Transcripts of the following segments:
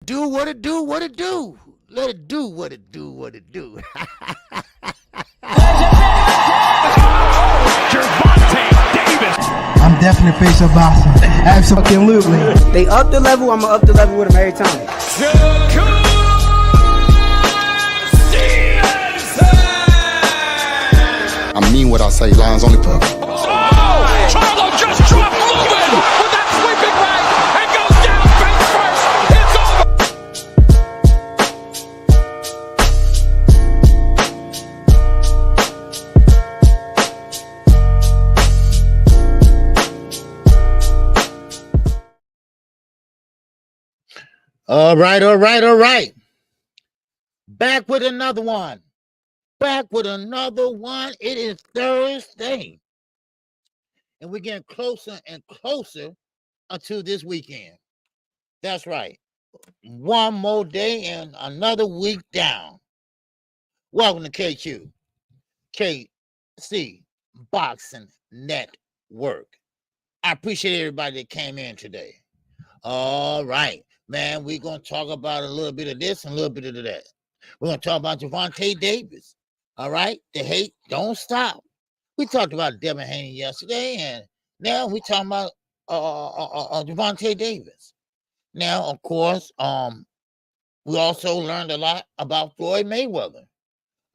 Do what it do, what it do. Let it do what it do, what it do. Gervonta Davis. I'm definitely face of boxing. Absolutely. They up the level, I'm gonna up the level with them every time. I mean what I say, lines only per. Charlo just dropped Lewin with that sweeping right and goes down face first. All right. Back with another one. It is Thursday. And we're getting closer and closer until this weekend. That's right. One more day and another week down. Welcome to KQKC Boxing Network. I appreciate everybody that came in today. All right, man, we're going to talk about a little bit of this and a little bit of that. We're going to talk about Gervonta Davis. All right, the hate don't stop. We talked about Devin Haney yesterday, and now we're talking about Gervonta Davis. Now, of course, we also learned a lot about Floyd Mayweather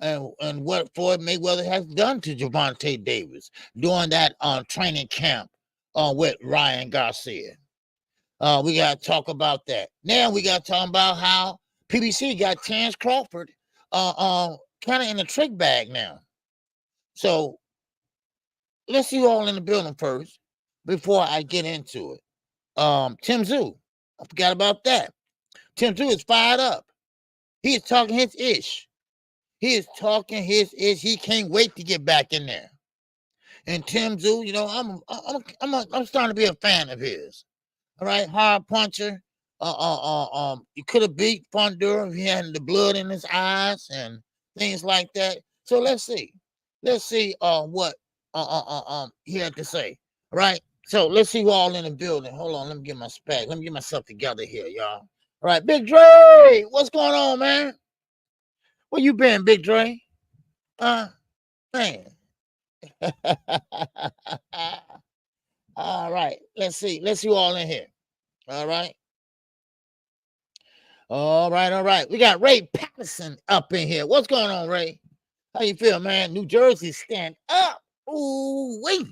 and what Floyd Mayweather has done to Gervonta Davis during that training camp with Ryan Garcia. We got to talk about that. Now we got to talk about how PBC got Terrence Crawford kind of in a trick bag now. So let's see you all in the building first before I get into it. Tim Zoo, I forgot about that. Tim Zoo is fired up. He is talking his ish. He can't wait to get back in there. And Tim Zoo, you know, I'm starting to be a fan of his. All right, hard puncher. You could have beat Fundura if he had the blood in his eyes and things like that. So let's see what he had to say. All right. So let's see you all in the building. Hold on, let me get my spec. Let me get myself together here, y'all. All right, Big Dre, what's going on, man? Where you been, Big Dre? Man. All right, let's see you all in here. All right. We got Ray Patterson up in here. What's going on, Ray? How you feel, man? New Jersey, stand up. Ooh, wait.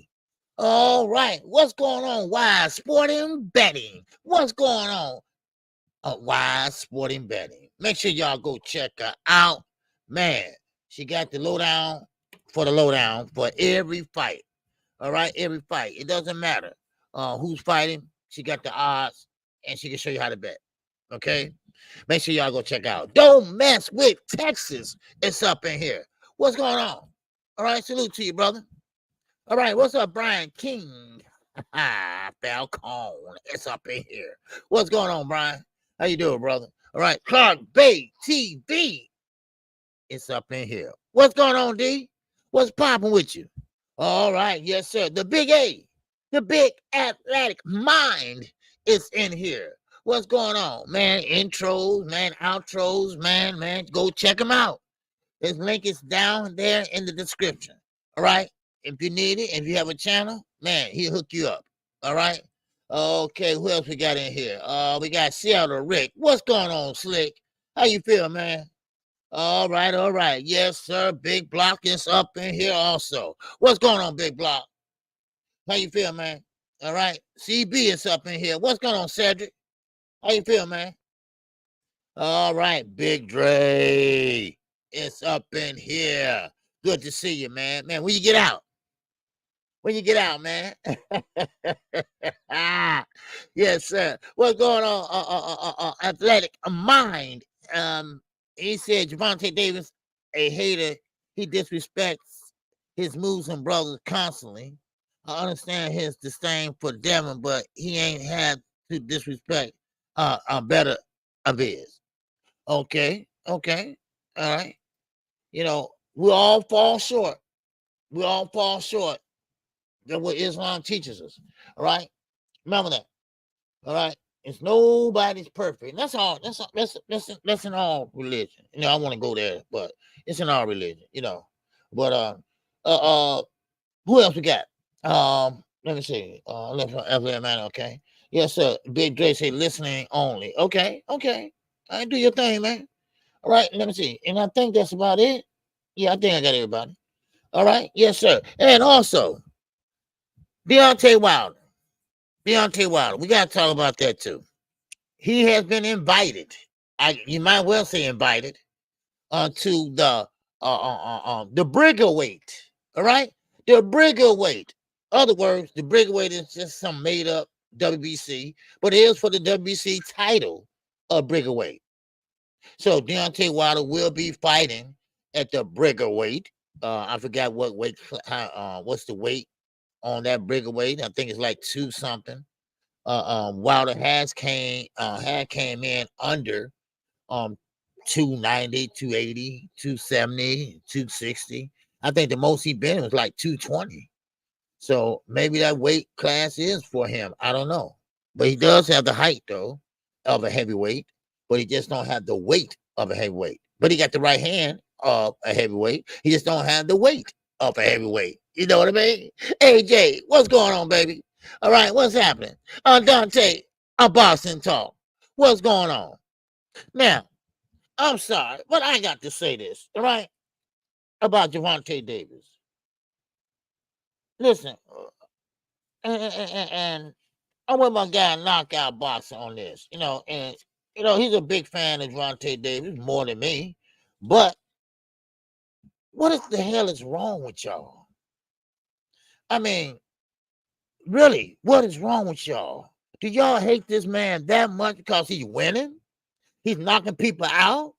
All right. What's going on? WIZE Sporting Betting. What's going on? WIZE Sporting Betting. Make sure y'all go check her out. Man, she got the lowdown for every fight. All right, every fight. It doesn't matter who's fighting. She got the odds, and she can show you how to bet. Okay? Make sure y'all go check out. Don't Mess with Texas. It's up in here. What's going on? All right, salute to you, brother. All right, what's up, Brian King? Falcone. It's up in here. What's going on, Brian? How you doing, brother? All right, Clark Bay TV. It's up in here. What's going on, D? What's popping with you? All right, yes, sir. The Big A, the Big Athletic Mind is in here. What's going on, man? Intros, man, outros, man. Go check them out. His link is down there in the description. All right. If you need it, if you have a channel, man, he'll hook you up. All right. Okay, who else we got in here? We got Seattle Rick. What's going on, Slick? How you feel, man? All right. Yes, sir. Big Block is up in here also. What's going on, Big Block? How you feel, man? All right. CB is up in here. What's going on, Cedric? How you feel, man? All right, Big Dre. It's up in here. Good to see you, man. Man, when you get out? Man? Yes, sir. What's going on? Athletic Mind. He said Gervonta Davis, a hater. He disrespects his moves and brothers constantly. I understand his disdain for Devin, but he ain't had to disrespect better of his. Okay. All right. You know, we all fall short. That's what Islam teaches us. All right. Remember that. All right. It's nobody's perfect. And that's all. That's in all religion. I want to go there, but it's in all religion. But who else we got? Let me see. Man, okay. Yes, sir. Big Dre say listening only. Okay. I do your thing, man. All right. Let me see. And I think that's about it. Yeah, I think I got everybody. All right. Yes, sir. And also, Deontay Wilder. We got to talk about that too. He has been invited. You might well say invited to the Bridgerweight. All right, the Bridgerweight. Other words, the Bridgerweight is just some made up WBC, but it is for the WBC title of Bridgerweight. So Deontay Wilder will be fighting at the Bridgerweight. I forgot what weight. What's the weight on that Bridgerweight? I think it's like 2 something. Wilder had came in under 290, 280, 270, 260. I think the most he been was like 220. So maybe that weight class is for him. I don't know. But he does have the height though of a heavyweight, but he just don't have the weight of a heavyweight. But he got the right hand of a heavyweight. He just don't have the weight of a heavyweight. You know what I mean? Hey Jay, what's going on, baby? All right, what's happening? Dante, boxing talk. What's going on? Now, I'm sorry, but I got to say this, all right, about Gervonta Davis. Listen, and I'm with my guy Knockout Boxer on this, and he's a big fan of Gervonta Davis more than me. But what the hell is wrong with y'all? I mean, really, what is wrong with y'all? Do y'all hate this man that much because he's winning? He's knocking people out.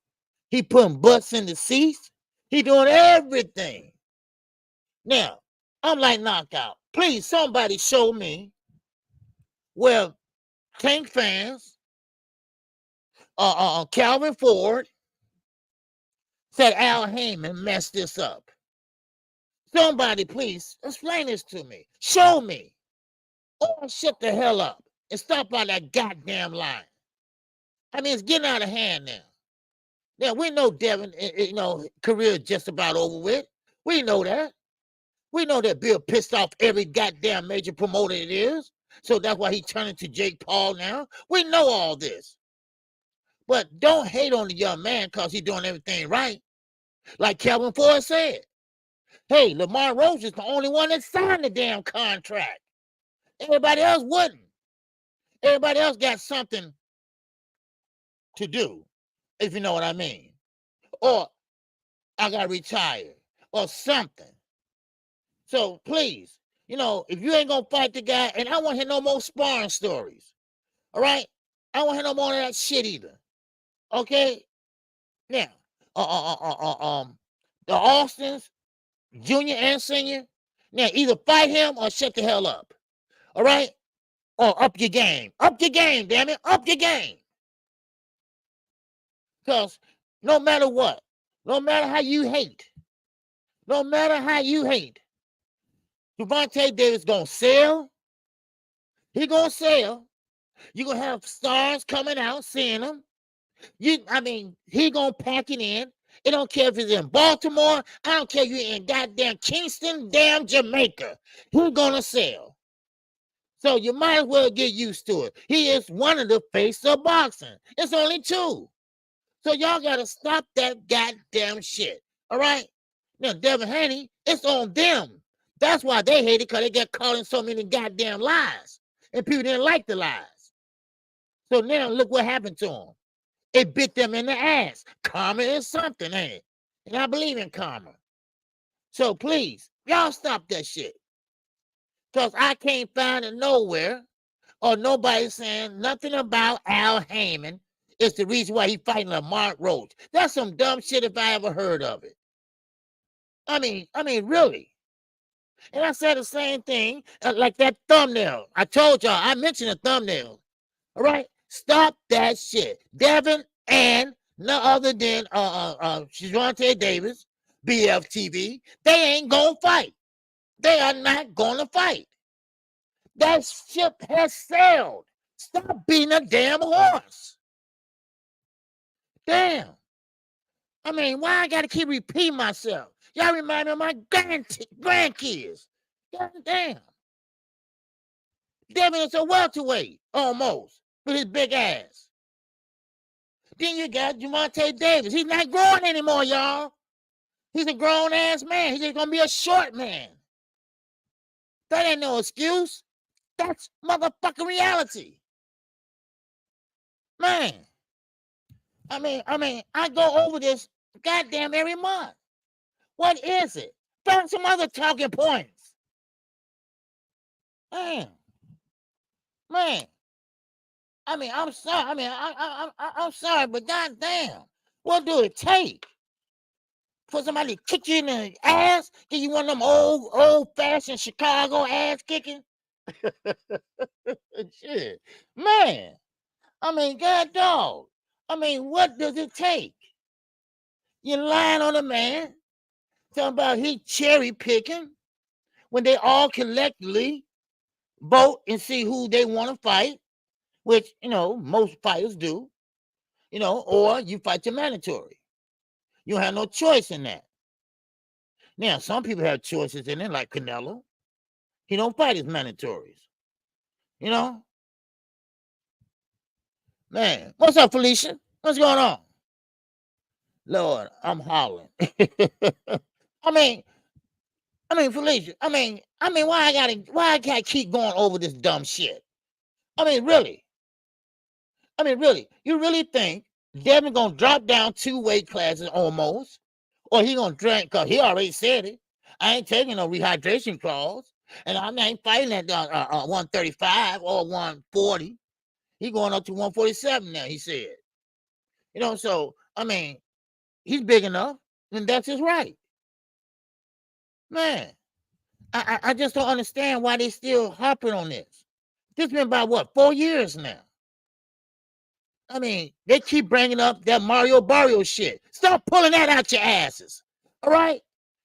He putting butts in the seats. He doing everything. Now, I'm like Knockout. Please, somebody show me where Tank fans, Calvin Ford said Al Heyman messed this up. Somebody, please, explain this to me. Show me. Or shut the hell up and stop by that goddamn line. I mean, it's getting out of hand now. Now, we know Devin, career is just about over with. We know that. We know that Bill pissed off every goddamn major promoter it is. So that's why he turning to Jake Paul now. We know all this. But don't hate on the young man because he's doing everything right. Like Calvin Ford said. Hey, Lamar Roach is the only one that signed the damn contract. Everybody else wouldn't. Everybody else got something to do, if you know what I mean. Or I got retired or something. So please, if you ain't going to fight the guy, and I won't hear no more sparring stories. All right? I won't hear no more of that shit either. Okay? Now, the Austins, junior and senior, now either fight him or shut the hell up. All right? Or up your game. Up your game, damn it. Up your game. Because no matter what, no matter how you hate, Gervonta Davis going to sell. He going to sell. You're going to have stars coming out, seeing him. He going to pack it in. It don't care if it's in Baltimore. I don't care if you're in goddamn Kingston, damn Jamaica. He's going to sell. So you might as well get used to it. He is one of the face of boxing. It's only 2. So y'all got to stop that goddamn shit. All right? Now, Devin Haney, it's on them. That's why they hate it, because they get caught in so many goddamn lies. And people didn't like the lies. So now look what happened to them. It bit them in the ass. Karma is something, ain't it? And I believe in karma. So please, y'all stop that shit. Because I can't find it nowhere, or nobody saying nothing about Al Heyman is the reason why he fighting Lamar Roach. That's some dumb shit if I ever heard of it. I mean, really. And I said the same thing like that thumbnail. I told y'all, I mentioned a thumbnail. All right? Stop that shit. Devin and no other than Gervonta Davis, BFTV, they ain't gonna fight. They are not gonna fight. That ship has sailed. Stop being a damn horse. Damn. I mean, why I gotta keep repeating myself? Y'all remind me of my grandkids. God damn. Devin is a welterweight, almost, with his big ass. Then you got Gervonta Davis. He's not growing anymore, y'all. He's a grown-ass man. He's just gonna be a short man. That ain't no excuse. That's motherfucking reality. Man. I mean, I go over this goddamn every month. What is it? Find some other talking points. Man. I mean, I'm sorry. I mean, I'm sorry, but goddamn, what do it take for somebody to kick you in the ass? Give you one of them old-fashioned Chicago ass kicking? Shit, man. I mean, god dog. I mean, what does it take? You're lying on a man, talking about he cherry picking when they all collectively vote and see who they want to fight, which, most fighters do, or you fight your mandatory. You don't have no choice in that. Now, some people have choices in it, like Canelo. He don't fight his mandatories. Man, what's up, Felicia? What's going on? Lord, I'm hollering. I mean, Felicia, I mean, why I gotta keep going over this dumb shit? I mean, really, you really think Devin gonna drop down 2 weight classes almost, or he gonna drink? Cause he already said it. I ain't taking no rehydration clause, and I ain't fighting at 135 or 140. He going up to 147 now. He said, so I mean, he's big enough, and that's his right. Man, I just don't understand why they still hopping on this. This been about what, 4 years now. I mean, they keep bringing up that Mario Barrio shit. Stop pulling that out your asses. All right?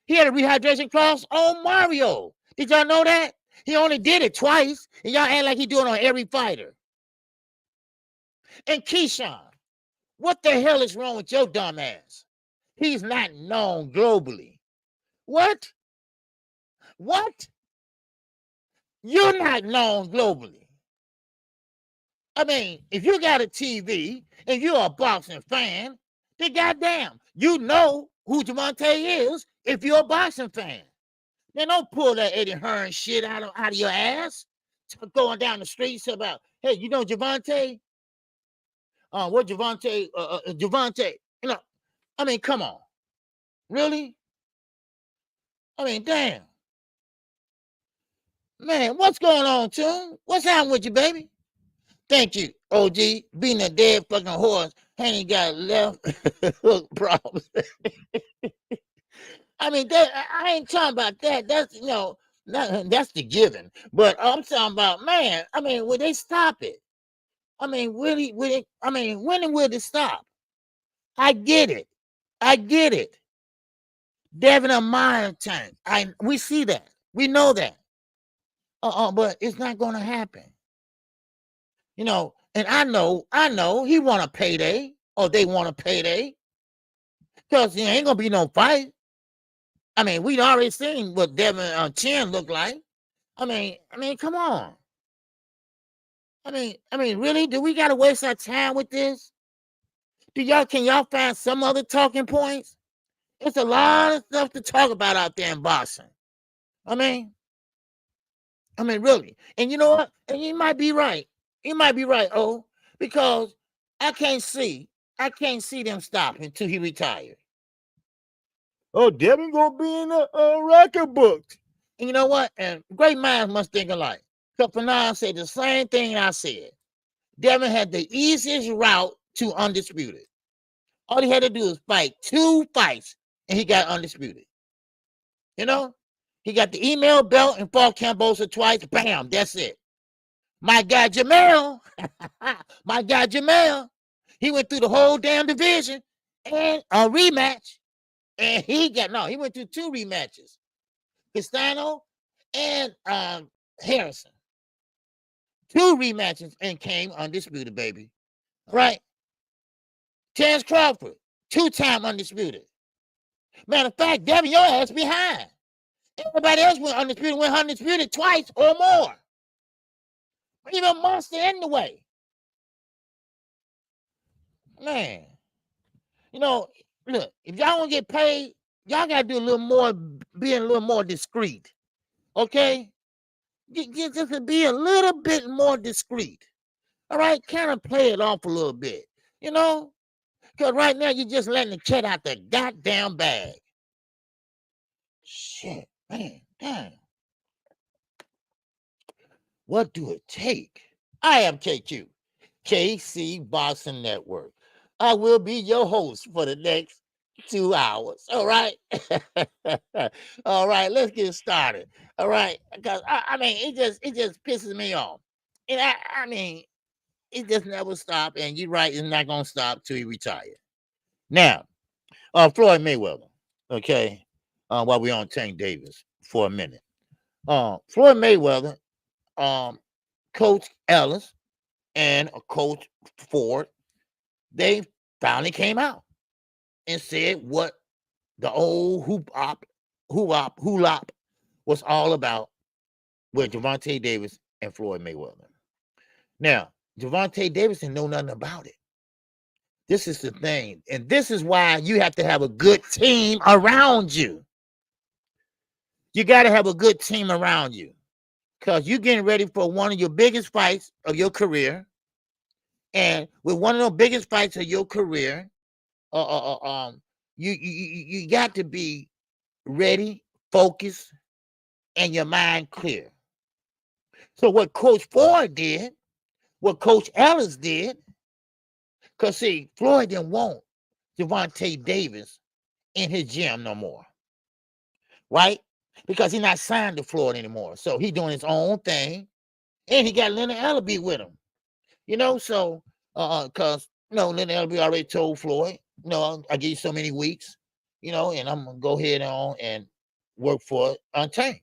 He had a rehydration clause on Mario. Did y'all know that? He only did it twice, and y'all act like he doing it on every fighter. And Keyshawn, what the hell is wrong with your dumb ass? He's not known globally. What? You're not known globally. I mean, if you got a TV and you're a boxing fan, then goddamn, you know who Gervonta is if you're a boxing fan. Then don't pull that Eddie Hearn shit out of your ass. Going down the streets about, hey, you know Gervonta? What Gervonta? Gervonta? I mean, come on. Really? I mean, damn. Man, what's going on, Tune? What's happening with you, baby? Thank you, OG. Being a dead fucking horse, ain't got left hook problems. I mean, I ain't talking about that. That's that's the given. But I'm talking about, man. I mean, will they stop it? I mean, really? When will it stop? I get it. Devin a mind tank. We see that. We know that. But it's not gonna happen. And I know he want a payday, or they want a payday, because there ain't gonna be no fight. I mean, we'd already seen what Devin Chin looked like. I mean, come on. I mean, really? Do we gotta waste our time with this? Can y'all find some other talking points? It's a lot of stuff to talk about out there in boxing. I mean, really. And you know what? And you might be right. Because I can't see them stopping until he retired. Oh, Devin gonna be in a record book. And you know what? And great minds must think alike. So Fanon said the same thing I said. Devin had the easiest route to undisputed. All he had to do was fight 2 fights, and he got undisputed. He got the email belt and fought Cambosa twice. Bam, that's it. My guy Jamel, he went through the whole damn division and a rematch. And he went through 2 rematches. Castano and Harrison. 2 rematches and came undisputed, baby. All right. Terrence Crawford, 2-time undisputed. Matter of fact, Devin, your ass behind. Everybody else went undisputed twice or more. Even Monster in the way. Man, you know, look, if y'all want to get paid, y'all got to do a little more, being a little more discreet. Okay? Just to be a little bit more discreet. All right? Kind of play it off a little bit. You know? Because right now you're just letting the cat out the goddamn bag. Shit, man, damn. What do it take? I am KQKC Boxing Network. I will be your host for the next 2 hours. All right. All right, let's get started. All right. Because I mean, it just pisses me off. And I mean, it just never stop. And you're right, it's not gonna stop till he retires. Now, Floyd Mayweather. Okay. While we're on Tank Davis for a minute. Floyd Mayweather, Coach Ellis, and Coach Ford, they finally came out and said what the old hoop-op was all about with Gervonta Davis and Floyd Mayweather. Now, Gervonta Davis didn't know nothing about it. This is the thing. And this is why you have to have a good team around you. You got to have a good team around you. Because you're getting ready for one of your biggest fights of your career. And with one of the biggest fights of your career, you got to be ready, focused, and your mind clear. So what Coach Ford did, what Coach Ellis did, because see, Floyd didn't want Gervonta Davis in his gym no more, right? Because he's not signed to Floyd anymore. So he's doing his own thing, and he got Leonard Ellerbe with him. You know, so because Leonard Ellerbe already told Floyd, I give you so many weeks, and I'm gonna go ahead on and work for it on Tank.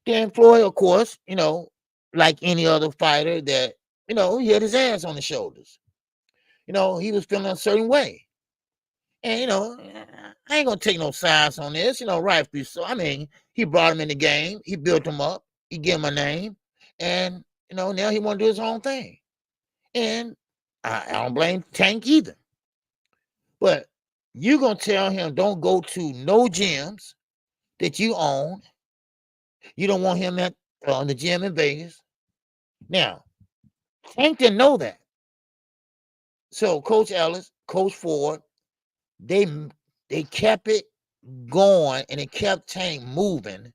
Then Floyd, of course, like any other fighter that, he had his ass on the shoulders. He was feeling a certain way. And, I ain't gonna take no sides on this, rightfully so. I mean, he brought him in the game, he built him up, he gave him a name, and now he wanna do his own thing. And I don't blame Tank either. But you're gonna tell him don't go to no gyms that you own. You don't want him at the gym in Vegas. Now, Tank didn't know that. So Coach Ellis, Coach Ford, they kept it going and it kept Tank moving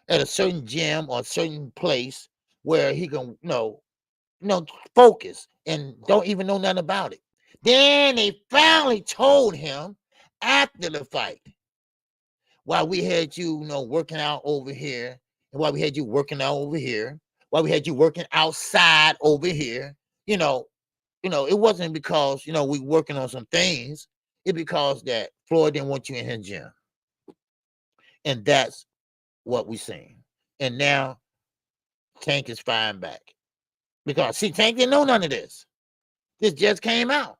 at a certain gym or a certain place where he can, focus and don't even know nothing about it. Then they finally told him after the fight, while we had you, working out over here, and while we had you working out over here, while we had you working outside over here, it wasn't because, we working on some things. It's because that Floyd didn't want you in his gym. And that's what we seen. And now Tank is firing back. Because, see, Tank didn't know none of this. This just came out.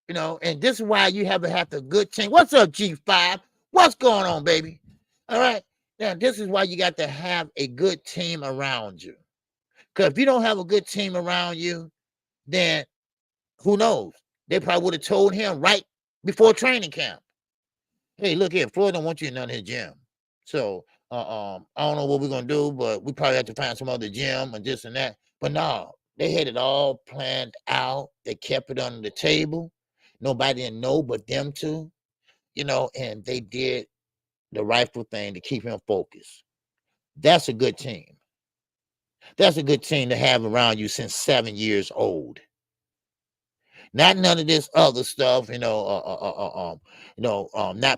And this is why you have to have a good team. What's up, G5? What's going on, baby? All right. Now, this is why you got to have a good team around you. Because if you don't have a good team around you, then who knows? They probably would have told him right before training camp. Hey, look here, Floyd don't want you in none of his gym. So I don't know what we're gonna do, but we probably have to find some other gym and this and that. But no, they had it all planned out. They kept it under the table. Nobody didn't know but them two, and they did the rightful thing to keep him focused. That's a good team. That's a good team to have around you since 7 years old. Not none of this other stuff, not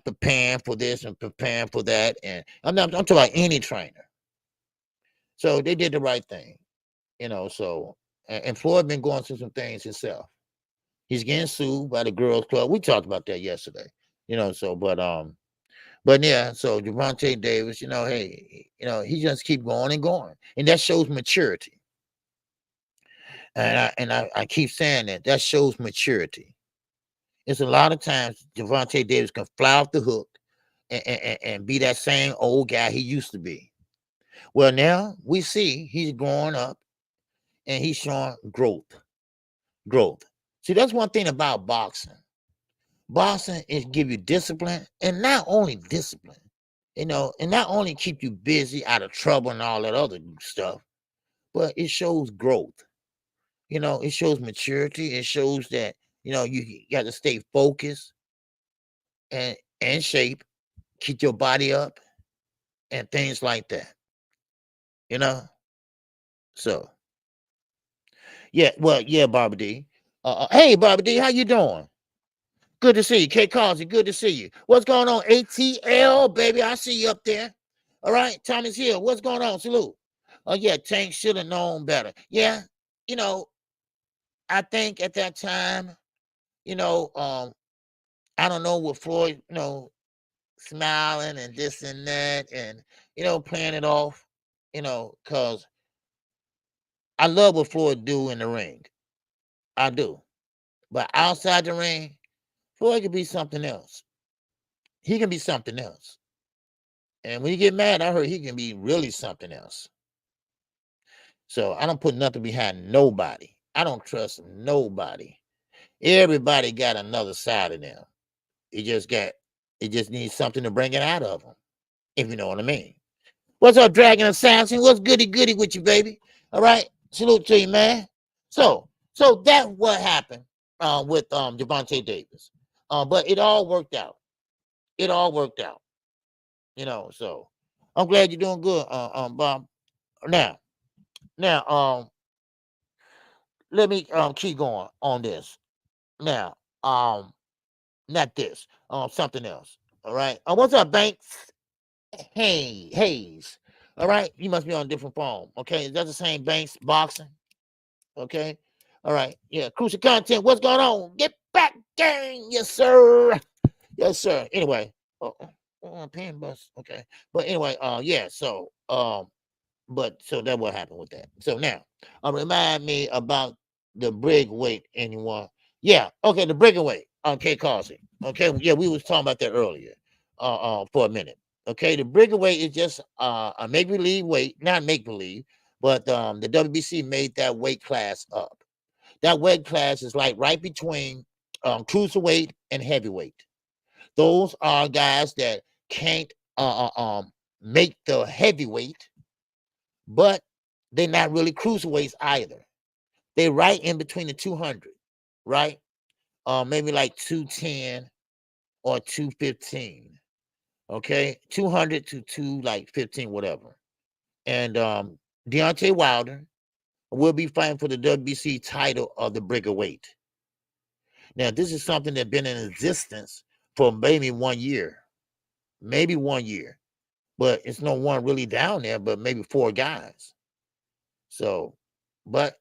preparing for this and preparing for that. And I'm talking about any trainer. So they did the right thing, so, and Floyd been going through some things himself. He's getting sued by the girls club. We talked about that yesterday, but But yeah, so Gervonta Davis, hey, he just keep going and going, and that shows maturity. And I keep saying that shows maturity. It's a lot of times Gervonta Davis can fly off the hook and be that same old guy he used to be. Well, now we see he's growing up and he's showing growth. See, that's one thing about boxing. Boxing is give you discipline, and not only discipline, and not only keep you busy, out of trouble and all that other stuff, but it shows growth. It shows maturity. It shows that you got to stay focused and shape, keep your body up, and things like that. So yeah, well, yeah, Barbara D. Hey, Barbara D, how you doing? Good to see you. KQKC, good to see you. What's going on? ATL, baby, I see you up there. All right, Thomas Hill, what's going on? Salute. Oh, yeah, Tank should have known better. Yeah, I think at that time, I don't know what Floyd, smiling and this and that and, playing it off, because I love what Floyd do in the ring. I do. But outside the ring, Floyd could be something else. He can be something else. And when you get mad, I heard he can be really something else. So I don't put nothing behind nobody. I don't trust nobody. Everybody got another side of them. It just needs something to bring it out of them, if you know what I mean. What's up, Dragon Assassin? What's goody with you, baby? All right. Salute to you, man. So that's what happened with Gervonta Davis. But it all worked out. So I'm glad you're doing good, Bob. Now, let me keep going on this. Now, not this, something else. All right. What's up, Banks? Hey, Hayes. All right, you must be on a different phone. Okay, that's the same Banks boxing. Okay, all right, yeah. Crucial content. What's going on? Get back, gang. Yes, sir. Yes, sir. Anyway, pen bus. Okay, but anyway, yeah. So, but so that what happened with that. So now, remind me about the Bridgerweight. Anyone? Yeah. Okay, the Bridgerweight. KQKC. Okay, yeah, we was talking about that earlier. For a minute. Okay, the Bridgerweight is just a make-believe weight, not make-believe, but the WBC made that weight class up. That weight class is like right between cruiserweight and heavyweight. Those are guys that can't make the heavyweight, but they're not really cruiserweights either. They're right in between the 200, right? Maybe like 210 or 215. Okay, 200 to 215, whatever. And Deontay Wilder will be fighting for the WBC title of the Bridgerweight. Now, this is something that's been in existence for maybe 1 year, but it's no one really down there, but maybe 4 guys. So, but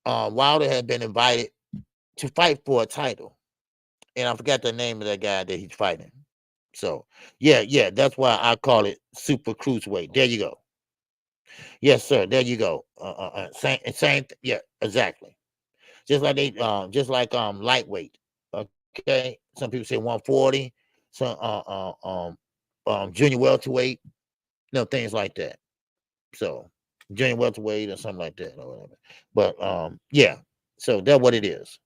Wilder had been invited to fight for a title, and I forgot the name of that guy that he's fighting. So, yeah, that's why I call it super cruiserweight. There you go. Yes, sir. There you go. Same. Yeah, exactly. Just like lightweight. Okay. Some people say 140. Some junior welterweight. Things like that. So junior welterweight or something like that or whatever. But yeah. So that's what it is.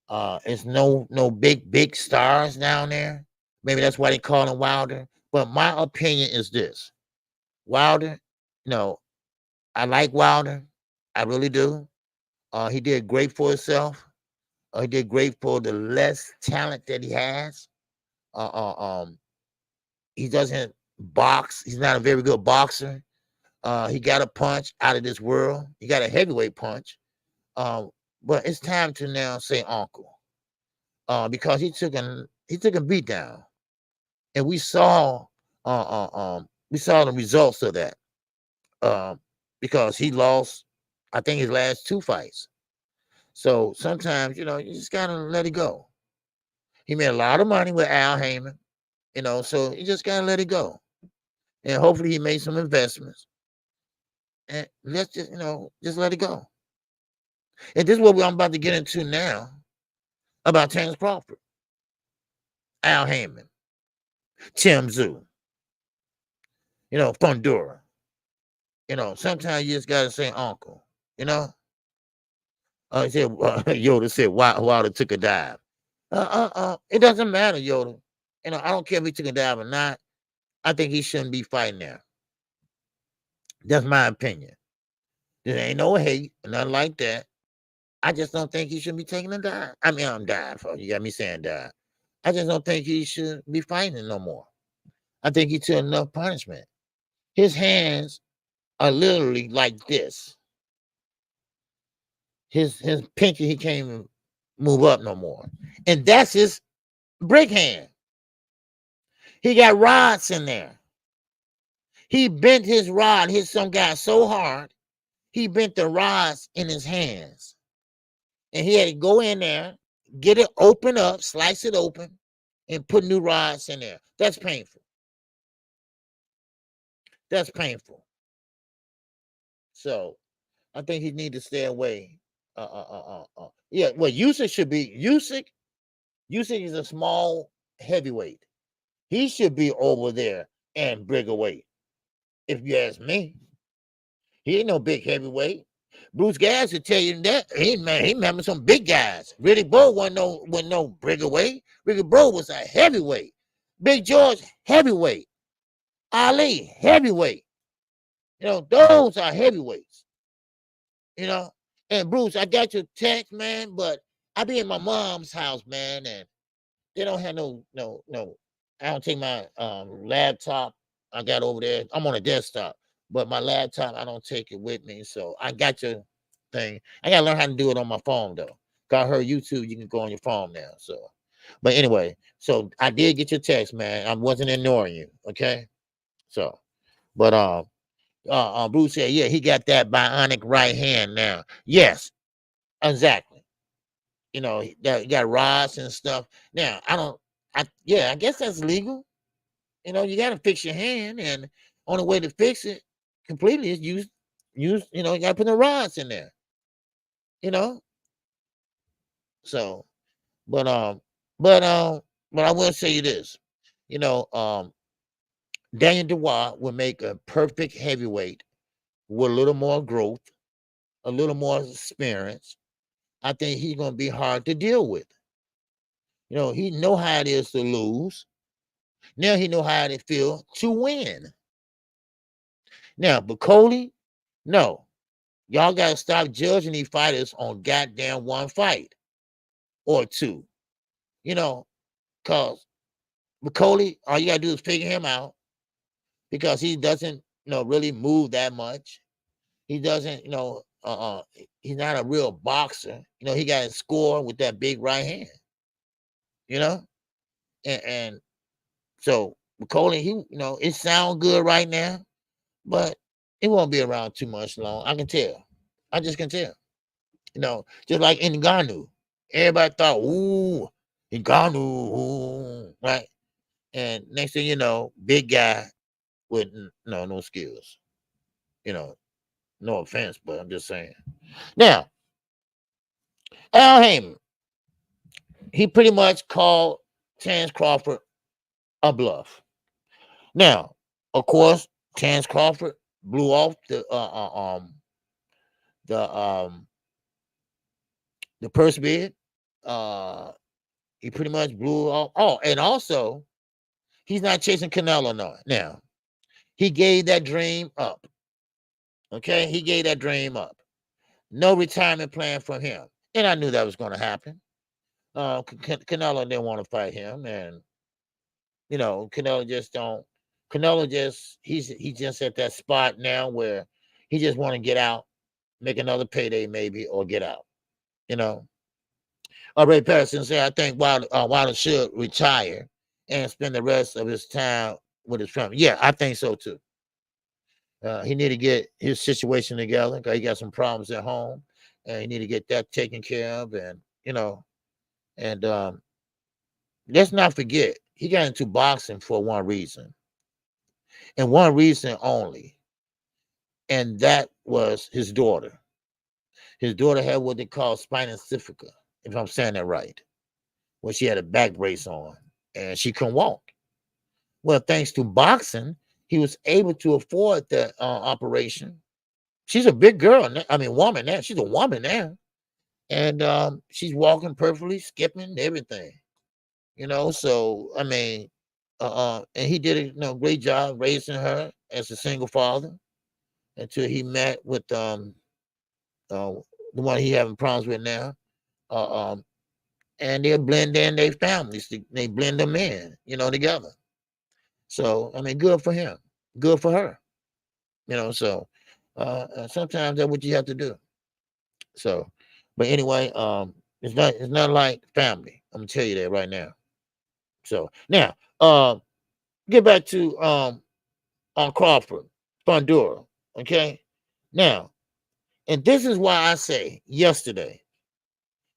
It's no big stars down there. Maybe that's why they call him Wilder. But my opinion is this: Wilder, I like Wilder. I really do. He did great for himself. He did great for the less talent that he has. He doesn't box. He's not a very good boxer. He got a punch out of this world. He got a heavyweight punch. But it's time to now say uncle. Because he took a beat down. And we saw the results of that. Because he lost, I think, his last 2 fights. So sometimes, you just gotta let it go. He made a lot of money with Al Heyman. So you just gotta let it go. And hopefully he made some investments. And let's just let it go. And this is what I'm about to get into now about Terrence Crawford, Al Heyman, Tim Zoo, Fundura. Sometimes you just gotta say uncle, He said, Yoda said, Wilder took a dive. It doesn't matter, Yoda. I don't care if he took a dive or not. I think he shouldn't be fighting there. That's my opinion. There ain't no hate, nothing like that. I just don't think he should be taking a dive. I mean, I'm dying for you. Got me saying dive. I just don't think he should be fighting no more. I think he took enough punishment. His hands are literally like this. His pinky, he can't even move up no more. And that's his brick hand. He got rods in there. He bent his rod, hit some guy so hard, he bent the rods in his hands. And he had to go in there, get it open up, slice it open, and put new rods in there. That's painful. That's painful. So I think he need to stay away. Yeah, well, Usyk should be Usyk is a small heavyweight. He should be over there and Bridgerweight. If you ask me, he ain't no big heavyweight. Bruce Gas would tell you that he remember some big guys. Riddick Bowe wasn't no Bridgerweight. Riddick Bowe was a heavyweight. Big George, heavyweight. Ali, heavyweight. Those are heavyweights. And Bruce, I got your text, man, but I be in my mom's house, man, and they don't have no. I don't take my laptop. I got over there. I'm on a desktop, but my laptop, I don't take it with me. So I got your thing. I gotta learn how to do it on my phone though. Cause I heard YouTube, you can go on your phone now. So, but anyway, so I did get your text, man. I wasn't ignoring you, okay? So, but Bruce said, yeah, he got that bionic right hand now. Yes, exactly. He got rods and stuff. Now, I guess that's legal. You got to fix your hand, and only way to fix it completely is use. You got to put the rods in there. So, but I will say you this. Daniel Dubois will make a perfect heavyweight with a little more growth, a little more experience. I think he's going to be hard to deal with. He know how it is to lose. Now he know how it feel to win. Now, Bacoli, no. Y'all got to stop judging these fighters on goddamn one fight or two. Because Bacoli, all you got to do is figure him out because he doesn't, really move that much. He doesn't, he's not a real boxer. He got to score with that big right hand. And so Bacoli, it sounds good right now, but it won't be around too much long. I can tell. I just can tell. Just like Ngannou. Everybody thought, ooh, Ngannou, right? And next thing you know, big guy with no skills. No offense, but I'm just saying. Now, Al Heyman, he pretty much called Terrence Crawford a bluff. Now, of course, Terrence Crawford blew off the purse bid. He pretty much blew off. Oh, and also, he's not chasing Canelo now. He gave that dream up. Okay, he gave that dream up. No retirement plan for him, and I knew that was going to happen. Canelo didn't want to fight him, and Canelo just don't. Canelo he's just at that spot now where he just want to get out, make another payday maybe, or get out. Ray Patterson said, I think Wilder should retire and spend the rest of his time with his family. Yeah, I think so too. He need to get his situation together because he got some problems at home, and he need to get that taken care of. And let's not forget, he got into boxing for one reason, and one reason only, and that was his daughter. His daughter had what they call spina bifida, if I'm saying that right, where she had a back brace on and she couldn't walk. Well, thanks to boxing, he was able to afford the operation. She's a big girl. I mean, woman now. She's a woman now. And she's walking perfectly, skipping, everything. So, I mean, and he did a great job raising her as a single father until he met with the one he having problems with now. And they'll blend in their families. They blend them in, together. So, I mean, good for him. Good for her. So sometimes that's what you have to do. So, but anyway, it's not like family. I'm gonna tell you that right now. So now, get back to on Crawford, Fundora. Okay. Now, and this is why I say yesterday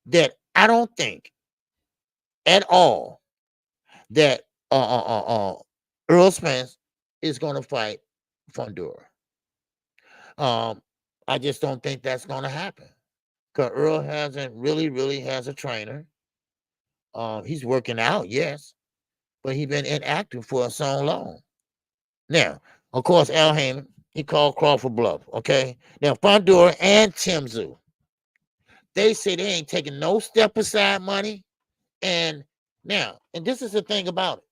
that I don't think at all that Earl Spence is going to fight Fundora. I just don't think that's going to happen because Earl hasn't really has a trainer. He's working out, yes, but he's been inactive for so long. Now, of course, Al Heyman, he called Crawford bluff. Okay. Now, Fundora and Tim Tszyu, they say they ain't taking no step aside money. And now, and this is the thing about it.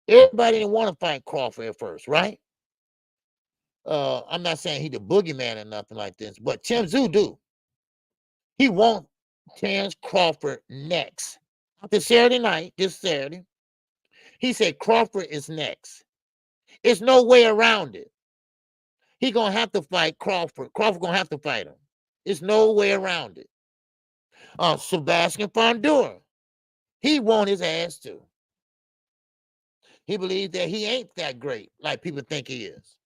Everybody didn't want to fight Crawford at first, right? I'm not saying he the boogeyman or nothing like this, but Tim Tszyu do. He wants Terence Crawford next. After Saturday night, this Saturday, he said Crawford is next. There's no way around it. He gonna have to fight Crawford. Crawford gonna have to fight him. There's no way around it. Sebastian Fundora, he want his ass too. He believes that he ain't that great like people think he is.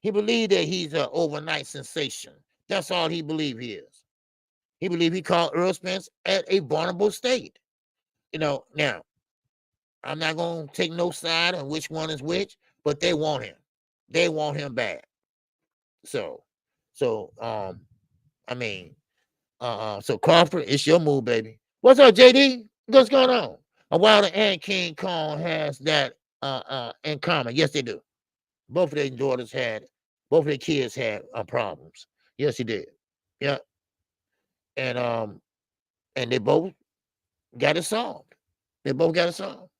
He believes that he's an overnight sensation. That's all he believes he is. He believes he called Earl Spence at a vulnerable state. Now, I'm not going to take no side on which one is which, but they want him. They want him bad. So Crawford, it's your move, baby. What's up, JD? What's going on? Wilder and King Kong has that in common. Yes, they do. Both of their kids had problems. Yes, he did. Yeah. And they both got it solved. They both got it solved.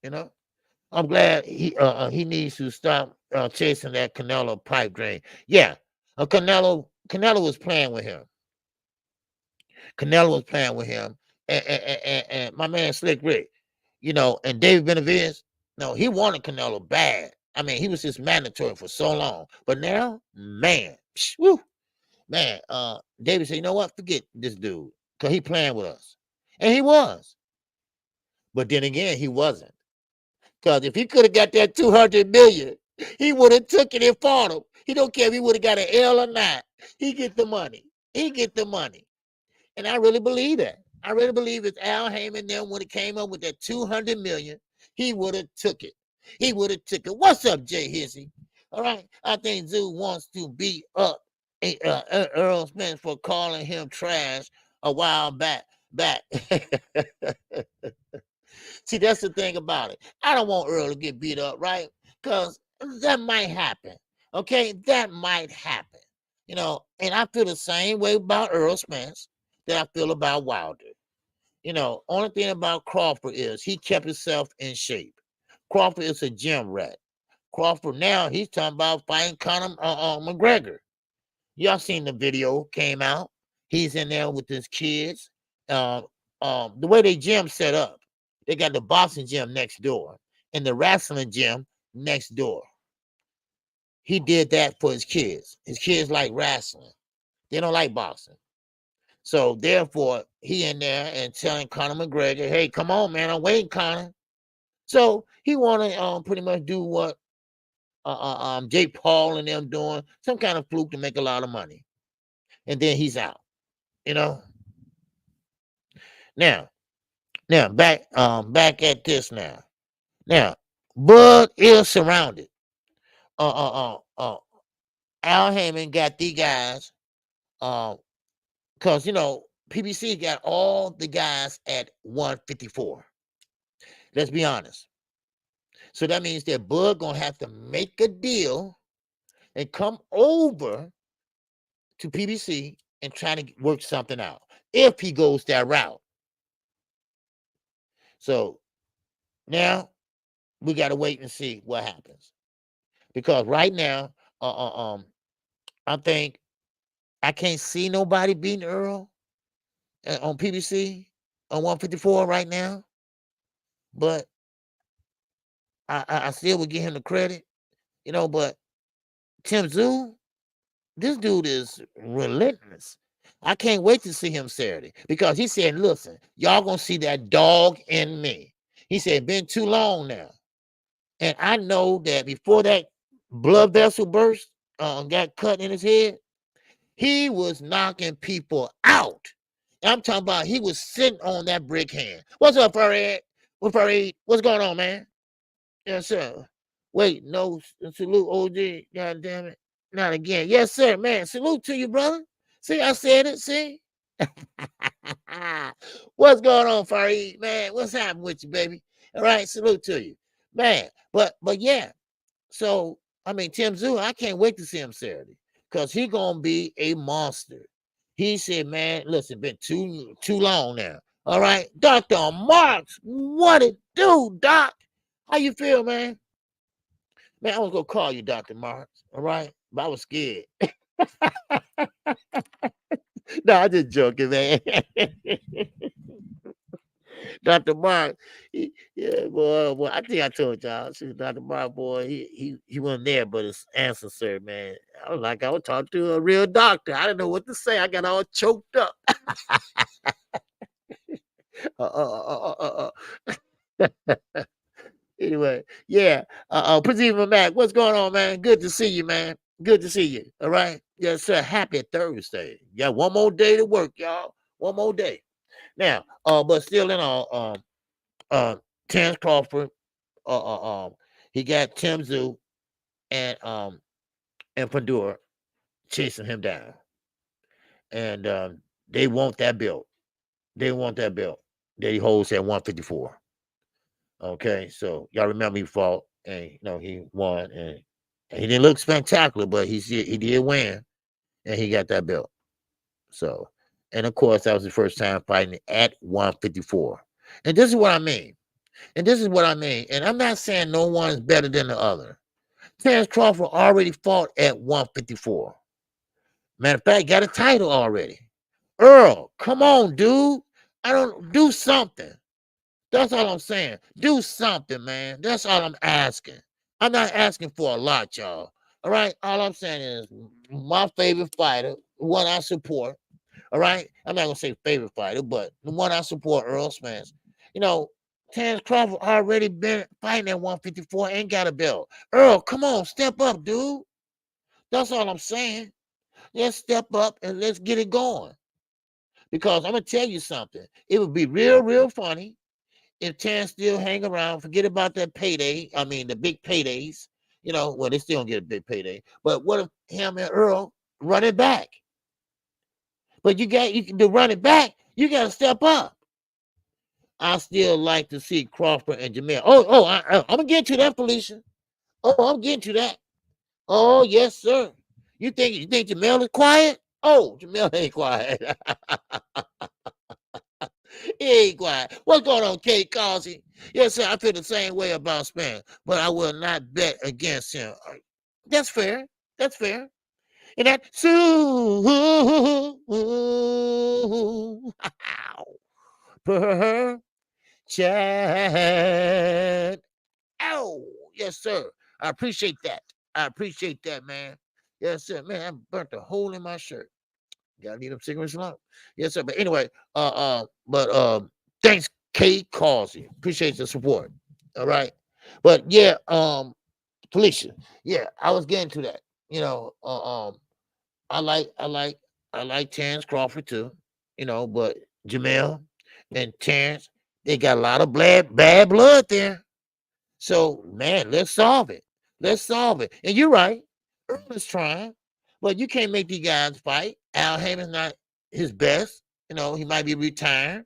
I'm glad he needs to stop chasing that Canelo pipe dream. Yeah, Canelo was playing with him. Canelo was playing with him, and my man Slick Rick, and David Benavidez. No, he wanted Canelo bad. I mean, he was just mandatory for so long, but now, man, David said, you know what? Forget this dude, because he playing with us. And he was. But then again, he wasn't. Because if he could have got that $200 million, he would have took it and fought him. He don't care if he would have got an L or not. He get the money. And I really believe that. I really believe if Al Heyman then when it came up with that $200 million, he would have took it. What's up, Jay Hissy? All right. I think Tszyu wants to beat up Earl Spence for calling him trash a while back. See, that's the thing about it. I don't want Earl to get beat up, right? Because that might happen. Okay, that might happen. And I feel the same way about Earl Spence that I feel about Wilder. Only thing about Crawford is he kept himself in shape. Crawford is a gym rat. Crawford now, he's talking about fighting Conor McGregor. Y'all seen the video came out. He's in there with his kids. The way they gym set up, they got the boxing gym next door and the wrestling gym next door. He did that for his kids. His kids like wrestling. They don't like boxing. So therefore, he in there and telling Conor McGregor, hey, come on, man, I'm waiting, Conor. So he want to pretty much do what Jake Paul and them doing, some kind of fluke to make a lot of money. And then he's out, Now, Now back at this now. Now, Bud is surrounded. Al Heyman got the guys. Because PBC got all the guys at 154. Let's be honest. So that means that Bud gonna have to make a deal and come over to PBC and try to work something out if he goes that route. So now we got to wait and see what happens, because right now, I think I can't see nobody beating Earl on PBC on 154 right now, but I still would give him the credit, but Tim Zoo, this dude is relentless. I can't wait to see him Saturday, because he said, listen, y'all gonna see that dog in me. He said, been too long now. And I know that before that blood vessel burst, got cut in his head, he was knocking people out. And I'm talking about he was sitting on that brick hand. What's up, Farid? What's going on, man? Yes, sir. Wait, no, salute, OG. God damn it. Not again. Yes, sir, man. Salute to you, brother. See, I said it. See? What's going on, Farid? Man, what's happening with you, baby? All right, salute to you. Man, but yeah. So, I mean, Tim Zoo, I can't wait to see him Saturday, because he gonna be a monster. He said, man, listen, been too long now. All right, Dr. Marks, what it do, Doc? How you feel, man? Man, I was gonna call you Dr. Marks, all right? But I was scared. No, I'm just joking, man. Dr. Mark, yeah, boy, I think I told y'all. See, Dr. Mark, boy, he wasn't there, but his answer, sir, man. I was talking to a real doctor. I didn't know what to say. I got all choked up. Anyway, yeah. Presima Mac, what's going on, man? Good to see you, man. Good to see you. All right. Yes, sir. Happy Thursday. You got one more day to work, y'all. One more day. Now, but still in all, Terrence Crawford, he got Tim Zoo and Pandora chasing him down, and they want that belt. They want that belt that he holds at 154. Okay, so y'all remember he fought, and he won, and he didn't look spectacular, but he did win, and he got that belt. So, and of course, that was his first time fighting at 154. And this is what I mean. And I'm not saying no one's better than the other. Terrence Crawford already fought at 154. Matter of fact, got a title already. Earl, come on, dude. I don't do something. That's all I'm saying. Do something, man. That's all I'm asking. I'm not asking for a lot, y'all. All right. All I'm saying is my favorite fighter, one I support. All right. I'm not gonna say favorite fighter, but the one I support, Earl Spence. Terrence Crawford already been fighting at 154 and got a belt. Earl, come on, step up, dude. That's all I'm saying. Let's step up and let's get it going. Because I'm gonna tell you something. It would be real, real funny if Terrence still hang around. Forget about that payday. I mean, the big paydays. Well, they still don't get a big payday. But what if him and Earl run it back? But you to run it back, you got to step up. I still like to see Crawford and Jamel. I'm gonna get to that, Felicia. I'm getting to that. Oh, yes, sir. You think Jamel is quiet? Oh, Jamel ain't quiet. He ain't quiet. What's going on, KQKC? Yes, sir. I feel the same way about Spence, but I will not bet against him. That's fair. That's fair. And that per chat. Oh, yes, sir. I appreciate that. Man. Yes, sir. Man, I burnt a hole in my shirt. Gotta need them cigarettes alone. Yes, sir. But anyway, thanks, KQKC. Appreciate the support. All right. But yeah, Felicia. Yeah, I was getting to that. I like Terrence Crawford too. But Jamel and Terrence, They got a lot of bad blood there. So, man, let's solve it. Let's solve it. And you're right. Earl is trying, but you can't make these guys fight. Al Heyman's not his best. He might be retiring.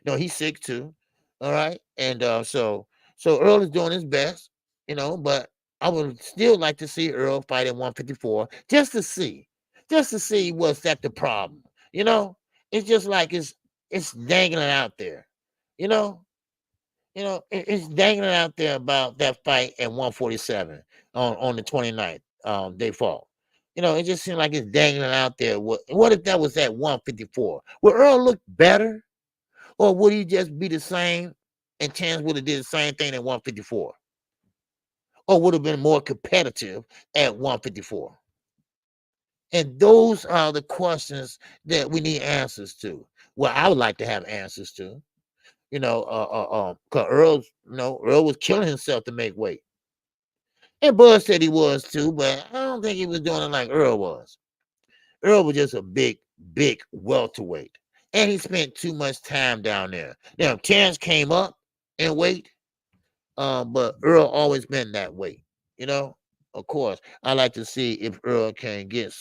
He's sick too. All right. And so Earl is doing his best, but I would still like to see Earl fight at 154 just to see what's that the problem. It's just like it's dangling out there. You know, it's dangling out there about that fight at 147 on the 29th. They fought. It just seemed like it's dangling out there. What if that was at 154? Would Earl look better, or would he just be the same? And Chance would have did the same thing at 154, or would have been more competitive at 154. And those are the questions that we need answers to. Well, I would like to have answers to. Because Earl was killing himself to make weight. And Bud said he was too, but I don't think he was doing it like Earl was. Earl was just a big welterweight. And he spent too much time down there. Now, Terrence came up in weight, but Earl always been that weight, Of course, I like to see if Earl can get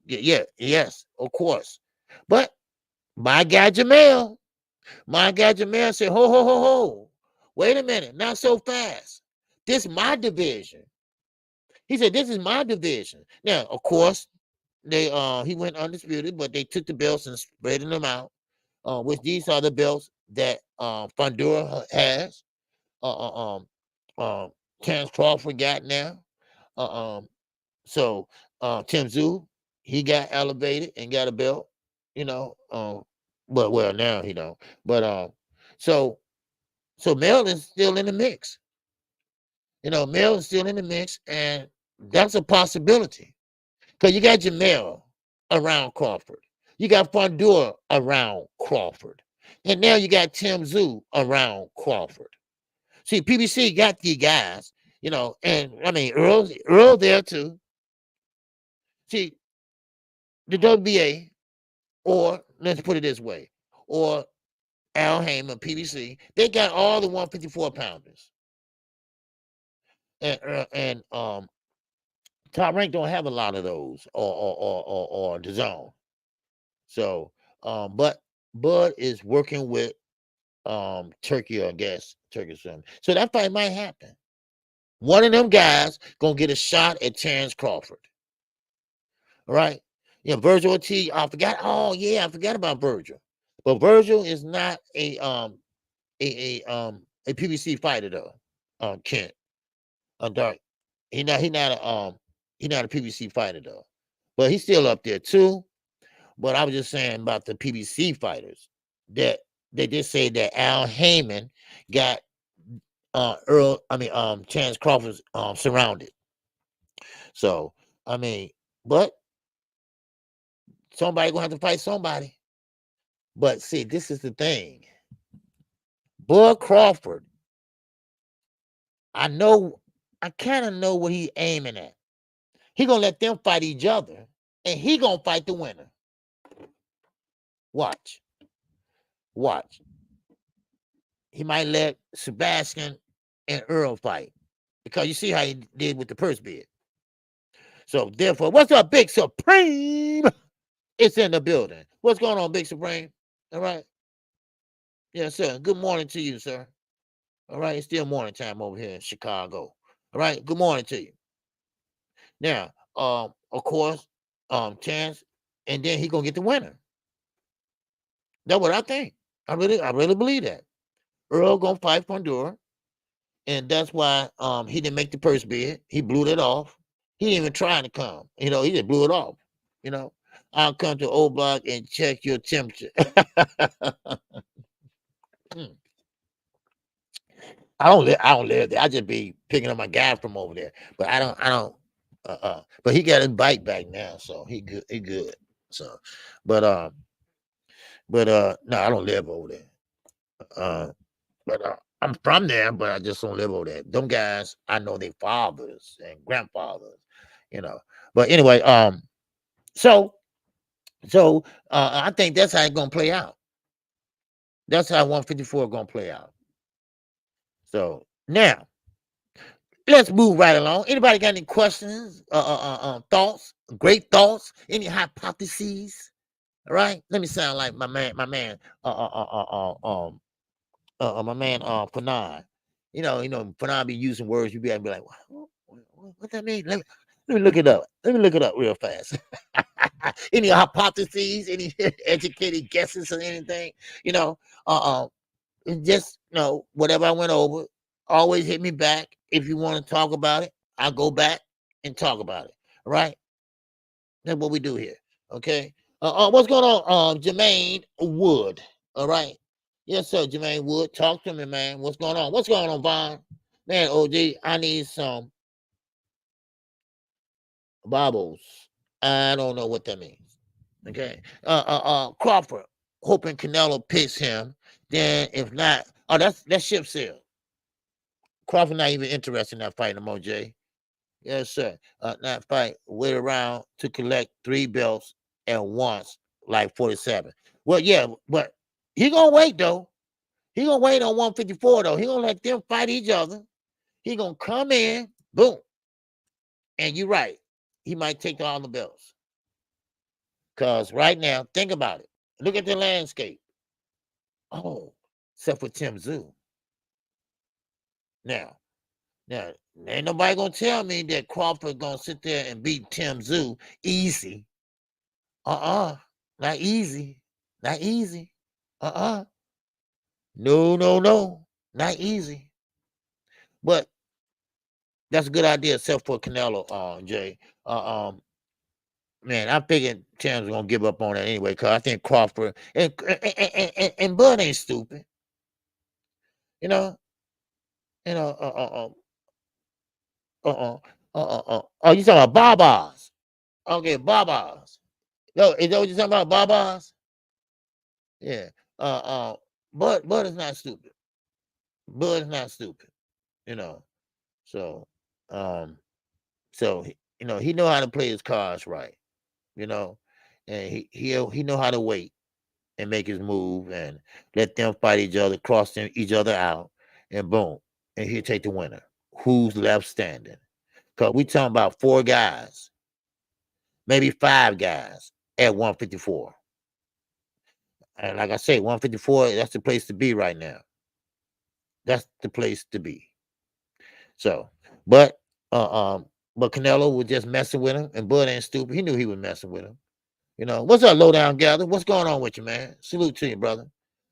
yes, of course. But my guy Jamel said, ho, ho, ho, ho. Wait a minute, not so fast. This is my division. He said, this is my division. Now, of course, he went undisputed, but they took the belts and spreading them out, which these are the belts that Fundora has. Terrence Crawford got now. So Tim Tszyu, he got elevated and got a belt, but well, now he don't. But so Mel is still in the mix. Mel is still in the mix, and that's a possibility. Because you got Jamel around Crawford. You got Fundora around Crawford. And now you got Tim Tszyu around Crawford. See, PBC got the guys, and I mean Earl there too. See, the WBA, or let's put it this way, or Al Heyman, PBC, they got all the 154 pounders. And Top Rank don't have a lot of those, or the Zone. So, but Bud is working with Turkey, or I guess Turkey or something. So that fight might happen. One of them guys gonna get a shot at Terrence Crawford. All right. Virgil Ortiz. I forgot. Oh yeah, I forgot about Virgil. But Virgil is not a PBC fighter though. Kent. Dark. He not a PBC fighter though. But he's still up there too. But I was just saying about the PBC fighters that they did say that Al Heyman got Terrence Crawford surrounded. So I mean, but somebody gonna have to fight somebody. But see, this is the thing. Bud Crawford, I kind of know what he's aiming at. He gonna let them fight each other, and he gonna fight the winner. Watch. He might let Sebastian and Earl fight, because you see how he did with the purse bid. So therefore, what's up, Big Supreme? It's in the building. What's going on, Big Supreme? All right. Yes, sir. Good morning to you, sir. All right. It's still morning time over here in Chicago. All right. Good morning to you. Now, of course, Chance, and then he gonna get the winner. That's what I think. I really believe that. Earl gonna fight Fundora, and that's why he didn't make the purse bid. He blew it off. He didn't even try to come. He just blew it off. I'll come to Old Block and check your temperature. I don't live there. I just be picking up my guy from over there. But I don't. But he got his bike back now, so he good. So, but no, I don't live over there. But I'm from there, but I just don't live over there. Them guys, I know their fathers and grandfathers, But anyway, so I think that's how it's gonna play out. That's how 154 gonna play out. So now let's move right along. Anybody got any questions, thoughts, great thoughts, any hypotheses? All right, let me sound like my man, Fanon. Fanon be using words. You be like, what that mean? Let me look it up. Let me look it up real fast. Any hypotheses? Any educated guesses or anything? You know, just whatever I went over. Always hit me back if you want to talk about it. I'll go back and talk about it. All right, that's what we do here. Okay. What's going on, Jermaine Wood? All right. Yes, sir, Jermaine Wood. Talk to me, man. What's going on? What's going on, Vaughn? Man, OG, I need some bobbles. I don't know what that means. Okay. Crawford, hoping Canelo picks him. Then if not, that's ship sail. Crawford not even interested in that fight no more, Jay. Yes, sir. That fight wait around to collect 3 belts at once, like 47. Well, yeah, but he gonna wait though. He gonna wait on 154 though. He gonna let them fight each other. He gonna come in, boom. And you're right. He might take all the belts. Because right now, think about it. Look at the landscape. Oh, except for Tim Tszyu. Now, ain't nobody gonna tell me that Crawford gonna sit there and beat Tim Tszyu easy. Not easy. Not easy. No, not easy. But that's a good idea, except for Canelo, Jay. Man, I figured Tim's gonna give up on it anyway, because I think Crawford and Bud ain't stupid. You know, you know, oh, you talking about Babas? Okay, Babas. No, is that what you talking about, Babas? Yeah. Bud is not stupid. Bud is not stupid. You know. So, he know how to play his cards right. You know, and he know how to wait and make his move and let them fight each other, cross each other out, and boom, and he'll take the winner. Who's left standing? Because we talking about 4 guys, maybe 5 guys at 154. And like I say, 154, that's the place to be right now. That's the place to be. So, but Canelo was just messing with him, and Bud ain't stupid. He knew he was messing with him. You know, what's up, Lowdown Gather? What's going on with you, man? Salute to you, brother.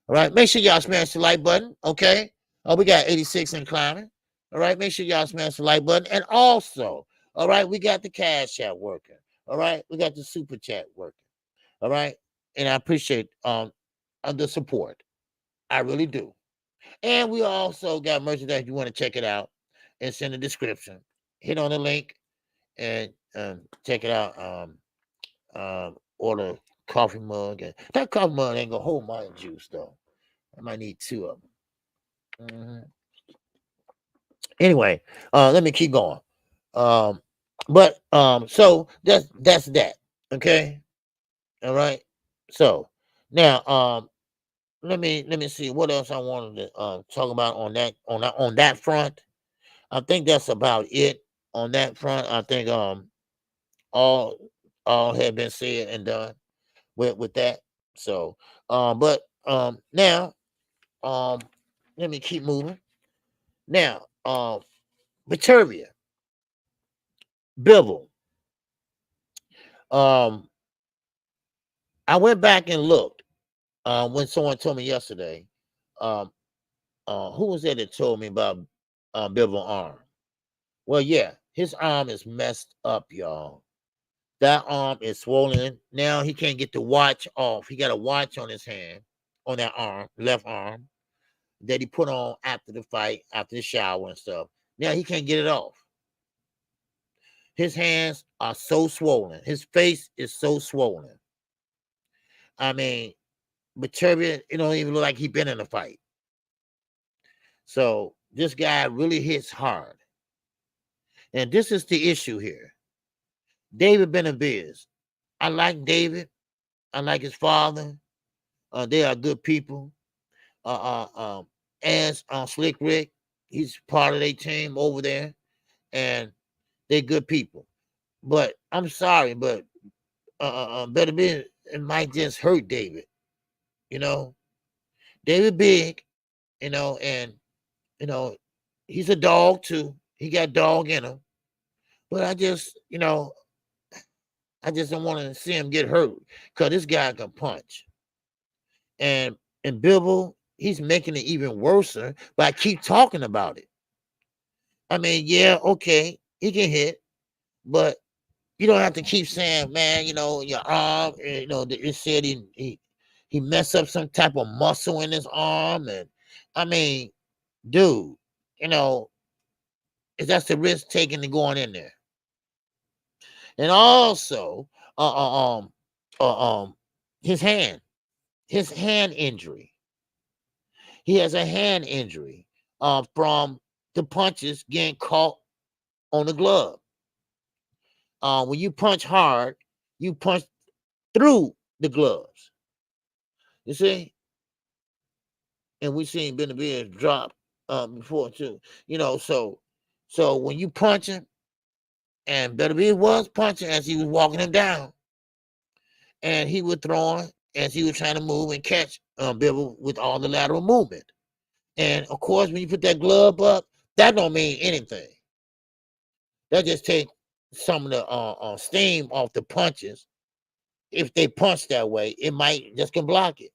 All right, make sure y'all smash the like button, okay? We got 86 and climbing. All right, make sure y'all smash the like button. And also, all right, we got the cash chat working. All right, we got the super chat working. All right, and I appreciate the support. I really do. And we also got merchandise. If you want to check it out, it's in the description. Hit on the link and check it out. Order coffee mug. And that coffee mug ain't gonna hold my juice though. I might need 2 of them. Anyway, let me keep going. So that's that. Okay. All right. So now let me see what else I wanted to talk about on that front. I think that's about it on that front. I think all had been said and done with that. So now let me keep moving. Now Beterbiev, Bivol. I went back and looked when someone told me yesterday. Who was that told me about Bivol arm? Well, yeah, his arm is messed up, y'all. That arm is swollen. Now he can't get the watch off. He got a watch on his hand, on that arm, left arm, that he put on after the fight, after the shower and stuff. Now he can't get it off. His hands are so swollen. His face is so swollen. I mean, Beterbiev, it don't even look like he's been in a fight. So this guy really hits hard. And this is the issue here. David Beterbiev. I like David. I like his father. They are good people. as Slick Rick. He's part of their team over there, and they're good people. But I'm sorry, but Beterbiev, it might just hurt David. You know, David big, and he's a dog too. He got dog in him. But I just don't want to see him get hurt because this guy can punch. And Bibble, he's making it even worse, but I keep talking about it. I mean, yeah, okay, he can hit, but you don't have to keep saying, man, your arm, it said he messed up some type of muscle in his arm. And I mean, dude, that's the risk taking to going in there. And also, his hand injury. He has a hand injury from the punches getting caught on the glove. When you punch hard, you punch through the gloves. You see? And we've seen Beterbiev drop before too. So when you punch him, and Beterbiev was punching as he was walking him down, and he was throwing as he was trying to move and catch Bibble with all the lateral movement. And of course, when you put that glove up, that don't mean anything. That just take some of the steam off the punches. If they punch that way, it might just can block it.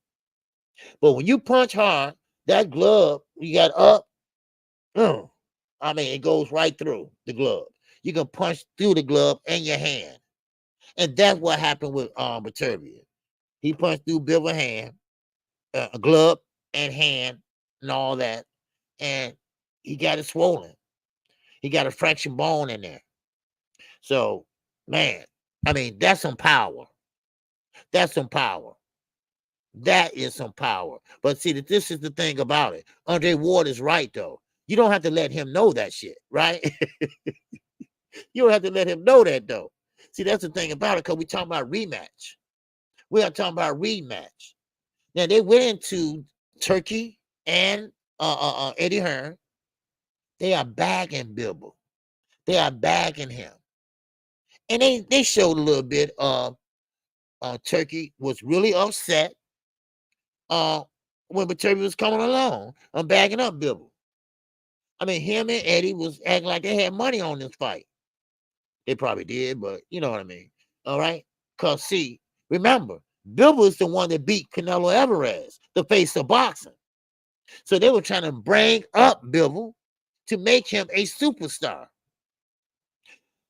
But when you punch hard, that glove you got up, it goes right through the glove. You can punch through the glove and your hand. And that's what happened with Beterbiev. He punched through Bibber's hand, a glove and hand and all that. And he got it swollen. He got a fractured bone in there. So, man, that's some power. That's some power. That is some power. But see, this is the thing about it. Andre Ward is right, though. You don't have to let him know that shit, right? You don't have to let him know that, though. See, that's the thing about it, because we're talking about rematch. We are talking about rematch. Now, they went into Turkey and Eddie Hearn. They are bagging Bibble. They are bagging him. And they showed a little bit of Turkey was really upset when Beterbiev was coming along. I'm bagging up Bibble. Him and Eddie was acting like they had money on this fight. They probably did, but you know what I mean. All right? Because, see, remember, Bibble is the one that beat Canelo Alvarez, the face of boxing. So they were trying to bring up Bibble to make him a superstar.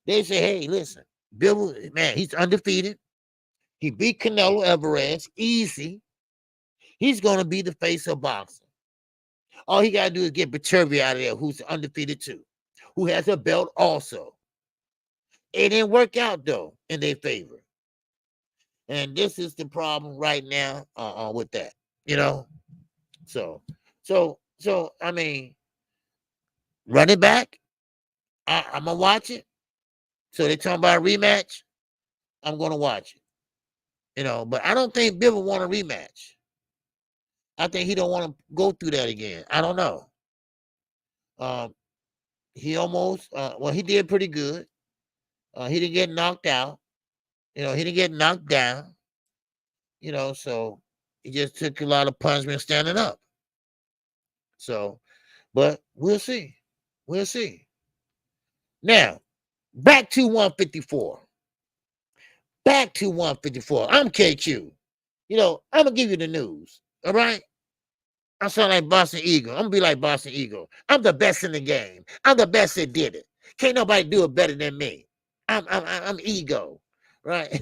They say, hey, listen, Bibble, man, he's undefeated. He beat Canelo Alvarez easy. He's going to be the face of boxing. All he got to do is get Beterbiev out of there, who's undefeated too, who has a belt also. It didn't work out, though, in their favor. And this is the problem right now with that, So, run it back. I'm going to watch it. So they're talking about a rematch. I'm going to watch it. But I don't think Bibble want a rematch. I think he don't want to go through that again. I don't know. He almost, he did pretty good. He didn't get knocked out. He didn't get knocked down. So he just took a lot of punishment standing up. So, but we'll see. We'll see. Now, back to 154. Back to 154. I'm KQ. I'm going to give you the news. All right? I sound like Boston Eagle. I'm going to be like Boston Eagle. I'm the best in the game. I'm the best that did it. Can't nobody do it better than me. I'm ego. Right?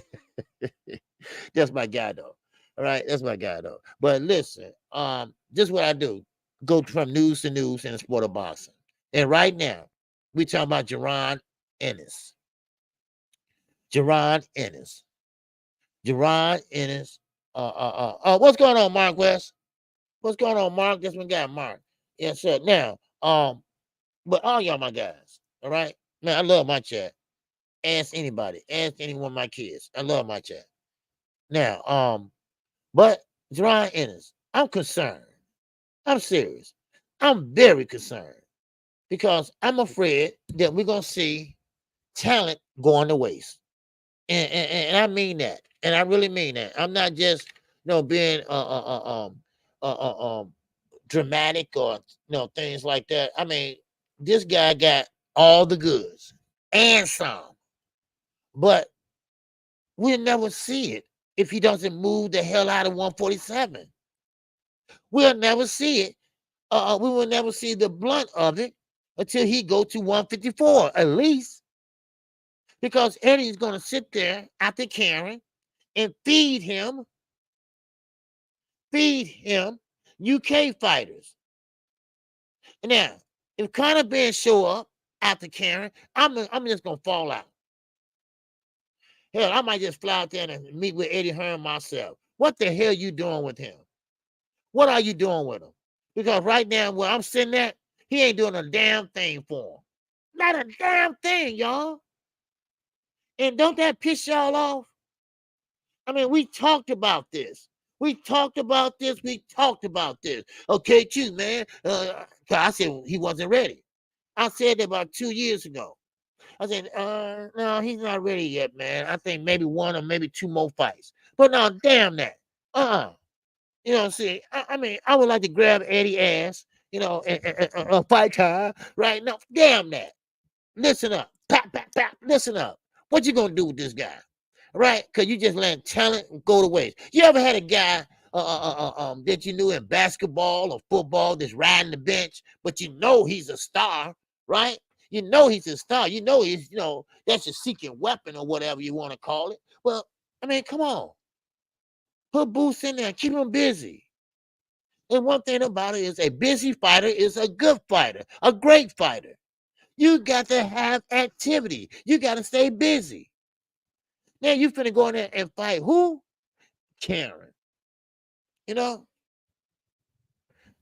That's my guy, though. All right? That's my guy, though. But listen, this is what I do. Go from news to news in the sport of boxing. And right now, we're talking about Jaron Ennis. Jaron Ennis. What's going on, Mark West? What's going on, Mark? This one guy, Mark. Yes, sir. Now, but all y'all my guys, all right? Man, I love my chat. Ask anybody. Ask any one of my kids. I love my chat. Now, but Jaron Ennis, I'm concerned. I'm serious. I'm very concerned because I'm afraid that we're gonna see talent going to waste. And I mean that. And I really mean that. I'm not just being dramatic or things like that. I mean, this guy got all the goods and some, but we'll never see it if he doesn't move the hell out of 147. We'll never see it. We will never see the blunt of it until he go to 154 at least, because Eddie's gonna sit there after Karen and feed him UK fighters. Now, if Conor Ben show up after Karen, I'm just gonna fall out. Hell, I might just fly out there and meet with Eddie Hearn myself. What the hell you doing with him? What are you doing with him? Because right now where I'm sitting at, he ain't doing a damn thing for him. Not a damn thing, y'all. And don't that piss y'all off? I mean, we talked about this. We talked about this. Okay, too, man. I said he wasn't ready. I said that about 2 years ago. I said, no, he's not ready yet, man. I think maybe one or maybe two more fights. But no, damn that. You know, see, I mean, I would like to grab Eddie ass, and fight time right now. Damn that. Listen up. Pap, pap, pap. Listen up. What you gonna do with this guy? Right? Because you just letting talent go to waste. You ever had a guy that you knew in basketball or football that's riding the bench, but you know he's a star, right? You know he's a star. You know he's, that's a secret weapon or whatever you want to call it. Well, I mean, come on. Put Boots in there. Keep him busy. And one thing about it is a busy fighter is a good fighter, a great fighter. You got to have activity. You got to stay busy. Now you finna go in there and fight who? Karen. You know?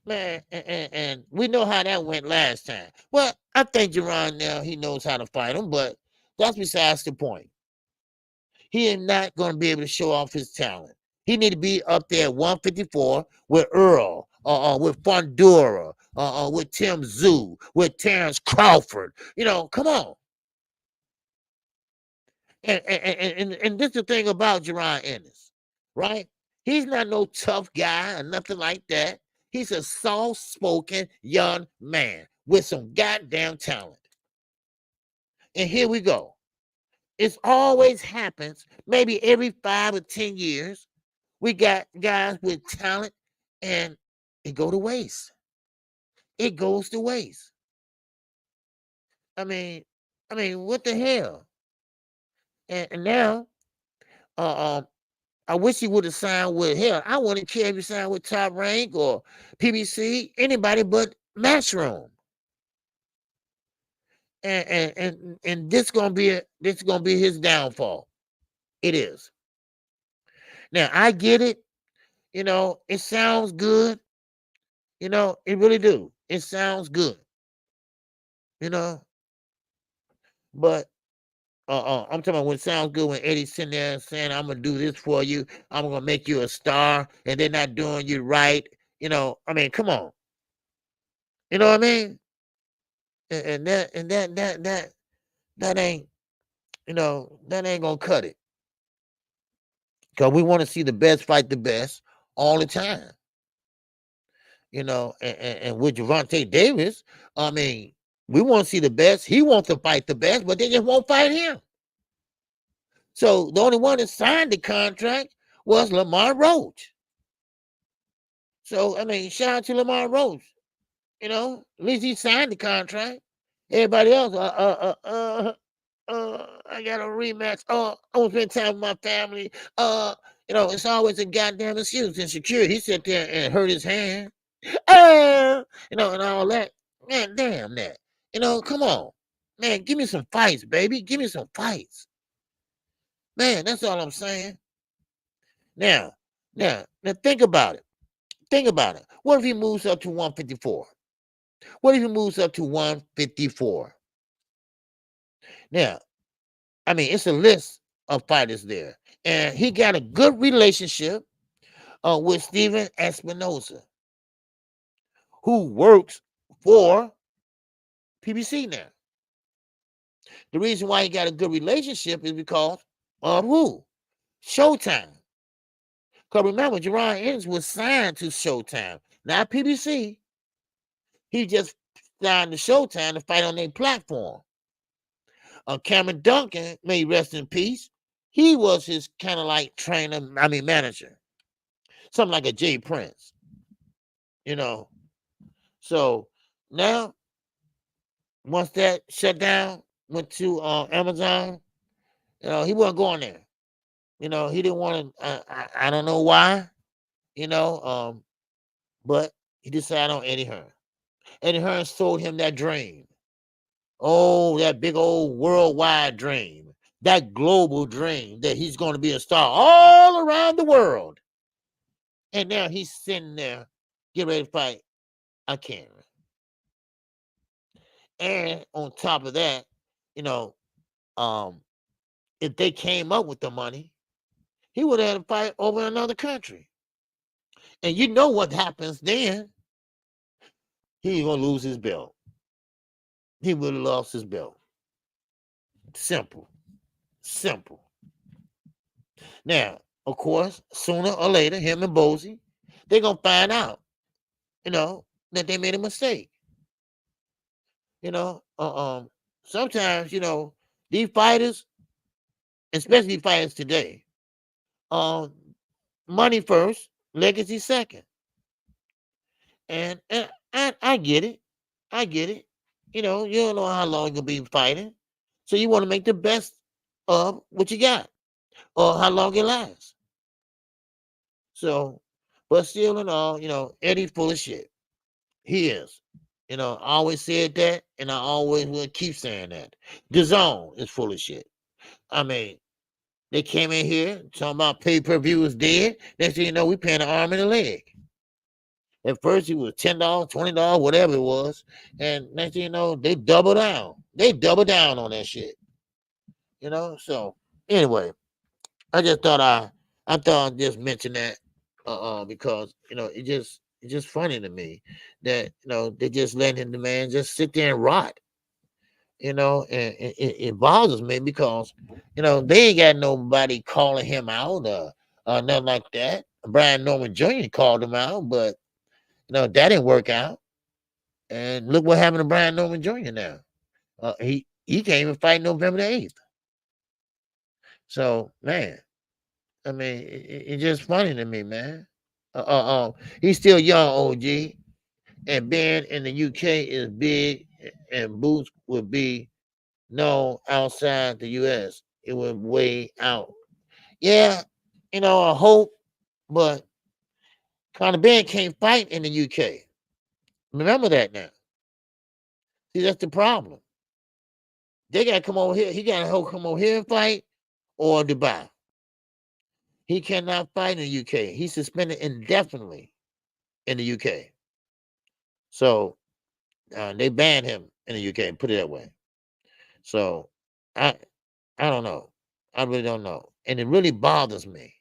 Man, and we know how that went last time. Well, I think Jerron now, he knows how to fight him, but that's besides the point. He is not going to be able to show off his talent. He need to be up there at 154 with Earl, with Fundora, with Tim Tszyu, with Terrence Crawford. Come on. And this is the thing about Jerron Ennis, right? He's not no tough guy or nothing like that. He's a soft-spoken young man with some goddamn talent. And here we go. It always happens, maybe every 5 or 10 years, we got guys with talent and it go to waste. It goes to waste. I mean, what the hell? And now, I wish he would have signed with hell. I wouldn't care if he signed with Top Rank or PBC, anybody but Matchroom. And this gonna be his downfall. It is. Now I get it. It sounds good. It really do. It sounds good. But I'm talking about when it sounds good when Eddie's sitting there saying, I'm gonna do this for you, I'm gonna make you a star, and they're not doing you right. I mean, come on. You know what I mean? And that ain't, that ain't gonna cut it. Because we want to see the best fight the best all the time. And with Gervonta Davis, I mean, we want to see the best. He wants to fight the best, but they just won't fight him. So the only one that signed the contract was Lamar Roach. So, I mean, shout out to Lamar Roach. At least he signed the contract. Everybody else, I got a rematch. I want to spend time with my family. It's always a goddamn excuse. And security, he sat there and hurt his hand. And all that. Man, damn that. Come on. Man, give me some fights, baby. Give me some fights. Man, that's all I'm saying. Now, think about it. What if he moves up to 154? What if he moves up to 154? Now, I mean, it's a list of fighters there. And he got a good relationship with Steven Espinoza. who works for PBC now. The reason why he got a good relationship is because of who? Showtime. Because remember, Jerron Ennis was signed to Showtime, not PBC. He just signed to Showtime to fight on their platform. Cameron Duncan, may rest in peace, he was his kind of like trainer, manager. Something like a Jay Prince, you know. So now, once that shut down, went to Amazon, he wasn't going there. He didn't want to, I don't know why, but he decided on Eddie Hearn. Eddie Hearn sold him that dream. Oh, that big old worldwide dream, that global dream that he's going to be a star all around the world. And now he's sitting there, getting ready to fight a Cameron. And on top of that, if they came up with the money, he would have had to fight over another country. And you know what happens then? He's going to lose his belt. He would have lost his belt. Simple. Now, of course, sooner or later, him and Bozy, they're going to find out, that they made a mistake. Sometimes, these fighters, especially fighters today, money first, legacy second. And I get it. You don't know how long you're going to be fighting. So you want to make the best of what you got or how long it lasts. So, but still in all, Eddie's full of shit. He is. I always said that, and I always will keep saying that. DAZN is full of shit. They came in here talking about pay-per-view is dead. Next thing you know, we paying an arm and a leg. At first, it was $10, $20, whatever it was. And next thing you know, they double down. They double down on that shit. So anyway, I just thought I'd just mention that because it's just funny to me that they just letting the man just sit there and rot. And it bothers me because they ain't got nobody calling him out or nothing like that. Brian Norman Jr. called him out, but that didn't work out. And look what happened to Brian Norman Jr. now. He can't even fight November the 8th. So, man, it's just funny to me, man. He's still young, OG, and being in the UK is big, and Boots would be known outside the US. It would way out. Yeah, I hope, but Conor Ben can't fight in the UK. Remember that now. See, that's the problem. They got to come over here. He got to come over here and fight or Dubai. He cannot fight in the UK. He's suspended indefinitely in the UK. So they banned him in the UK, put it that way. So I don't know. I really don't know. And it really bothers me.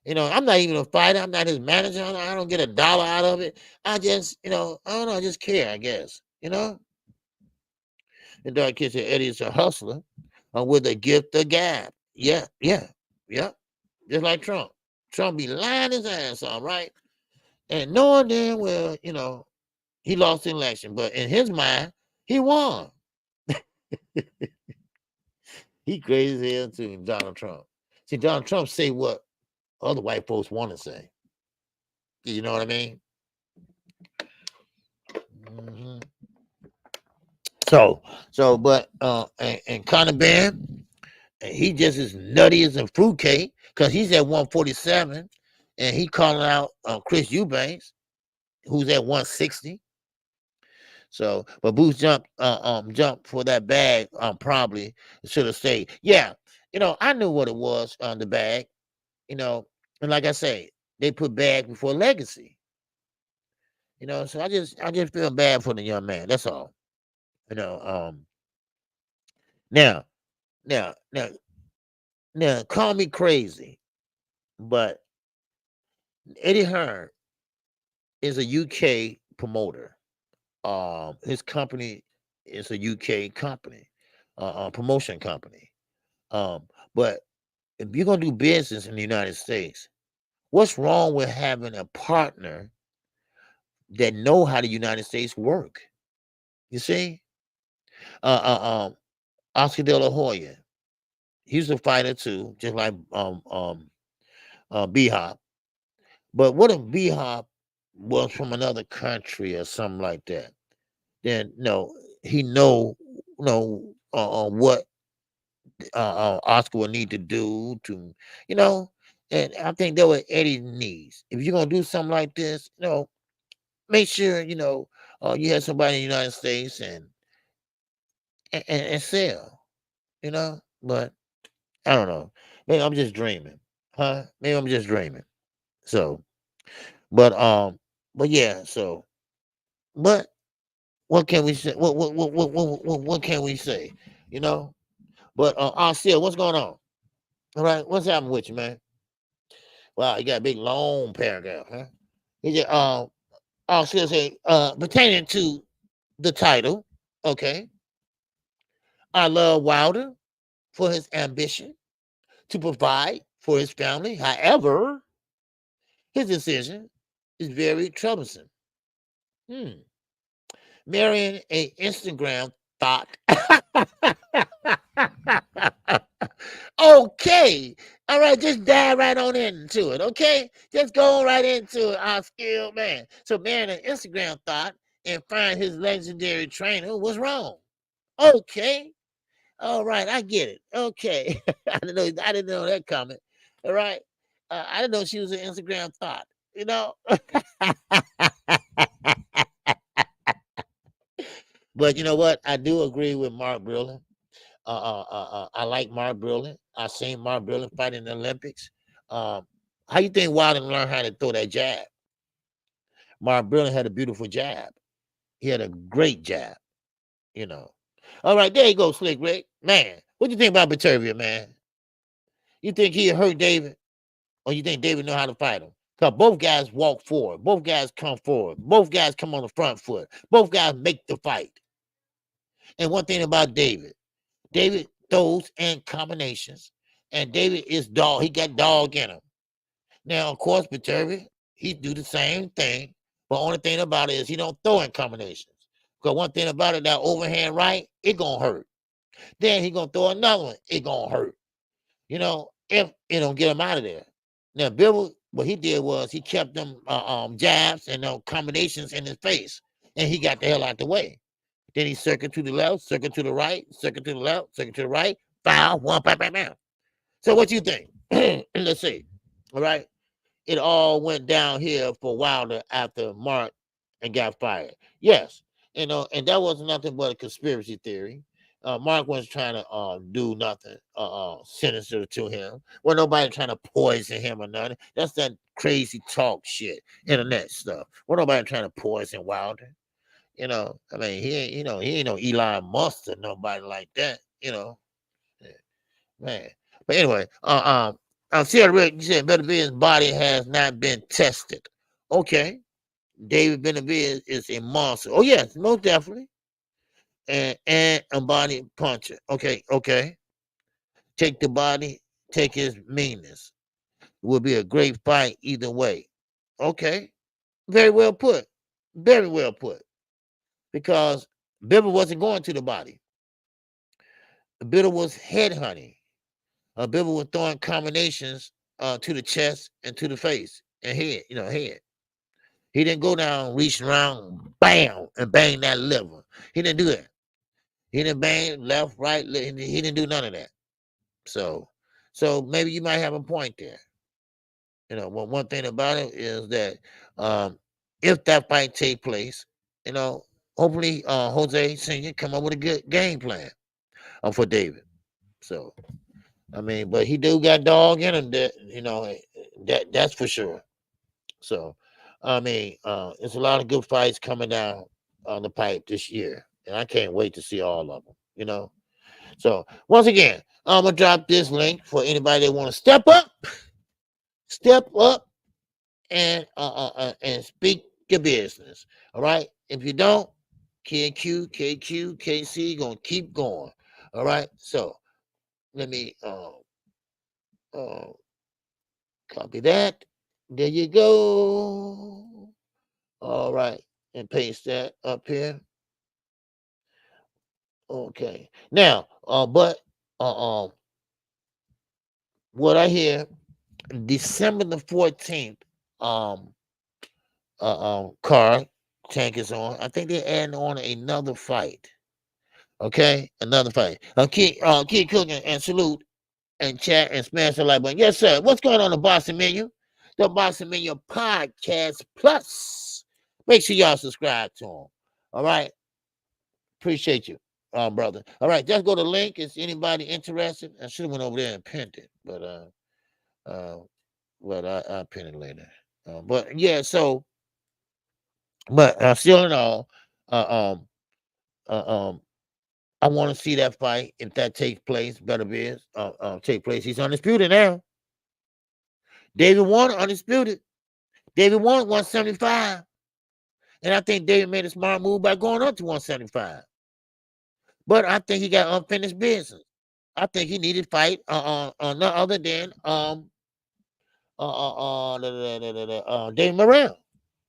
I'm not even a fighter. I'm not his manager. I don't get $1 out of it. I just, I don't know. I just care, I guess. And Dark Kid said Eddie is a hustler with a gift of gab. Yeah. Just like Trump. Trump be lying his ass off, right? And knowing damn well, he lost the election. But in his mind, he won. He crazy as hell too, Donald Trump. See, Donald Trump say what other white folks want to say. You know what I mean? Mm-hmm. But and Conor Ben, he just as nutty as a fruitcake because he's at 147 and he calling out Chris Eubanks, who's at 160. So, but Boots jumped for that bag. Probably should have stayed. Yeah, I knew what it was on the bag. And like I say, they put bag before legacy. So I just feel bad for the young man. That's all. Now, call me crazy, but Eddie Hearn is a UK promoter. His company is a UK company, promotion company. But if you're gonna do business in the United States, what's wrong with having a partner that know how the United States work? You see, Oscar De La Hoya, he's a fighter too, just like B-Hop. But what if B-Hop was from another country or something like that? Then no, he what Oscar would need to do to, you know, and I think that what Eddie needs. If you're gonna do something like this, make sure you have somebody in the United States and sell, But I don't know. Maybe I'm just dreaming, huh? Maybe I'm just dreaming. So, but yeah. So, but what can we say? What can we say? You know. But still, what's going on? All right, what's happening with you, man? Wow, you got a big long paragraph, huh? He just still say pertaining to the title. Okay, I love Wilder for his ambition to provide for his family. However, his decision is very troublesome. Marrying a Instagram thought. Okay. All right, just dive right on into it, okay? Just go right into it, our skilled man. So marrying an Instagram thought and find his legendary trainer was wrong. Okay. All right, I get it. Okay. I didn't know that comment. All right. I didn't know she was an Instagram thought, you know. But you know what? I do agree with Mark Brillin. I like Mark Brillin. I seen Mark Brillin fight in the Olympics. How you think Wilder learned how to throw that jab? Mark Brillin had a beautiful jab. He had a great jab, you know. All right, there you go, Slick Rick. Man, what you think about Beterbiev, man? You think he hurt David? Or you think David know how to fight him? Because both guys walk forward. Both guys come forward. Both guys come on the front foot. Both guys make the fight. And one thing about David throws in combinations. And David is dog. He got dog in him. Now, of course, Beterbiev, he do the same thing. But only thing about it is he don't throw in combinations. Because one thing about it, that overhand right, it gonna hurt. Then he gonna throw another one, it gonna hurt. If it don't get him out of there. Now, Bill, what he did was he kept them jabs and combinations in his face, and he got the hell out the way. Then he circuit to the left, circuit to the right, circuit to the left, circuit to the right, foul, one, bam, bam, bam. So what you think? Let's see. All right. It all went downhill for Wilder after Mark and got fired. Yes. And that wasn't nothing but a conspiracy theory. Mark wasn't trying to do nothing sinister to him. Well, nobody trying to poison him or nothing. That's that crazy talk shit, internet stuff. Well, nobody trying to poison Wilder. I mean, he ain't no Elon Musk or nobody like that. Yeah, man. But anyway, Sierra Rick, you said Beterbiev body has not been tested. Okay, David Beterbiev is a monster. Oh yes, most definitely. And a body puncher. Okay. Take the body, take his meanness. It will be a great fight either way. Okay, very well put. Very well put. Because Bibber wasn't going to the body. Bibber was headhunting. Bibber was throwing combinations to the chest and to the face and head, head. He didn't go down, reach around, bam, and bang that liver. He didn't do that. He didn't bang left, right. He didn't do none of that. So maybe you might have a point there. One thing about it is that if that fight take place, hopefully Jose Sr. come up with a good game plan for David. So, I mean, but he do got dog in him that's for sure. So, I mean, it's a lot of good fights coming down on the pipe this year. And I can't wait to see all of them, So, once again, I'm going to drop this link for anybody that want to step up and speak your business. All right. If you don't, KQKC gonna keep going. All right. So let me copy that. There you go. All right, and paste that up here. Okay. Now, but what I hear, December the 14th, car tank is on. I think they're adding on another fight. Okay, another fight. Keep cooking and salute and chat and smash the like button. Yes, sir. What's going on the Boxing Menu? The Boxing Menu Podcast Plus. Make sure y'all subscribe to them. All right. Appreciate you, brother. All right, just go to link. Is anybody interested? I should have went over there and pinned it, but I'll pin it later. But yeah, so but still in all, uh, um, I want to see that fight if that takes place. Beterbiev take place. He's undisputed now. David won undisputed. David won 175, and I think David made a smart move by going up to 175. But I think he got unfinished business. I think he needed fight none other than Dave Morrell.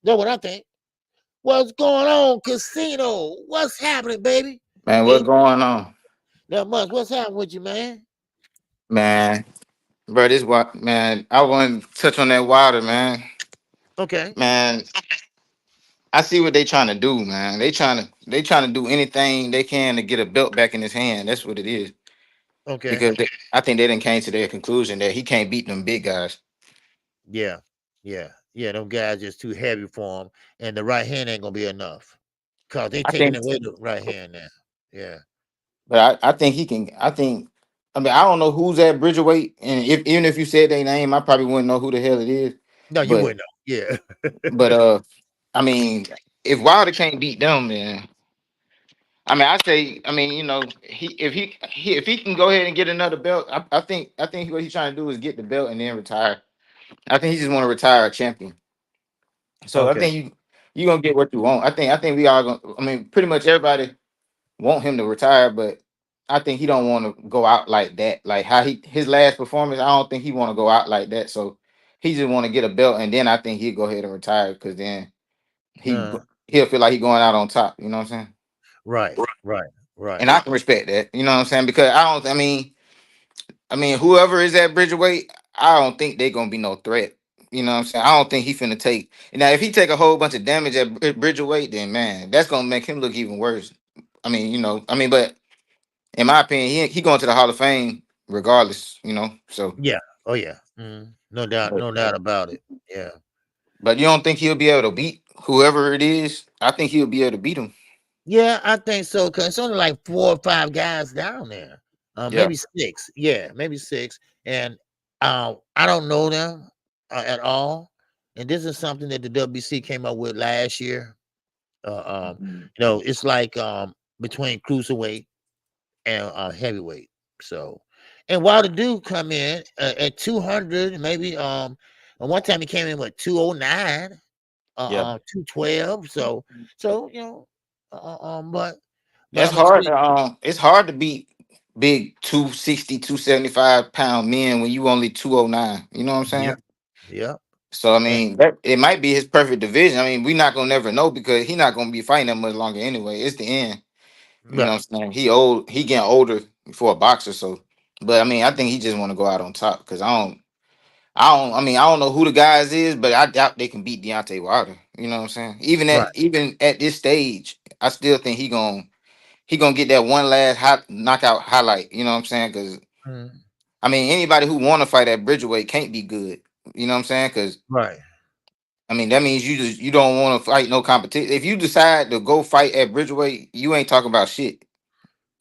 That's what I think. What's going on, Casino? What's happening, baby? Man, what's going on? Not much. What's happening with you, man? Man, bro, this what man, I want to touch on that water, man. Okay. Man, I see what they trying to do, man. They trying to do anything they can to get a belt back in his hand. That's what it is. Okay. Because I think they didn't came to their conclusion that he can't beat them big guys. Yeah. Yeah. Them guys just too heavy for him, and the right hand ain't gonna be enough. Cause they I taking think, away the right hand now. Yeah. but I think he can. I mean, I don't know who's at Bridgerweight, and even if you said their name, I probably wouldn't know who the hell it is. No, you But wouldn't know. Yeah. I mean, if Wilder can't beat them, then I mean, if he can go ahead and get another belt, I think what he's trying to do is get the belt and then retire. I think he just want to retire a champion. So I Okay. think you gonna get what you want. I think we all gonna. I mean, pretty much everybody want him to retire, but I think he don't want to go out like that. Like how his last performance, I don't think he want to go out like that. So he just want to get a belt, and then I think he'll go ahead and retire because then Uh, he'll feel like he going out on top. You know what I'm saying? right. Right. And I can respect that. You know what I'm saying? Because I don't. I mean, whoever is at Bridgerweight, I don't think they're gonna be no threat. You know what I'm saying? I don't think he finna take. Now, if he take a whole bunch of damage at Bridgerweight, then man, that's gonna make him look even worse. But in my opinion, he going to the Hall of Fame regardless. So, Yeah. Oh yeah. No doubt. but, No doubt about it. Yeah. but you don't think he'll be able to beat whoever it is? I think he'll be able to beat him. Yeah, I think so. Cause it's only like 4 or 5 guys down there. Yeah, Maybe 6. Yeah, maybe 6. And I don't know them at all. And this is something that the WBC came up with last year. It's like between cruiserweight and heavyweight. So, and while the dude come in at 200, maybe and one time he came in with 209, yeah. 212. So but That's I'm gonna hard. see. It's hard to beat big 260, 275 pound men when you only 209. You know what I'm Yep. saying? Yep. So I And mean, that it might be his perfect division. I mean, we're not gonna never know because he's not gonna be fighting that much longer anyway. It's the end. You know right, what I'm saying? He old. He getting older for a boxer. So, but I mean, I think he just want to go out on top because I don't know who the guys is, but I doubt they can beat Deontay Wilder. You know what I'm saying? right. Even at this stage, I still think he gonna get that one last hot knockout highlight. You know what I'm saying? Because Mm, I mean, anybody who want to fight at Bridgerweight can't be good. You know what I'm saying? Because right. I mean, that means you don't want to fight no competition. If you decide to go fight at Bridgerweight, you ain't talking about shit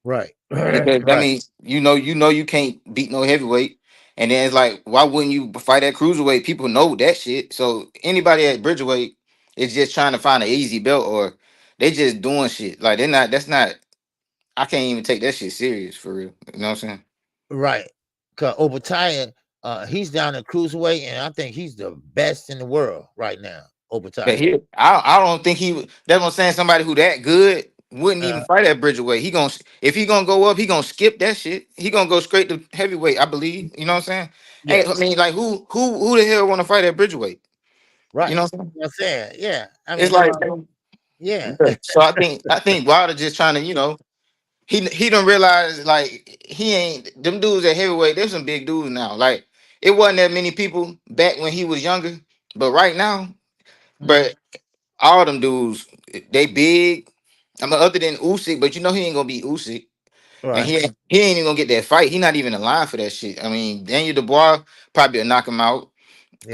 Right. because that Right. means you can't beat no heavyweight. And then it's like, why wouldn't you fight at cruiserweight? People know that shit. So anybody at Bridgerweight is just trying to find an easy belt, or they just doing shit. Like they're not. That's not. I can't even take that shit serious for real. You know what I'm saying? Right. Cause Obatiah, he's down at cruiserweight, and I think he's the best in the world right now. But Obatiah. I don't think he. That's what I'm saying. Somebody who that good. wouldn't even fight at Bridgerweight. If he gonna go up, he gonna skip that shit. He gonna go straight to heavyweight, I believe. You know what I'm saying? Hey, I Yes. mean, like who the hell want to fight at Bridgerweight? You Right. know what I'm saying? I'm saying. Yeah. I It's mean, that's like, what yeah. yeah. So I think Wilder just trying to, he don't realize like he ain't them dudes at heavyweight. There's some big dudes now. Like it wasn't that many people back when he was younger, but right now, Mhm. but all them dudes, they big. I mean, other than Usyk, but he ain't gonna be Usyk. And Right. he ain't even gonna get that fight. He not even in line for that shit. I mean, Daniel Dubois probably will knock him out.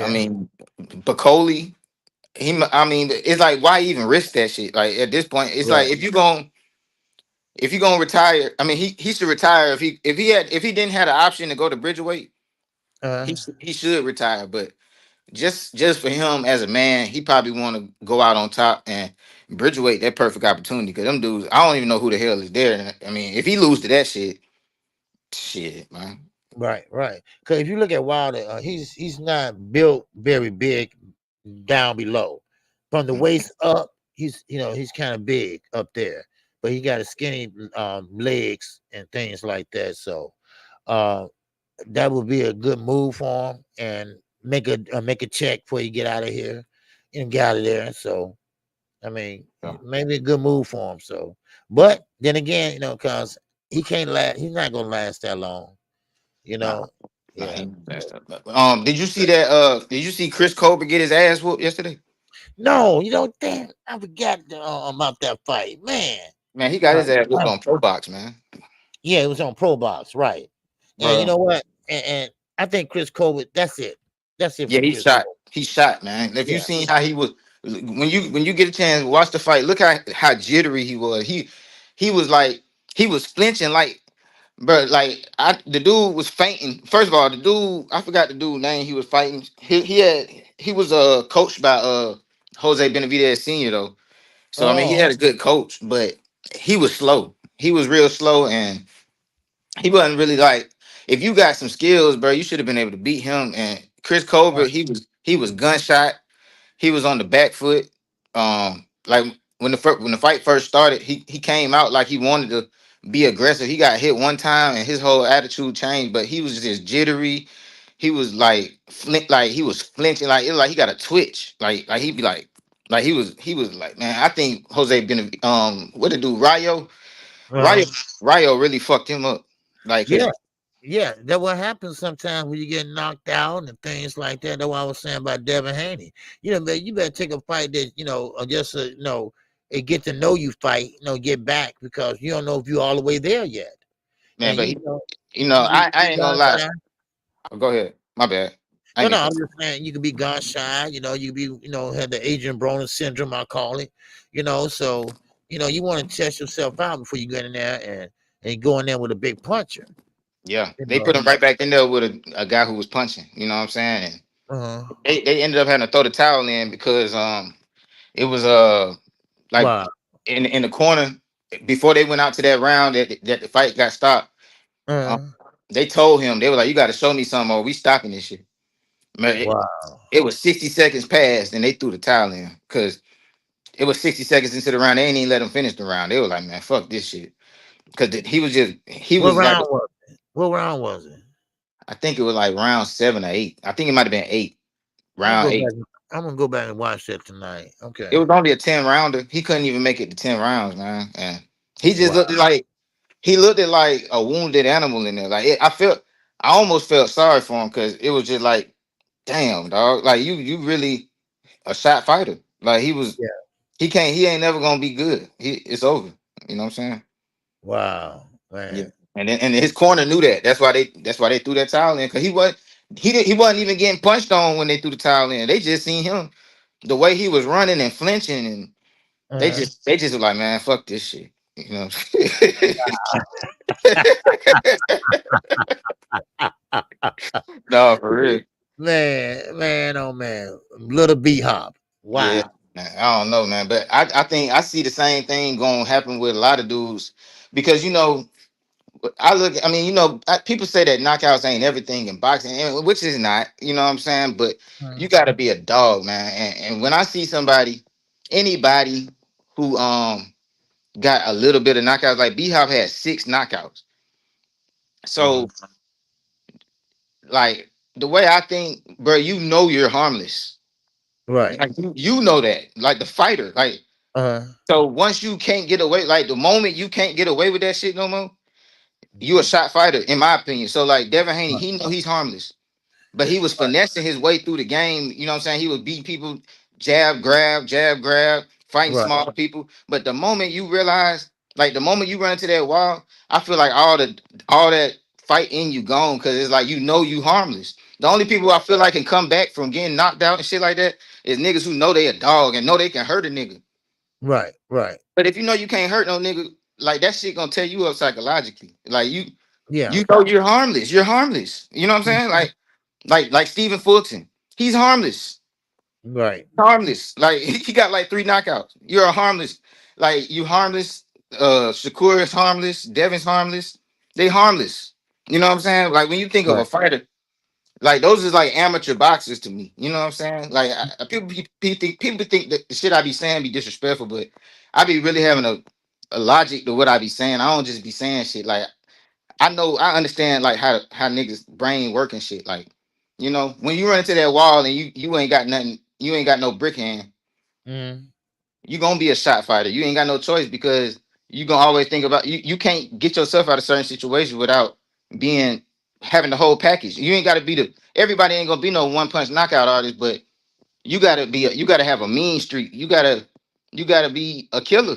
I Yeah. mean, Bacoli, I mean, it's like why even risk that shit? Like at this point, it's like Right. if you gonna retire, I mean, he should retire if he didn't have the option to go to Bridgerweight, Uh, he should retire. But just for him as a man, he probably want to go out on top and Bridgerweight that perfect opportunity because them dudes, I don't even know who the hell is there. I mean, if he lose to that shit, man. right. Right. Because if you look at Wilder, he's not built very big down below. From the waist up, he's kind of big up there, but he got a skinny legs and things like that. So, uh, that would be a good move for him and make a check before you get out of here and get out of there. So I mean, Yeah. maybe a good move for him. So, but then again, because he can't last, he's not gonna last that long. You Nah, know, nah, he yeah. ain't messed up. Did you see that? Did you see Chris Colbert get his ass whooped yesterday? No, damn, I forgot about that fight, man. Man, he got Uh, his ass whooped uh, on Pro Box, man. yeah, it was on Pro Box, right? And you Bro, know what? And I think Chris Colbert. That's it. That's it yeah, for he Chris shot. Colbert. He shot, man. If you Yeah. seen how he was when you get a chance, watch the fight. Look how jittery he was. He was like he was flinching like. Bro, like the dude was fainting. First of all, the dude, I forgot the dude name he was fighting. He was coached by Jose Benavidez Senior though. So I mean he Oh, had a good coach, but he was slow. He was real slow and he wasn't really like if you got some skills, bro, you should have been able to beat him. And Chris Colbert, right. he was gunshot. He was on the back foot. Like when the fight first started, he came out like he wanted to be aggressive. He got hit one time and his whole attitude changed, but he was just jittery. He was like like he was flinching, like it was like he got a twitch. Like he'd be like he was like, man, I think Jose been what to do, Rayo Uh, Rayo really fucked him up. Like yeah. cause Yeah, that what happens sometimes when you get knocked out and things like that. That's what I was saying about Devin Haney. Man, you better take a fight that just a get to know you fight. Get back because you don't know if you're all the way there yet. man, And but you can I be ain't gonna gun lie. shy. Oh, go ahead. My bad. I No, ain't no, gonna I'm just saying you can be gun shy. You be have the Adrian Broner syndrome. I call it. So you want to test yourself out before you get in there and go in there with a big puncher. Yeah, You they put know. him right back in there with a guy who was punching. You know what I'm saying? And Uh-huh. they ended up having to throw the towel in because it was like Wow. in the corner before they went out to that round that the fight got stopped. Um, Uh-huh. they told him they were like, "You got to show me something, or we stopping this shit." Man, Wow. it was 60 seconds past, and they threw the towel in because it was 60 seconds into the round. They ain't even let him finish the round. They were like, "Man, fuck this shit," because he What was like round was it? What round was it? I think it was like round 7 or 8. I think it might have been 8. I'm gonna Round go 8. back. I'm gonna go back and watch that tonight. It Okay. was only a 10 rounder. He couldn't even make it to 10 rounds, man. And he just Wow. looked at like a wounded animal in there. I almost felt sorry for him because it was just like, damn, dog. Like you really a shot fighter. Like Yeah. he ain't never gonna be good. It's over. You know what I'm saying? Wow, Yeah. man. And his corner knew that. That's why they threw that towel in because he wasn't even getting punched on when they threw the towel in. They just seen him the way he was running and flinching, and they Uh-huh. just were like, man, fuck this shit. You know. No, for real. Man, oh man. Little B hop. Yeah. Wow. Man, I don't know, man. But I think I see the same thing going to happen with a lot of dudes because I mean, people say that knockouts ain't everything in boxing, which is not, you know what I'm saying? But you Mhm. got to be a dog, man. And when I see anybody who got a little bit of knockouts. Like B-Hop had 6 knockouts. So like the way I think, bro, you know you're harmless. Right. Like you know that. Like the fighter. Like so once you can't get away, like the moment you can't get away with that shit no more, you a shot fighter, in my opinion. So like Devin Haney, he know he's harmless. But he was finessing his way through the game. You know what I'm saying? He would beat people, jab, grab, fighting Right. small people. But the moment you realize, like the moment you run into that wall, I feel like all that fight in you gone, because it's like you know you harmless. The only people I feel like can come back from getting knocked out and shit like that is niggas who know they a dog and know they can hurt a nigga. Right. Right. But if you know you can't hurt no nigga, like that shit gonna tear you up psychologically. Like Yeah. you know you're harmless. You're harmless. You know what I'm saying? Like Stephen Fulton. He's harmless. Right. Harmless. Like he got like 3 knockouts. You're a harmless. Like you harmless. Shakur is harmless. Devin's harmless. They harmless. You know what I'm saying? Like when you think of a Right. fighter, like those is like amateur boxers to me. You know what I'm saying? Like people think that the shit I be saying be disrespectful, but I be really having a logic to what I be saying. I don't just be saying shit. Like I understand like how niggas brain work and shit. Like, you know, when you run into that wall and you ain't got nothing, you ain't got no brick hand, you gonna be a shot fighter. You ain't got no choice because you gonna always think about you can't get yourself out of certain situations without being having the whole package. You ain't gotta be everybody ain't gonna be no one punch knockout artist, but you gotta have a mean streak. You gotta be a killer.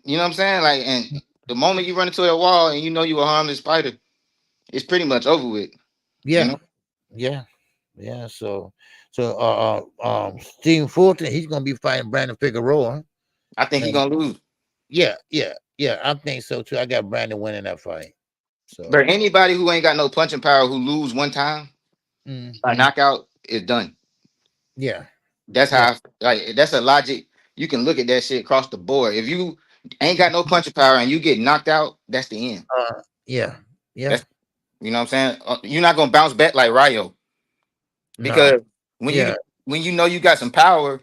You know what I'm saying? Like, and the moment you run into that wall and you know you a harmless fighter, it's pretty much over with. Yeah. You know? Yeah. So Stephen Fulton, he's gonna be fighting Brandon Figueroa. I think he And gonna lose. yeah. I think so too. I got Brandon winning that fight. So But anybody who ain't got no punching power who lose one time by knockout is done. yeah. That's Yeah. how that's a logic. You can look at that shit across the board. If you ain't got no punching power and you get knocked out, that's the end. Yeah. That's you know what I'm saying. You're not gonna bounce back like Ryo No. because when Yeah. you know you got some power,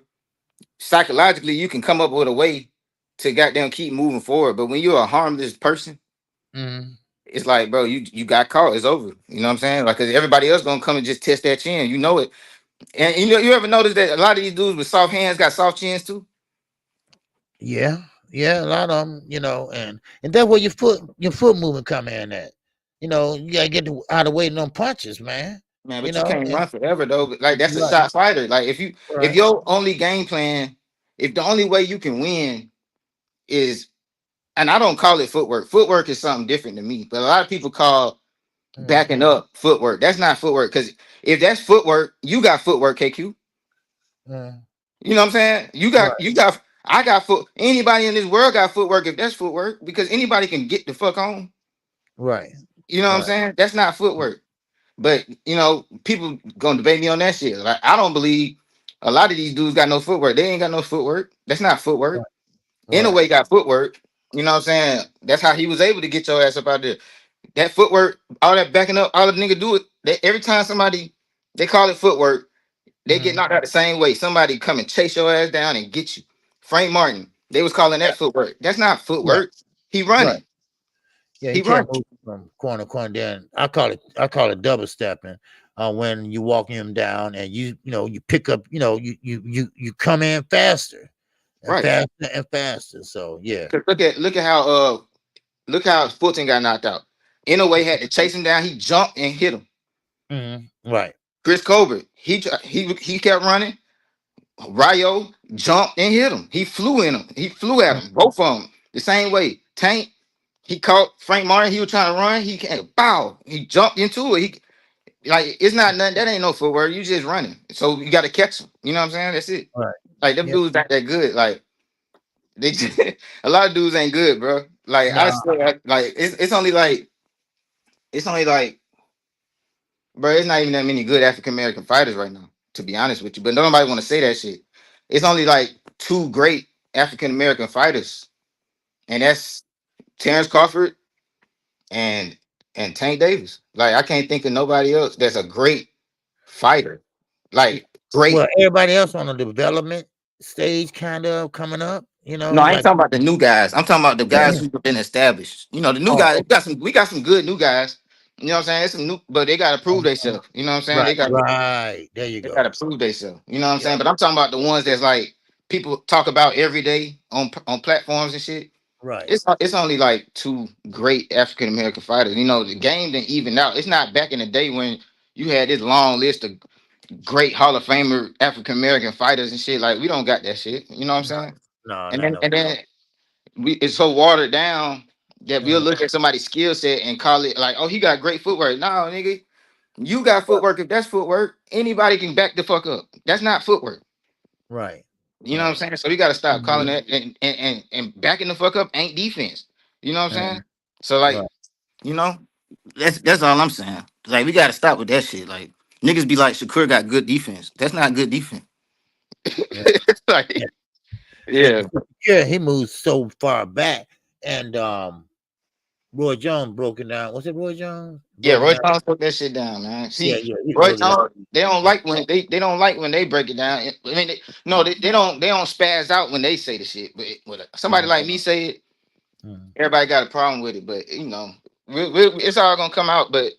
psychologically you can come up with a way to goddamn keep moving forward. But when you're a harmless person, it's like, bro, you got caught. It's over. You know what I'm saying? Like, cause everybody else gonna come and just test that chin. You know it. And you ever notice that a lot of these dudes with soft hands got soft chins too? Yeah. A lot of them, and that's where your foot movement come in at. You gotta get out of waiting on punches, man. Man, but you can't run forever though. But like that's a Right. shot fighter. Like if Right. your only game plan, if the only way you can win is, and I don't call it footwork. Footwork is something different to me. But a lot of people call backing up footwork. That's not footwork. Because if that's footwork, you got footwork, KQ. You know what I'm saying? I got foot. Anybody in this world got footwork if that's footwork, because anybody can get the fuck on. Right. You know what I'm saying? That's not footwork. But people gonna debate me on that shit. Like I don't believe a lot of these dudes got no footwork. They ain't got no footwork. That's not footwork. In a way, got footwork. You know what I'm saying? That's how he was able to get your ass up out there. That footwork, all that backing up, all the nigga do it. Every time somebody they call it footwork, they get knocked out the same way. Somebody come and chase your ass down and get you. Frank Martin, they was calling that footwork. That's not footwork. He running. Yeah, He he can't running. move from corner to corner. Then I call it double stepping. When you walk him down and you pick up, you come in faster and Right. faster and faster. So yeah. Look how Fulton got knocked out. Inouye had to chase him down. He jumped and hit him. Right. Chris Colbert, he kept running. Ryo jumped and hit him. He flew in him. He flew at him. Both of them the same way. Tank, he caught Frank Martin. He was trying to run. He can't bow. He jumped into it. It's not nothing. That ain't no footwork. You just running. So you got to catch him. You know what I'm saying? That's it. Right. Like them dudes not that good. Like they just, a lot of dudes ain't good, bro. Like I swear, like it's only like, bro, it's not even that many good African American fighters right now, to be honest with you. But nobody want to say that shit. It's only like 2 great African American fighters, and that's Terrence Crawford and Tank Davis. Like I can't think of nobody else that's a great fighter. Like great. Well, everybody else on the development stage, kind of coming up. You No, know, I ain't like talking about the new guys. I'm talking about the guys who've been established. You know, the new guys. oh, We got some good new guys. You know what I'm saying? It's some new, but they gotta prove okay. themselves. You know what I'm saying? Right, They got right. There you they go. gotta prove themselves. You know what I'm Yeah, saying? But I'm talking about the ones that's like people talk about every day on platforms and shit. right, It's only like two great African American fighters. You know, the game didn't even out. It's not back in the day when you had this long list of great Hall of Famer African American fighters and shit. Like we don't got that shit. You know what I'm saying? no, And not then no. and then it's so watered down that we'll Mm, look at somebody's skill set and call it like, oh, he got great footwork. No, nigga, you got footwork. If that's footwork, anybody can back the fuck up. That's not footwork. right, You know what I'm right, saying? So we gotta stop calling mhm, that and backing the fuck up ain't defense. You know what I'm saying? mhm, So like, right, you know, that's all I'm saying. Like we gotta stop with that shit. Like niggas be like Shakur got good defense. That's not good defense. yeah, yeah. Like, Yeah, yeah. yeah, he moved so far back, and Roy Jones broke it down. Was it Roy Jones Yeah, broke it Roy down? Jones put that shit down, man. Yeah, See, yeah, he Roy broke it Jones, down. they don't Yeah, like when they don't like when they break it down. I mean, no, mm, they don't spaz out when they say the shit. But when somebody mm, like me say it, mm, everybody got a problem with it. But you know, it's all gonna come out. But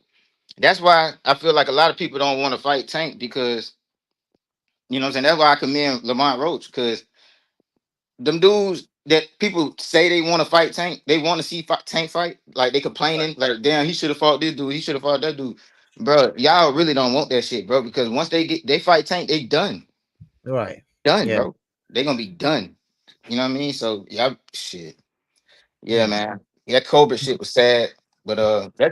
that's why I feel like a lot of people don't want to fight Tank because you know what I'm saying. That's why I commend Lamont Roach because them dudes that people say they want to fight Tank, they want to see Tank fight. Like they complaining, like damn, he should have fought this dude, he should have fought that dude. Bro, y'all really don't want that shit, bro. Because once they fight Tank, they right. done, Yeah. bro. They gonna be done. You know what I mean? So y'all, shit, yeah, Mm. man. That Cobra shit was sad, but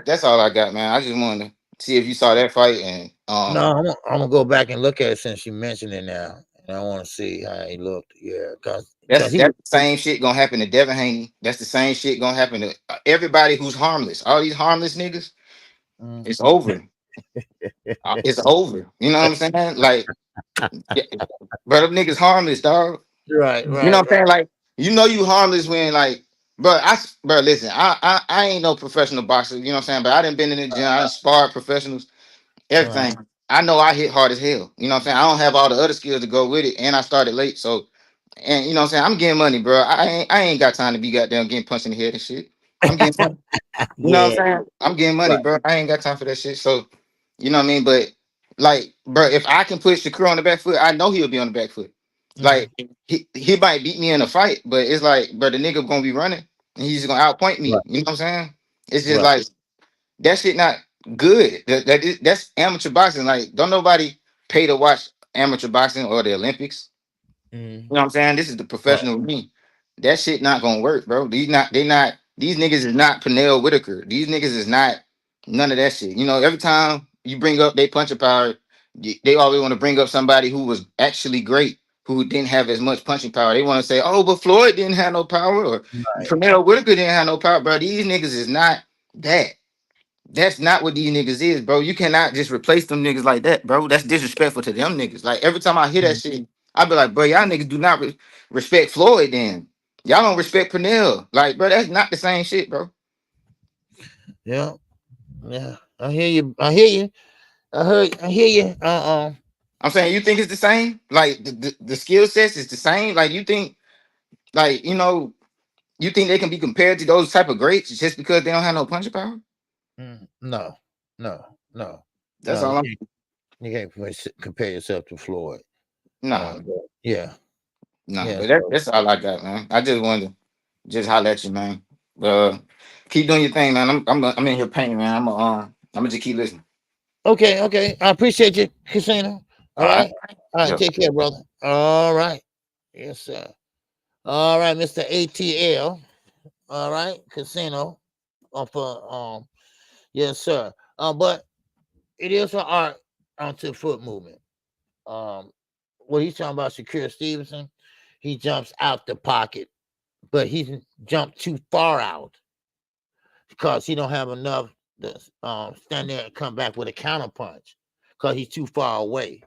that's all I got, man. I just wanted to see if you saw that fight and No, I'm gonna go back and look at it since you mentioned it now, and I want to see how he looked. Yeah, cause That's he was. that's the same shit gonna happen to Devin Haney. That's the same shit gonna happen to everybody who's harmless. All these harmless niggas, Mm. it's over. It's over. You know what I'm saying? Like, yeah, bro, them niggas harmless, dog. Right, You know right, what I'm saying? right, Like, you know you harmless when like, bro, listen, I ain't no professional boxer. You know what I'm saying? But I done been in the gym. I done sparred professionals. right. Everything. I know I hit hard as hell. You know what I'm saying? I don't have all the other skills to go with it, and I started late, so. And you know what I'm saying? I'm getting money, bro. I ain't got time to be goddamn getting punched in the head and shit. I'm getting money. You know what I'm Yeah, saying? I'm getting money, right. bro. I ain't got time for that shit. So, you know what I mean? But like, bro, if I can put Shakur on the back foot, I know he'll be on the back foot. Mm. Like he might beat me in a fight, but it's like, bro, the nigga gonna be running and he's just gonna outpoint me. Right, You know what I'm saying? It's just right. like that shit not good. That's amateur boxing. Like, don't nobody pay to watch amateur boxing or the Olympics. Mm. You know what I'm saying? This is the Right. professional ring. That shit not gonna work, bro. These niggas is not Pernell Whitaker. These niggas is not none of that shit. You know, every time you bring up they punching power, they always want to bring up somebody who was actually great, who didn't have as much punching power. They want to say, oh, but Floyd didn't have no power, or Right. Pernell Whitaker didn't have no power, bro. These niggas is not that. That's not what these niggas is, bro. You cannot just replace them niggas like that, bro. That's disrespectful to them niggas. Like every time I hear that Mm. shit, I be like, bro, y'all niggas do not respect Floyd. Then y'all don't respect Pernell. Like, bro, that's not the same shit, bro. Yeah, yeah. I hear you. I hear you. I hear you. I'm saying you think it's the same. Like the skill sets is the same. Like you think, like you think they can be compared to those type of greats just because they don't have no punching power? No, no, no, That's no. all I'm. You can't compare yourself to Floyd. Nah, But yeah, nah. yeah. But So that's all I got, man. I just wanted to just holler at you, man. Keep doing your thing, man. I'm in here painting, man. I'm gonna just keep listening. okay, okay. I appreciate you, Casino. All All right. right, all right. Yeah. Take care, brother. All right. Yes, sir. All right, Mr. ATL. All right, Casino. For yes, sir. But it is an art onto the foot movement. Um, what he's talking about, Shakur Stevenson, he jumps out the pocket, but he jumped too far out because he don't have enough to stand there and come back with a counter punch because he's too far away.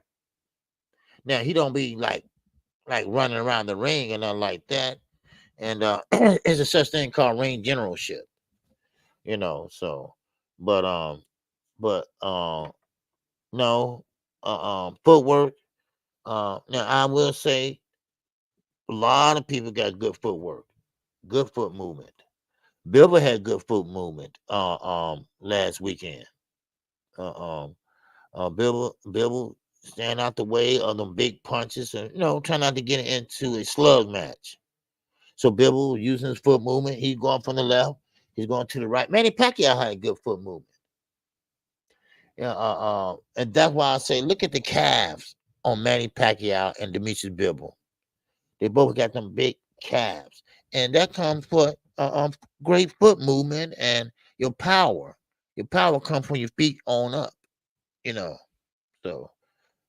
Now he don't be like running around the ring and nothing like that. And there's a such thing called ring generalship, you know. So, but no, footwork. Now I will say A lot of people got good footwork, good foot movement. Bibble had good foot movement last weekend. Bibble stand out the way of them big punches and try not to get into a slug match. So Bibble using his foot movement, he's going from the left, he's going to the right. Manny Pacquiao had good foot movement. And that's why I say look at the calves on Manny Pacquiao and Demetrius Bibble. They both got them big calves, and that comes for great foot movement and your power. Your power comes from your feet on up, So,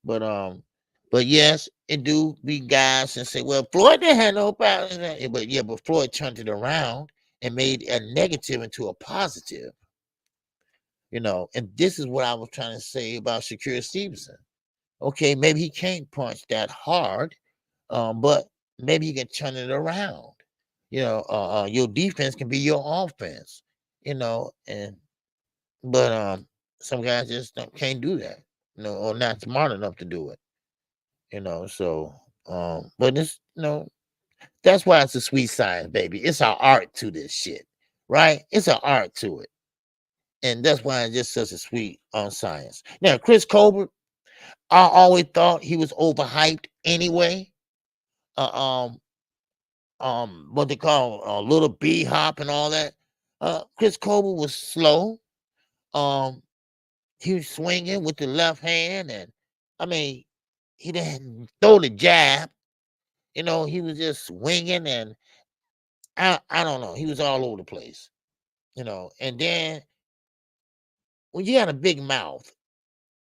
but yes, it do be guys and say, well, Floyd didn't have no power, but Floyd turned it around and made a negative into a positive. And this is what I was trying to say about Shakur Stevenson. Okay, maybe he can't punch that hard, but maybe you can turn it around. Your defense can be your offense. But some guys just can't do that. Or not smart enough to do it. So but it's that's why it's a sweet science, baby. It's an art to this shit, right? It's an art to it, and that's why it's just such a sweet science. Now, Chris Colbert, I always thought he was overhyped anyway. What they call little B hop and all that. Chris Colbert was slow. He was swinging with the left hand, and I mean, he didn't throw the jab. He was just swinging, and I don't know. He was all over the place. And then when you got a big mouth,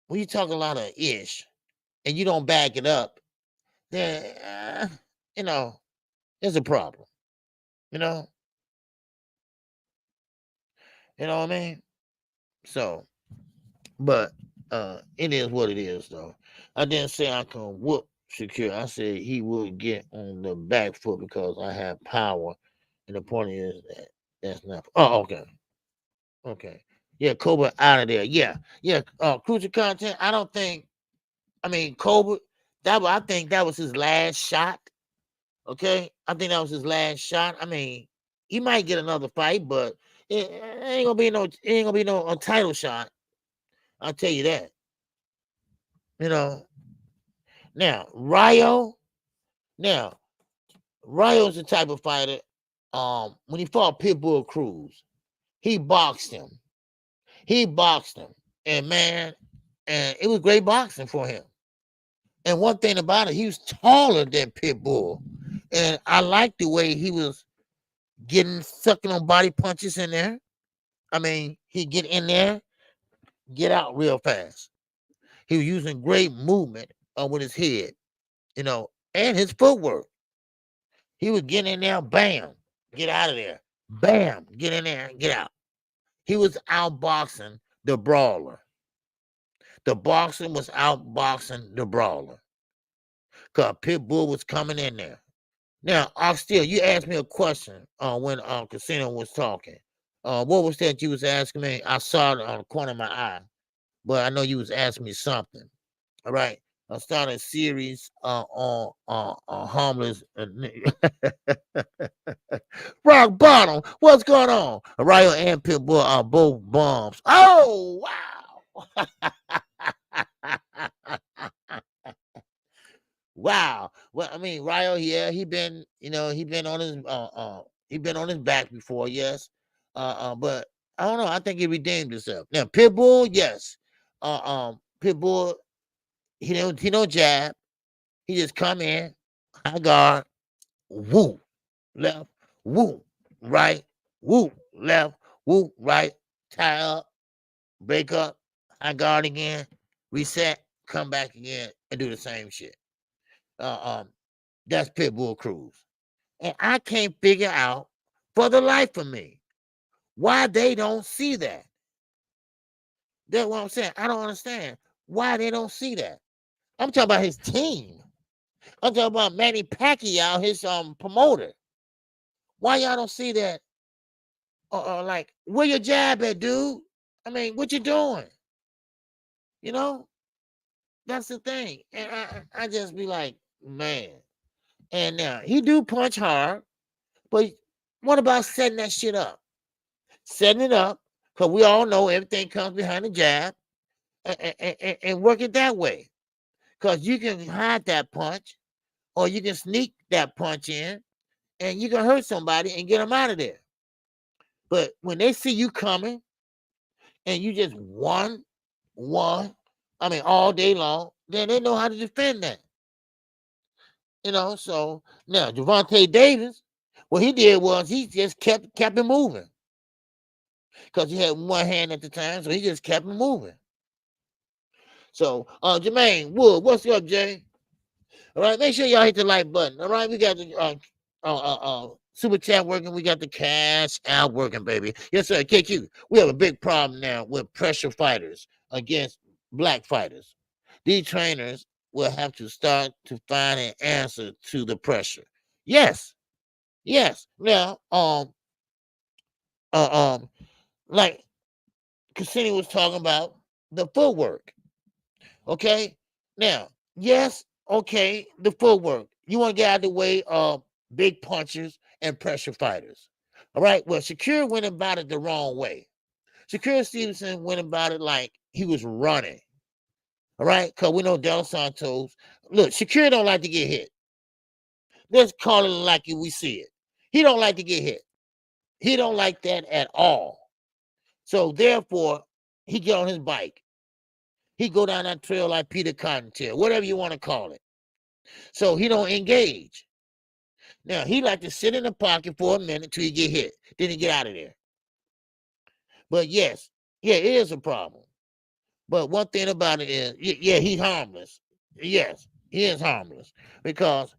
when you talk a lot of ish, and you don't back it up, then there's a problem. You know what I mean? So, but it is what it is, though. I didn't say I can whoop Shakur. I said he will get on the back foot because I have power. And the point is that that's not. Oh, okay. Yeah, Cobra out of there. Yeah. Crucial content. I don't think. I mean, Cobra. I think that was his last shot. Okay, I think that was his last shot. I mean, he might get another fight, but it ain't gonna be no. It ain't gonna be no title shot. I'll tell you that. Now Rayo's the type of fighter. When he fought Pitbull Cruz, he boxed him. And man, and it was great boxing for him. And one thing about it, he was taller than Pitbull, and I liked the way he was sucking on body punches in there. I mean, he get in there, get out real fast. He was using great movement with his head, and his footwork. He was getting in there, bam, get out of there. Bam, get in there and get out. He was outboxing the brawler. The boxing was outboxing the brawler. Because Pitbull was coming in there. Now, you asked me a question when Casino was talking. What was that you was asking me? I saw it on the corner of my eye, but I know you was asking me something. All right. I started a series on homeless. Rock bottom. What's going on? Rayo and Pitbull are both bombs. Oh, wow. Wow. Well, I mean, Rayo, yeah, he been on his back before, yes. But I don't know. I think he redeemed himself. Now, Pitbull, yes. Pitbull, he don't jab. He just come in, high guard, woo, left, woo, right, woo, left, woo, right, tie up, break up, high guard again, reset, come back again, and do the same shit. That's Pitbull Cruz. And I can't figure out for the life of me why they don't see that. That's what I'm saying. I don't understand why they don't see that. I'm talking about his team. I'm talking about Manny Pacquiao, his promoter. Why y'all don't see that? Like, where your jab at, dude? I mean, what you doing? That's the thing. And I just be like, man. And now he do punch hard, but what about setting that shit up? Setting it up, because we all know everything comes behind the jab, and work it that way. Because you can hide that punch, or you can sneak that punch in, and you can hurt somebody and get them out of there. But when they see you coming and you just one, all day long, then they know how to defend that. So now Gervonta Davis, what he did was he just kept it moving. Because he had one hand at the time, so he just kept it moving. So Jermaine Wood, what's up, Jay? All right, make sure y'all hit the like button. All right, we got the super chat working. We got the cash out working, baby. Yes, sir. KQ, we have a big problem now with pressure fighters against black fighters. These trainers will have to start to find an answer to the pressure. Yes. Now, like Cassini was talking about the footwork. Okay. Now, yes, okay, the footwork. You want to get out of the way of big punchers and pressure fighters. All right. Well, Shakur went about it the wrong way. Shakur Stevenson went about it like he was running. All right. Because we know Del Santos. Look, Shakur don't like to get hit. Let's call it like we see it. He don't like to get hit. He don't like that at all. So therefore, he get on his bike. He go down that trail like Peter Cottontail, whatever you want to call it. So he don't engage. Now, he like to sit in the pocket for a minute till he get hit. Then he get out of there. But yes, it is a problem. But one thing about it is, he's harmless. Yes, he is harmless. Because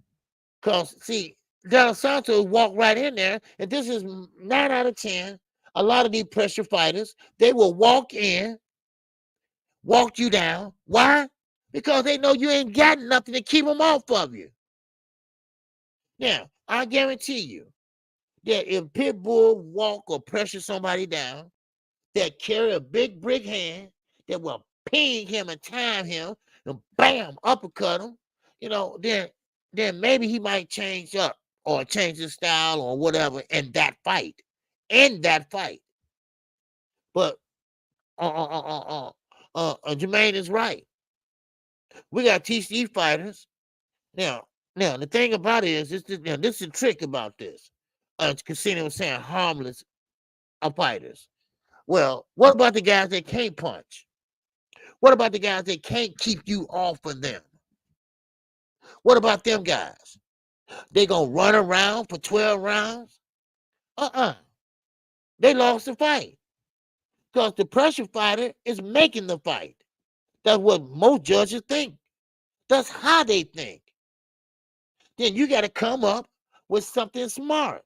see, Del Santos walked right in there, and this is 9 out of 10. A lot of these pressure fighters, they will walk in, walk you down. Why? Because they know you ain't got nothing to keep them off of you. Now, I guarantee you that if Pitbull walk or pressure somebody down that carry a big brick hand that will ping him and time him and bam, uppercut him, then maybe he might change up or change his style or whatever in that fight. But Jermaine is right. We got to teach these fighters. Now, the thing about it is, this is a trick about this. Casino was saying harmless fighters. Well, what about the guys that can't punch? What about the guys that can't keep you off of them? What about them guys? They gonna run around for 12 rounds? They lost the fight. Because the pressure fighter is making the fight. That's what most judges think. That's how they think. Then you got to come up with something smart.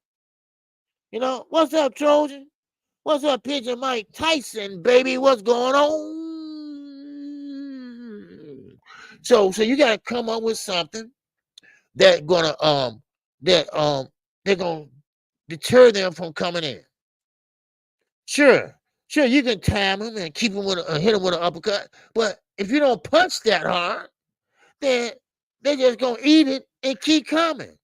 What's up, Trojan? What's up, Pigeon Mike Tyson, baby? What's going on? So you got to come up with something that gonna they're gonna deter them from coming in. Sure, you can time them and keep them hit them with an uppercut, but if you don't punch that hard, then they're just gonna eat it and keep coming.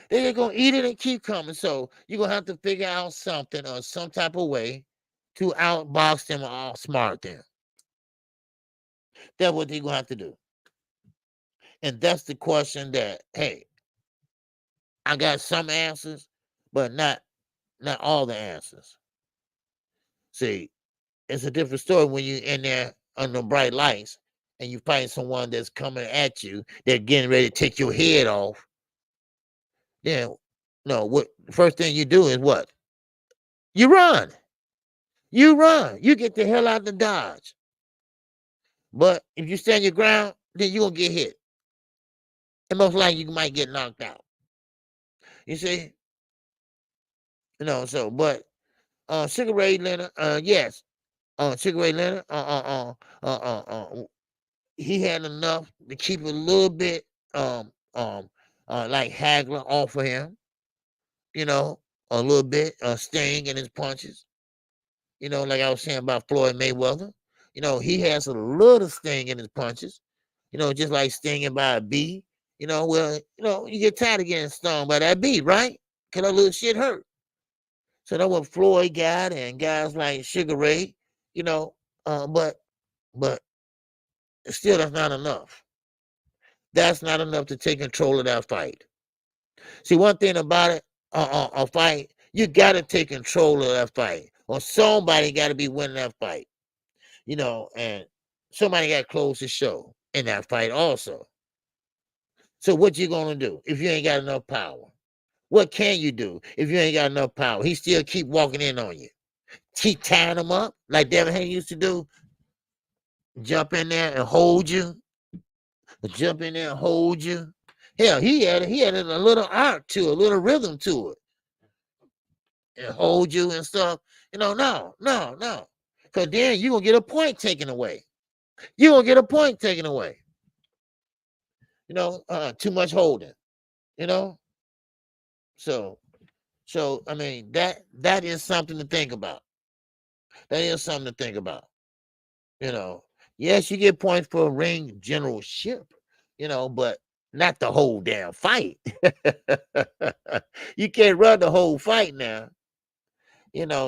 They're just gonna eat it and keep coming. So you're gonna have to figure out something or some type of way to outbox them or outsmart them. That's what they're gonna have to do. And that's the question that, hey, I got some answers, but not all the answers. See, it's a different story when you're in there under bright lights and you find someone that's coming at you, they're getting ready to take your head off. Then, what first thing you do is what? You run. You get the hell out of the dodge. But if you stand your ground, then you're going to get hit. And most likely you might get knocked out. You see? But Sugar Ray Leonard, yes. Sugar Ray Leonard, he had enough to keep a little bit like Hagler off of him. A little bit sting in his punches. Like I was saying about Floyd Mayweather. He has a little sting in his punches. Just like stinging by a bee. Well, you get tired of getting stung by that beat, right? Cause that little shit hurt. So that's what Floyd got, and guys like Sugar Ray, but still that's not enough. That's not enough to take control of that fight. See, one thing about it, a fight, you got to take control of that fight, or somebody got to be winning that fight, and somebody got to close the show in that fight also. So what you gonna do if you ain't got enough power? What can you do if you ain't got enough power? He still keep walking in on you, keep tying him up like Devin Haney used to do. Jump in there and hold you. Jump in there and hold you. Hell, he had a little art to it, a little rhythm to it, and hold you and stuff. No. Because then you're gonna get a point taken away. You're gonna get a point taken away. Too much holding, So I mean that is something to think about. That is something to think about. Yes, you get points for ring generalship, but not the whole damn fight. You can't run the whole fight now.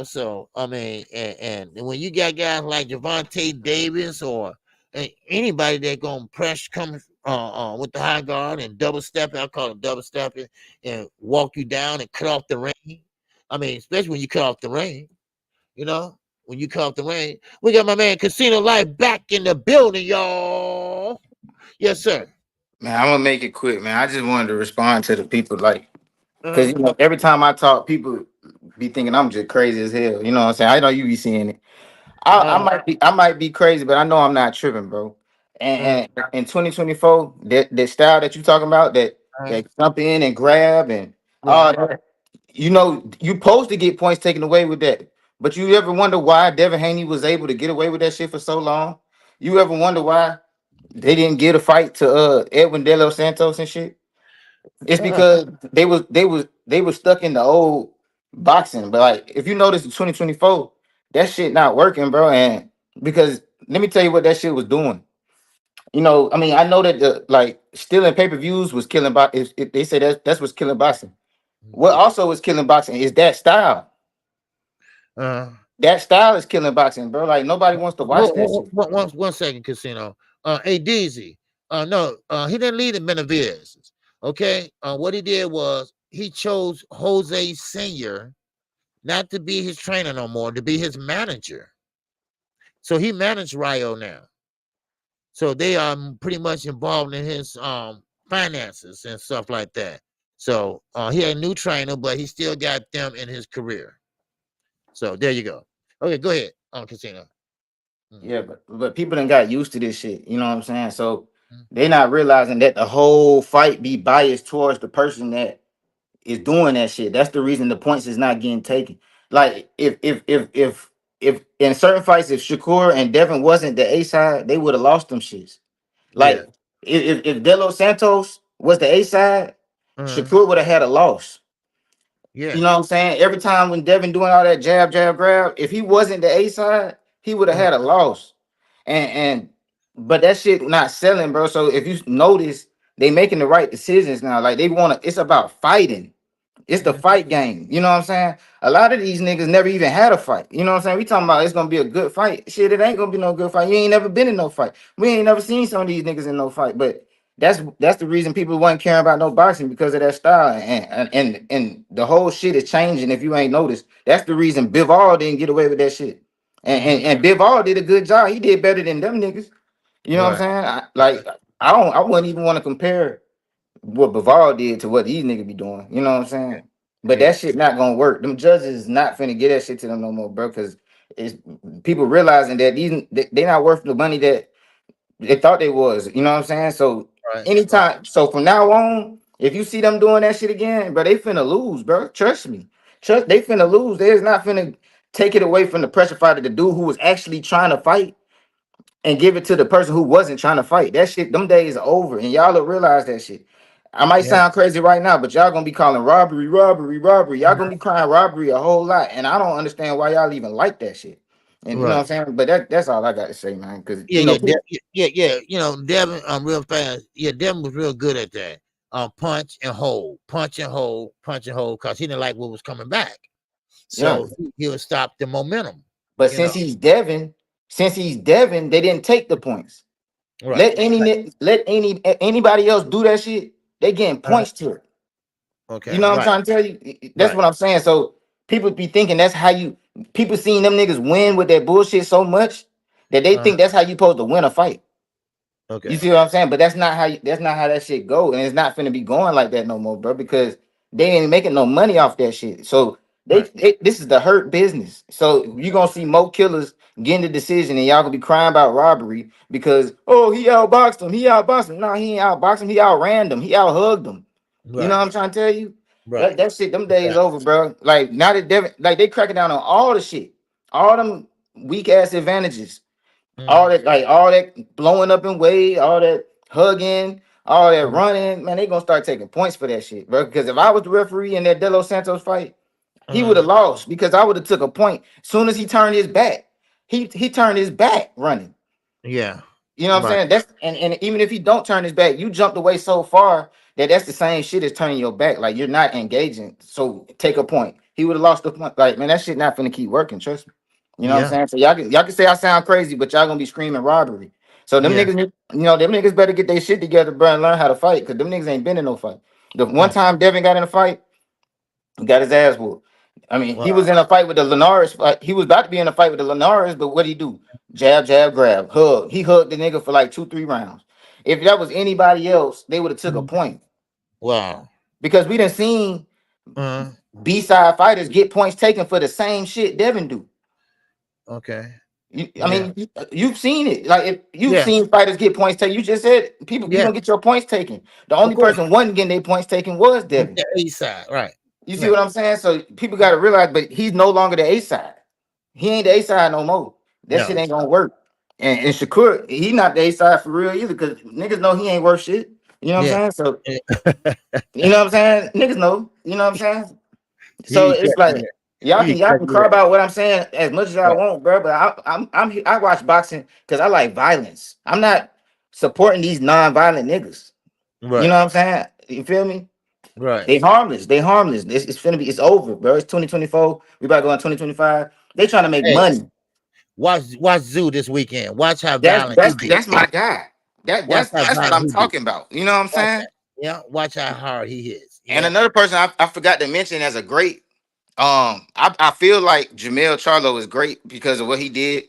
So I mean, and when you got guys like Gervonta Davis or anybody that gonna come with the high guard and double stepping, I call it double stepping, and walk you down and cut off the ring. I mean, especially when you cut off the ring, when you cut off the ring. We got my man Casino Life back in the building, y'all. Yes, sir. Man, I'm gonna make it quick, man. I just wanted to respond to the people, like, because every time I talk, people be thinking I'm just crazy as hell. You know what I'm saying? I know you be seeing it. I might be crazy, but I know I'm not tripping, bro. And in 2024, that style that you talking about, that jump in and grab and all that, you supposed to get points taken away with that. But you ever wonder why Devin Haney was able to get away with that shit for so long? You ever wonder why they didn't get a fight to Edwin De Los Santos and shit? It's because they was stuck in the old boxing. But like, if you notice in 2024, that shit not working, bro. And because let me tell you what that shit was doing. I mean, I know that stealing pay-per-views was killing boxing. They say that's what's killing boxing. What also is killing boxing is that style. That style is killing boxing, bro. Like nobody wants to watch that shit. One second, Casino. Hey, DZ. No, he didn't lead the Beterbiev. Okay. What he did was he chose Jose Senior not to be his trainer no more, to be his manager. So he managed Rio now. So they are pretty much involved in his finances and stuff like that. So he had a new trainer, but he still got them in his career. So there you go. Okay, go ahead, Casino. Yeah, but people done got used to this shit. You know what I'm saying? So they not realizing that the whole fight be biased towards the person that is doing that shit. That's the reason the points is not getting taken. Like if in certain fights, if Shakur and Devin wasn't the A side, they would have lost them shits. Like if De Los Santos was the A side, Shakur would have had a loss. Yeah. You know what I'm saying? Every time when Devin doing all that jab, grab, if he wasn't the A side, he would have had a loss. And but that shit not selling, bro. So if you notice, they making the right decisions now. Like they want to, it's about fighting. It's the fight game. You know what I'm saying? A lot of these niggas never even had a fight. You know what I'm saying? We talking about it's gonna be a good fight. Shit, it ain't gonna be no good fight. You ain't never been in no fight. We ain't never seen some of these niggas in no fight. But that's the reason people wasn't caring about no boxing, because of that style. And the whole shit is changing. If you ain't noticed, that's the reason Bivol didn't get away with that shit. And Bivol did a good job. He did better than them niggas. You know what I'm saying? I wouldn't even want to compare what Bivol did to what these niggas be doing. You know what I'm saying? But that shit not gonna work. Them judges is not finna get that shit to them no more, bro. Because it's people realizing that they not worth the money that they thought they was. You know what I'm saying? So anytime, so from now on, if you see them doing that shit again, bro, they finna lose, bro. Trust me. They finna lose. They is not finna take it away from the pressure fighter, the dude who was actually trying to fight, and give it to the person who wasn't trying to fight. That shit, them days are over, and y'all will realize that shit. I might sound crazy right now, but y'all gonna be calling robbery. Y'all gonna be crying robbery a whole lot, and I don't understand why y'all even like that shit. And you know what Right. I'm saying? But that's all I got to say, man. Because Yeah, yeah, yeah. You know, Devin, real fast. Yeah, Devin was real good at that. Punch and hold, punch and hold, punch and hold, because he didn't like what was coming back. yeah. So he would stop the momentum. But You know, since he's Devin, they didn't take the points. right? Let anybody else do that shit, they getting Uh, points to it. You okay, know what I'm right, trying to tell you? That's right. what I'm saying. So people be thinking that's how you people seeing them niggas win with that bullshit so much that they Uh, think that's how you supposed to win a fight. You okay, see what I'm saying? But that's not how that shit go, and it's not finna be going like that no more, bro. Because they ain't making no money off that shit. So right. this is the hurt business. So you gonna see more killers getting the decision, and y'all gonna be crying about robbery because he outboxed him. He outboxed him. No, he ain't outboxed him. He outran him. He outhugged him. You know Right, what I'm trying to tell you? right. That shit, them days Yeah. over, bro. Like now that Devin, like they cracking down on all the shit, all them weak ass advantages, Mm, all that blowing up in weight, all that hugging, all that mm, running, man, they gonna start taking points for that shit, bro. Because if I was the referee in that De Los Santos fight, he would mm. have lost because I would have took a point. Soon as he turned his back, he turned his back running. Yeah, You know what I'm right. saying? That's and even if he don't turn his back, you jumped away so far that that's the same shit as turning your back. Like you're not engaging. So take a point. He would have lost the point. Like, man, that shit not finna keep working. Trust me. You know what I'm Yeah, saying? So y'all can say I sound crazy, but y'all gonna be screaming robbery. So them yeah. niggas, them niggas better get their shit together, bro, and learn how to fight. Cause them niggas ain't been in no fight. The one Mm, time Devin got in a fight, he got his ass whooped. I mean, he was wow. in a fight with the Linares. He was about to be in a fight with the Linares, but what did he do? Jab, jab, grab, hug. He hugged the nigga for like 2-3 rounds. If that was anybody else, they would have took a Mm, point wow. because we done seen Uh, B-side fighters get points taken for the same shit Devin do. okay. I Yeah, mean, you've seen it. Like if you've yeah, seen fighters get points taken, you just said people you yeah. gonna get your points taken. The Of only course. person wasn't getting their points taken was Devin. The A side, right? You see Yeah, what I'm saying? So people got to realize, but he's no longer the A side. He ain't the A side no more. That shit no. ain't gonna work. And Shakur, he not the A side for real either, because niggas know he ain't worth shit. You know what Yeah. I'm saying? So you know what I'm saying? Niggas know. You know what I'm saying? So He it's cut me like up. He y'all cut can me cry up. about what I'm saying as much as I Right. want, bro. But I watch boxing because I like violence. I'm not supporting these non-violent niggas. You know Right. what I'm saying? You feel me? Right. They harmless. They harmless. It's finna be. It's over, bro. It's 2024. We about to go on 2025. They trying to make Hey, money. watch Zoo this weekend. Watch how That's violent he that's gets. that's my guy. That Watch that's how that's what violent I'm he gets. talking about. You know what I'm Watch saying? that. Yeah. Watch how hard he hits. And Yeah. another person I forgot to mention as a great. I feel like Jamel Charlo is great because of what he did.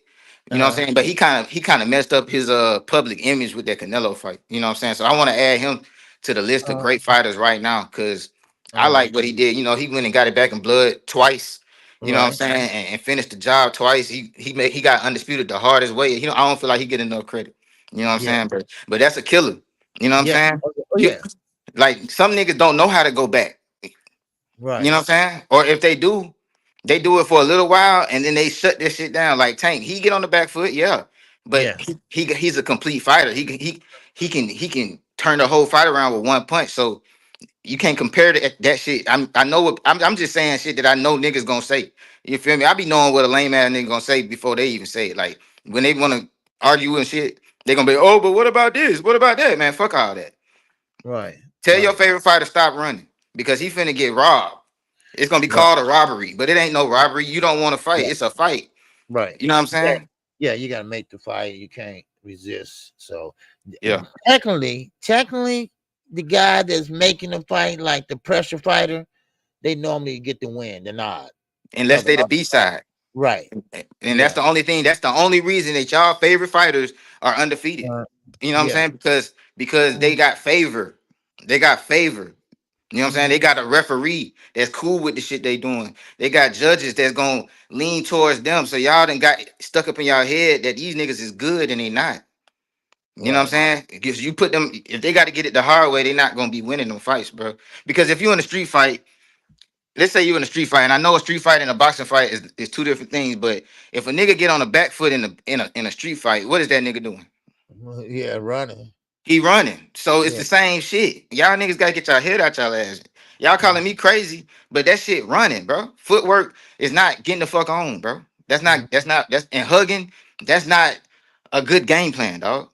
You know what I'm Uh. saying? But he kind of messed up his public image with that Canelo fight. You know what I'm saying? So I want to add him to the list of Uh. great fighters right now because I Uh. like what he did. You know, he went and got it back in blood twice. You know what I'm Right. saying? And finished the job twice. He got undisputed the hardest way. You know, I don't feel like he get enough credit. You know what I'm Yeah. saying? But that's a killer. You know what I'm Yeah. saying? Oh You yeah. like some niggas don't know how to go back. You Right. know what I'm saying? Or if they do it for a little while and then they shut this shit down. Like Tank, he get on the back foot, yeah, but Yeah. he's a complete fighter. He can turn the whole fight around with one punch. So you can't compare that shit. I know what I'm just saying shit that I know niggas gonna say. You feel me? I be knowing what a lame ass nigga gonna say before they even say it. Like when they want to argue and shit, they gonna be, oh, but what about this? What about that, man? Fuck all that. Right. Tell your Right. favorite fighter stop running because he finna get robbed. It's gonna be Right. called a robbery, but it ain't no robbery. You don't want to fight. Right. It's a fight. Right. You know what I'm Yeah. saying? Yeah. You gotta make the fight. You can't resist. So Yeah. technically, the guy that's making the fight, like the pressure fighter, they normally get the win, the nod. No, Unless the they the other B fighter. side. Right. And that's Yeah. the only thing. That's the only reason that y'all favorite fighters are undefeated. Uh, You know what I'm yeah. saying? Because they got favor. They got favor. You know what I'm saying? Mhm. They got a referee that's cool with the shit they doing. They got judges that's gonna lean towards them. So y'all done got stuck up in y'all head that these niggas is good and they not. You know what I'm Right. saying? Because you put them, if they got to get it the hard way, they're not gonna be winning them fights, bro. Because if you in a street fight, let's say you in a street fight, and I know a street fight and a boxing fight is two different things, but if a nigga get on the back foot in a street fight, what is that nigga doing? Yeah, running. He running. So it's Yeah. the same shit. Y'all niggas gotta get y'all head out y'all ass. Y'all Mhm. calling me crazy, but that shit running, bro. Footwork is not getting the fuck on, bro. That's and hugging. That's not a good game plan, dog.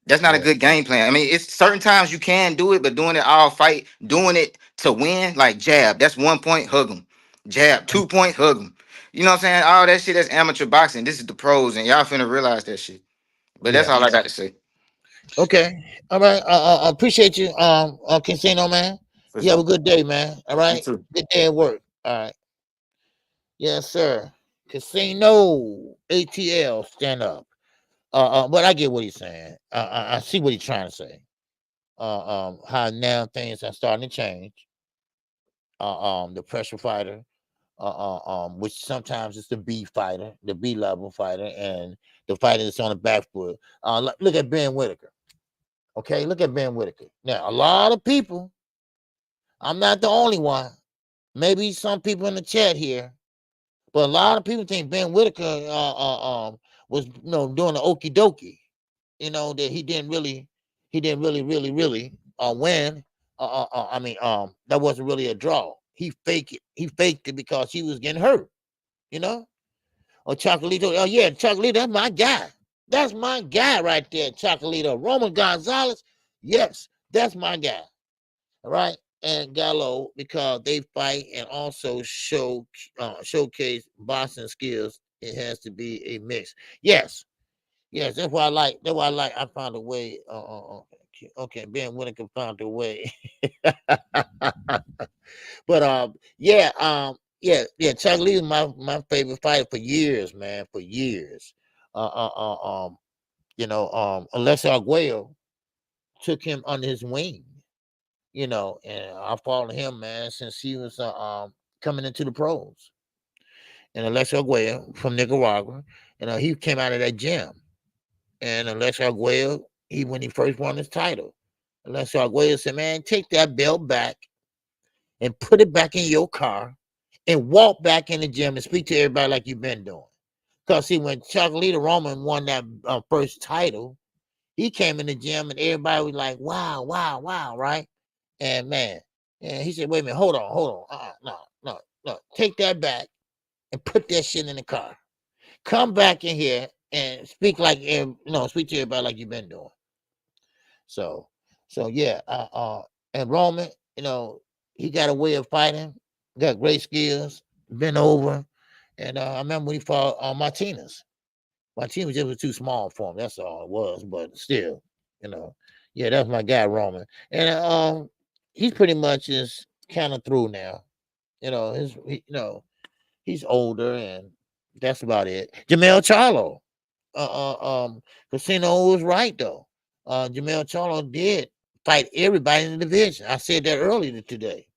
That's not a Yeah. good game plan. I mean, it's certain times you can do it, but doing it all fight, doing it to win, like jab, that's 1 point, hug them. Jab, 2 point, hug them. You know what I'm saying? All that shit, that's amateur boxing. This is the pros, and y'all finna realize that shit. But that's Yeah. all I got to say. Okay. All right. I appreciate you, Casino man. For You have a sure. good day, man. All You right. too. Good day at work. All right. Yes, sir. Casino ATL, stand up. But I get what he's saying. I see what he's trying to say. How now things are starting to change. The pressure fighter, which sometimes it's the B fighter, the B level fighter, and the fighter that's on the back foot. Look at Ben Whitaker. Okay, look at Ben Whitaker. Now, a lot of people, I'm not the only one. Maybe some people in the chat here, but a lot of people think Ben Whitaker was doing the okie dokie. That he didn't really win. That wasn't really a draw. He faked it. He faked it because he was getting hurt. You know, or Chocolito. Oh yeah, Chocolito. That's my guy. That's my guy right there, Chocolito. Roman Gonzalez. Yes, that's my guy. All right, and Gallo, because they fight and also showcase boxing skills. It has to be a mix. Yes, yes, that's why I like. That's why I like. I found a way. Okay, Ben Whitaker found a way. But Chuck Lee is my favorite fighter for years, man, for years. Alessio Arguello took him under his wing, and I followed him, man, since he was coming into the pros. And Alessio Arguello from Nicaragua, he came out of that gym. And Alessio Arguello, when he first won his title, Alessio Arguello said, "Man, take that belt back and put it back in your car and walk back in the gym and speak to everybody like you've been doing." Because see, when Chocolito Roman won that first title, he came in the gym and everybody was like, "Wow, wow, wow," right? And man, and he said, "Wait a minute, hold on, no, take that back and put that shit in the car. Come back in here and speak speak to everybody like you've been doing." So, yeah, and Roman, he got a way of fighting, got great skills, been over, and I remember when he fought Martinez. Martinez just was too small for him. That's all it was. But still, yeah, that's my guy Roman, and he's pretty much is kind of through now. He's older, and that's about it. Jamel Charlo, Casino was right though. Jamel Charlo did fight everybody in the division. I said that earlier today.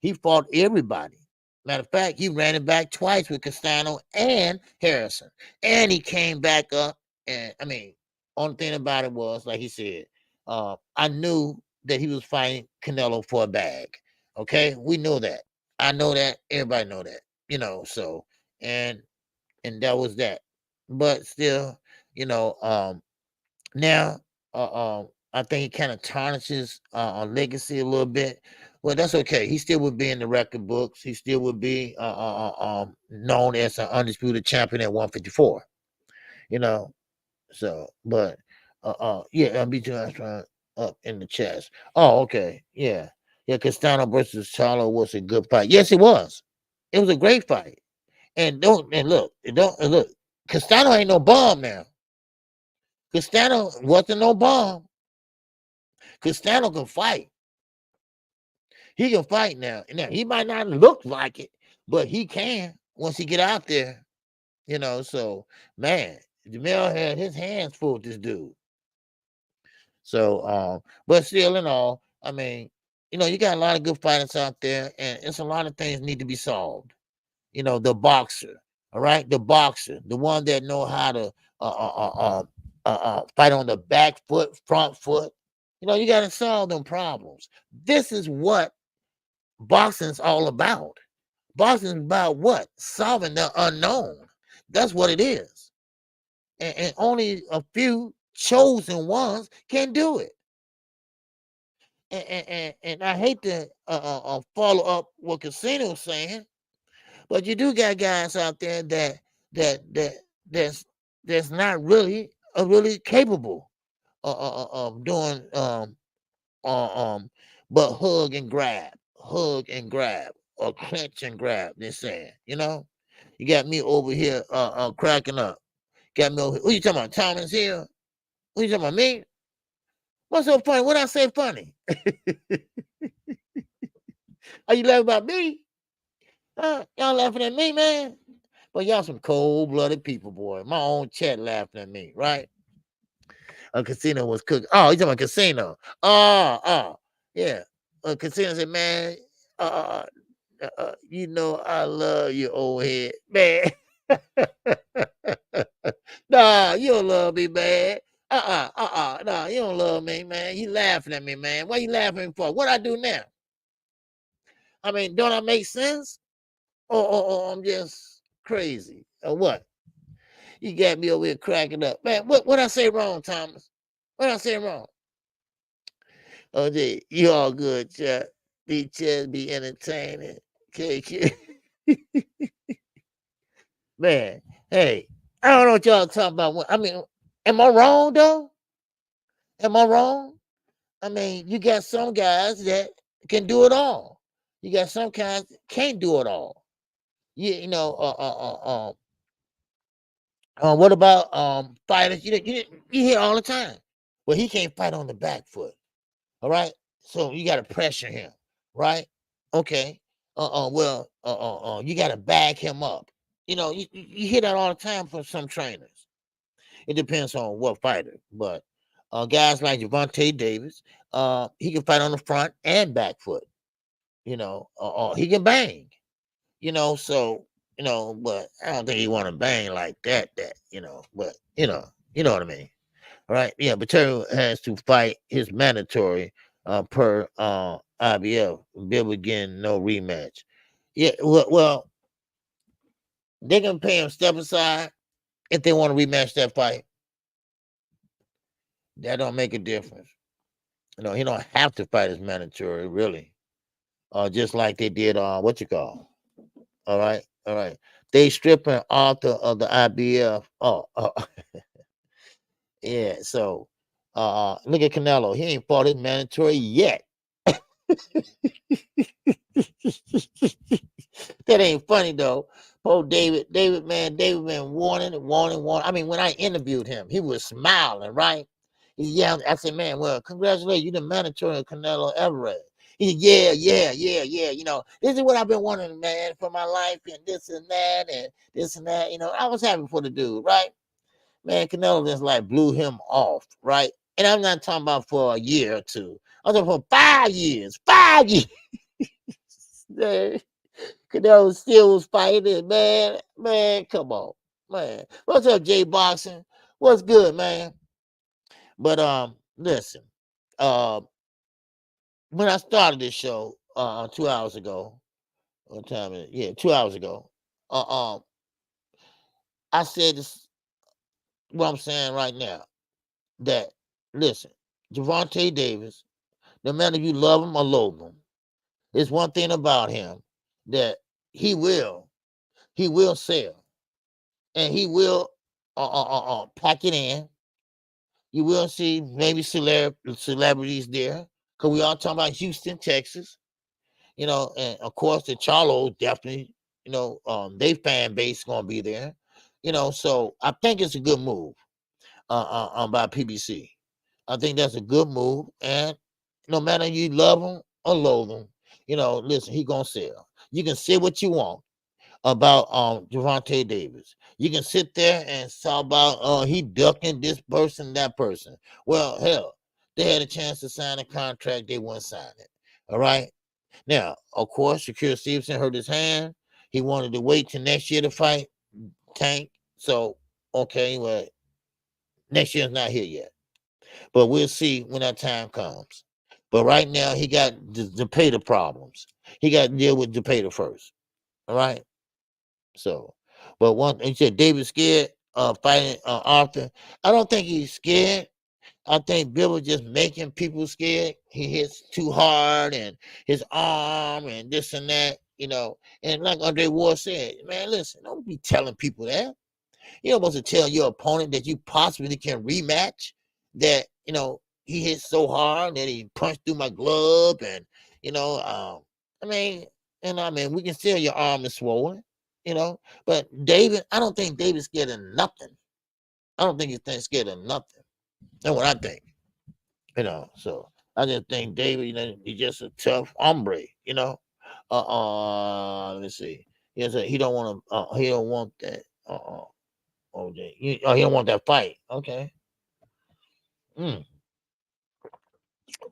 He fought everybody. Matter of fact, he ran it back twice with Castano and Harrison, and he came back up. And I mean, only thing about it was, like he said, I knew that he was fighting Canelo for a bag. Okay, we know that. I know that. Everybody know that. So and that was that. But still, now I think he kind of tarnishes on legacy a little bit. Well, that's okay. He still would be in the record books. He still would be known as an undisputed champion at 154. So but yeah, I'll be trying up in the chest. Oh, okay. Yeah. Yeah, Castano versus Charlo was a good fight. Yes, it was. It was a great fight. And look, Castano ain't no bomb now. Castano wasn't no bomb. Castano can fight. He can fight now. Now he might not look like it, but he can once he get out there. So man, Jamel had his hands full with this dude. So but still in all, I mean, you got a lot of good fighters out there, and it's a lot of things need to be solved. The boxer, all right, the boxer, the one that know how to fight on the back foot, front foot. You got to solve them problems. This is what boxing's all about. Boxing is about what? Solving the unknown. That's what it is. And only a few chosen ones can do it. And I hate to follow up what Casino's saying, but you do got guys out there that that's not really really capable of doing but hug and grab, or clench and grab. They're saying, you got me over here cracking up. Got me over here. Who you talking about? Thomas Hill? Who you talking about? Me? What's so funny? What I say funny? Are you laughing about me? Y'all laughing at me, man? But y'all some cold-blooded people, boy. My own chat laughing at me, right? A casino was cooking. Oh, you talking about casino? Yeah. A casino said, man, I love you, old head, man. Nah, you don't love me, man. Nah, you don't love me, man. You laughing at me, man. What you laughing for? What I do now? I mean, don't I make sense? Or I'm just crazy? Or what? You got me over here cracking up. Man, what I say wrong, Thomas? What I say wrong? Oh, gee, you all good, chat. Be chat, be entertaining. KQ. Man, hey, I don't know what y'all talking about. I mean, am I wrong, though? Am I wrong? I mean, you got some guys that can do it all. You got some guys that can't do it all. What about fighters? You hear all the time. Well, he can't fight on the back foot. All right. So you got to pressure him, right? Okay. You got to bag him up. You hear that all the time from some trainers. It depends on what fighter, but guys like Gervonta Davis, he can fight on the front and back foot. He can bang. So but I don't think he want to bang like that. But you know what I mean. All right, yeah, Beterbiev has to fight his mandatory per IBF. Bill again, no rematch. Yeah, well, they can pay him step aside if they want to rematch that fight. That don't make a difference. He don't have to fight his mandatory, really. Just like they did what you call. All right. They stripping Arthur of the IBF. Yeah, so look at Canelo. He ain't fought his mandatory yet. That ain't funny though. Oh, David been warning. I mean, when I interviewed him, he was smiling, right? He yelled. I said, man, well, congratulations, you the mandatory of Canelo Everett. He said, yeah. This is what I've been wanting, man, for my life, and this and that, and this and that. I was happy for the dude, right? Man, Canelo just like blew him off, right? And I'm not talking about for a year or two. I'm talking for 5 years. 5 years. Man, Canelo still was fighting, man. Man, come on. Man. What's up, J Boxing? What's good, man? But listen. When I started this show 2 hours ago, what time is it? Yeah, 2 hours ago. I said this what I'm saying right now. That listen, Gervonta Davis, no matter if you love him or loathe him, there's one thing about him that he will sell, and he will pack it in. You will see maybe celebrities there, because we all talking about Houston, Texas, and of course the Charlo definitely, their fan base gonna be there, so I think it's a good move by PBC. I think that's a good move, and no matter you love him or loathe him, listen, he gonna sell. You can say what you want about Gervonta Davis. You can sit there and talk about he ducking this person, that person. Well, hell, they had a chance to sign a contract, they wouldn't sign it. All right. Now, of course, Shakur Stevenson hurt his hand. He wanted to wait till next year to fight Tank. So, okay, well, next year's not here yet. But we'll see when that time comes. But right now, he got the Pater problems. He got to deal with the Pater first. All right. So, but one, he said David scared fighting Arthur. I don't think he's scared. I think Bill was just making people scared. He hits too hard, and his arm, and this and that, And like Andre Ward said, man, listen, don't be telling people that. You're supposed to tell your opponent that you possibly can rematch. That he hit so hard that he punched through my glove, and I mean, we can see your arm is swollen, But David, I don't think David's scared of nothing. I don't think he's scared of nothing. That's what I think. So I just think David, he's just a tough hombre, let me see. He don't want to. He don't want that. He don't want that fight. Okay.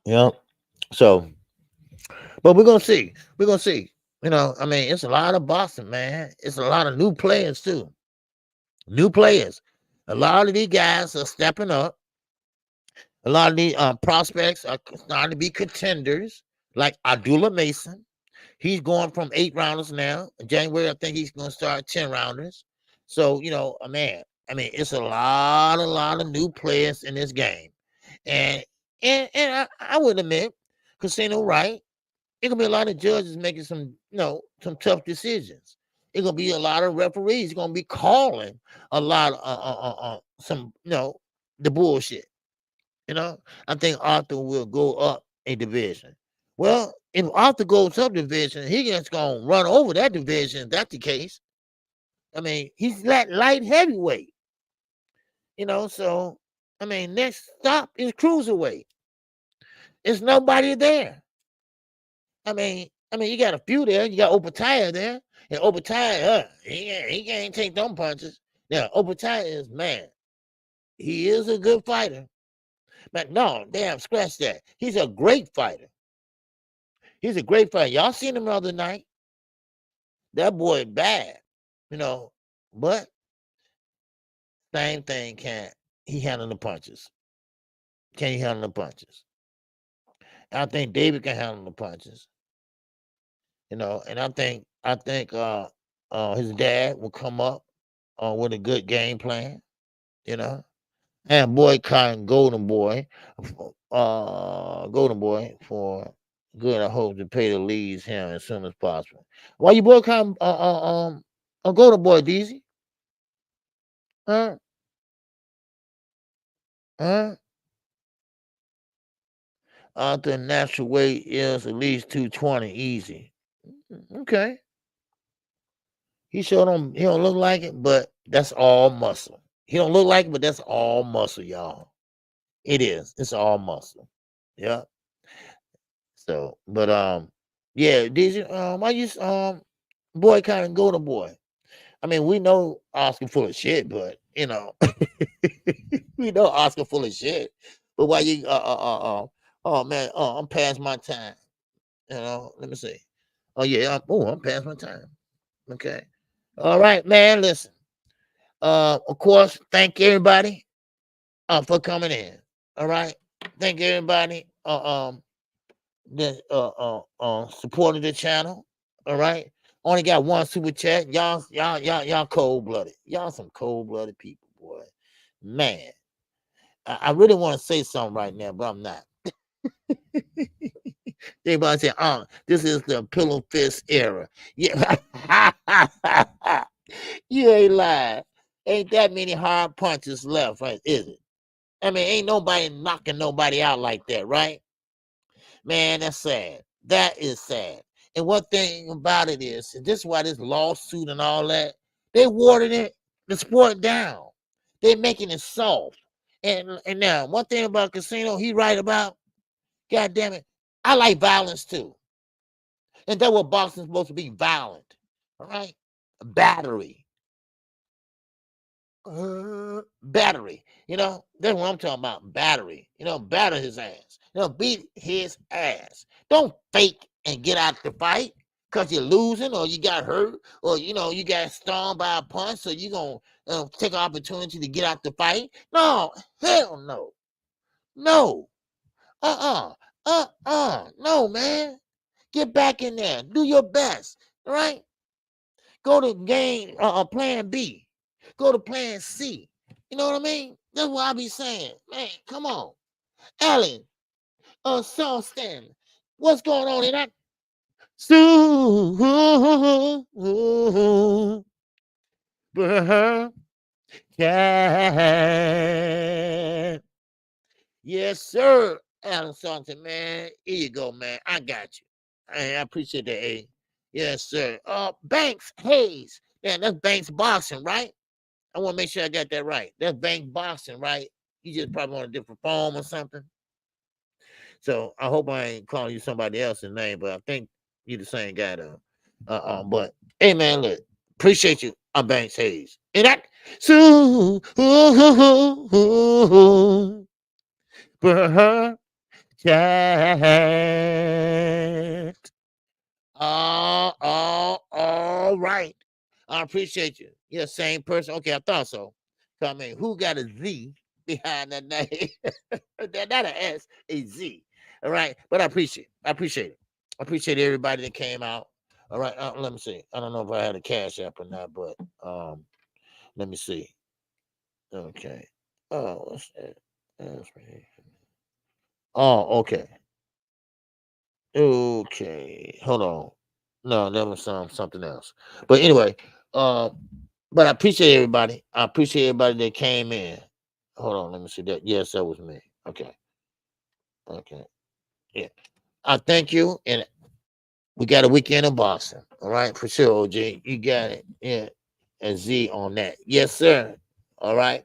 Yeah. So, but we're gonna see. We're gonna see. It's a lot of boxing, man. It's a lot of new players too. New players. A lot of these guys are stepping up. A lot of these prospects are starting to be contenders, like Abdullah Mason. He's going from 8 rounders now. In January, I think he's going to start 10 rounders. So, it's a lot of new players in this game. And I would admit, Casino right, it's going to be a lot of judges making some tough decisions. It's going to be a lot of referees going to be calling a lot of the bullshit. I think Arthur will go up a division. Well, if Arthur goes up division, he just going to run over that division. If that's the case. He's that light heavyweight. So, next stop is cruiserweight. There's nobody there. You got a few there. You got Obatiah there. And Obatiah, he can't take them punches. Now, Obatiah is, man, he is a good fighter. But no, damn, scratch that. He's a great fighter. He's a great fighter. Y'all seen him the other night. That boy bad, but same thing, can't he handle the punches? Can he handle the punches? I think David can handle the punches. And I think his dad will come up with a good game plan, and boycotting Golden Boy for good. I hope to pay the leads him as soon as possible. Why you boycotting Golden Boy, DZ? Huh? The natural weight is at least 220 easy. Okay. He don't look like it, but that's all muscle. He don't look like it, but that's all muscle, y'all. It is. It's all muscle. Yeah. So, but yeah, DZ, I used boycotting Golden Boy. We know Oscar full of shit, but we know Oscar full of shit. But why you oh man, I'm past my time. Let me see. Oh yeah, I'm past my time. Okay. All right, man. Listen. Of course, thank everybody for coming in. All right. Thank everybody that supported the channel. All right. Only got one super chat. Y'all cold-blooded. Y'all some cold-blooded people, boy. Man. I really want to say something right now, but I'm not. Everybody say, this is the pillow fist era. Yeah. You ain't lying. Ain't that many hard punches left, right? Is it? Ain't nobody knocking nobody out like that, right? Man, that's sad. That is sad. And one thing about it is, and this is why this lawsuit and all that, they watered the sport down. They're making it soft. And now, one thing about Casino, he right about, God damn it, I like violence too. And that's what boxing's supposed to be, violent. All right? Battery. Battery. That's what I'm talking about. Battery. Batter his ass. Beat his ass. Don't fake and get out the fight because you're losing or you got hurt or, you got stung by a punch. So you're going to take an opportunity to get out the fight. No, hell no. No. No, man. Get back in there. Do your best. All right? Go to game plan B. Go to plan C. You know what I mean? That's what I be saying. Man, come on. Ellen, Stan, what's going on in that? chat. Yes, sir. Alan Saunton, man. Here you go, man. I got you. I appreciate that, A. Yes, sir. Banks Hayes. Yeah, that's Banks Boxing, right? I want to make sure I got that right. That's Banks Boxing, right? You just probably on a different phone or something. So I hope I ain't calling you somebody else's name, but I think you the same guy though. But hey, man, look, appreciate you. I'm Banks Hayes, and that so chat. All right. I appreciate you. You're the same person. Okay, I thought so. So I mean, who got a Z behind that name? Not an S, a Z. All right. But I appreciate it. I appreciate everybody that came out. All right. Let me see. I don't know if I had a cash app or not, but let me see. Okay. Oh, what's that? Oh, okay. Okay, hold on. No, that was something else. But anyway, but I appreciate everybody. I appreciate everybody that came in. Hold on, let me see that. Yes, that was me. Okay. Yeah. I thank you, and we got a weekend in Boston. All right, for sure, OJ. You got it. Yeah, and Z on that. Yes, sir. All right.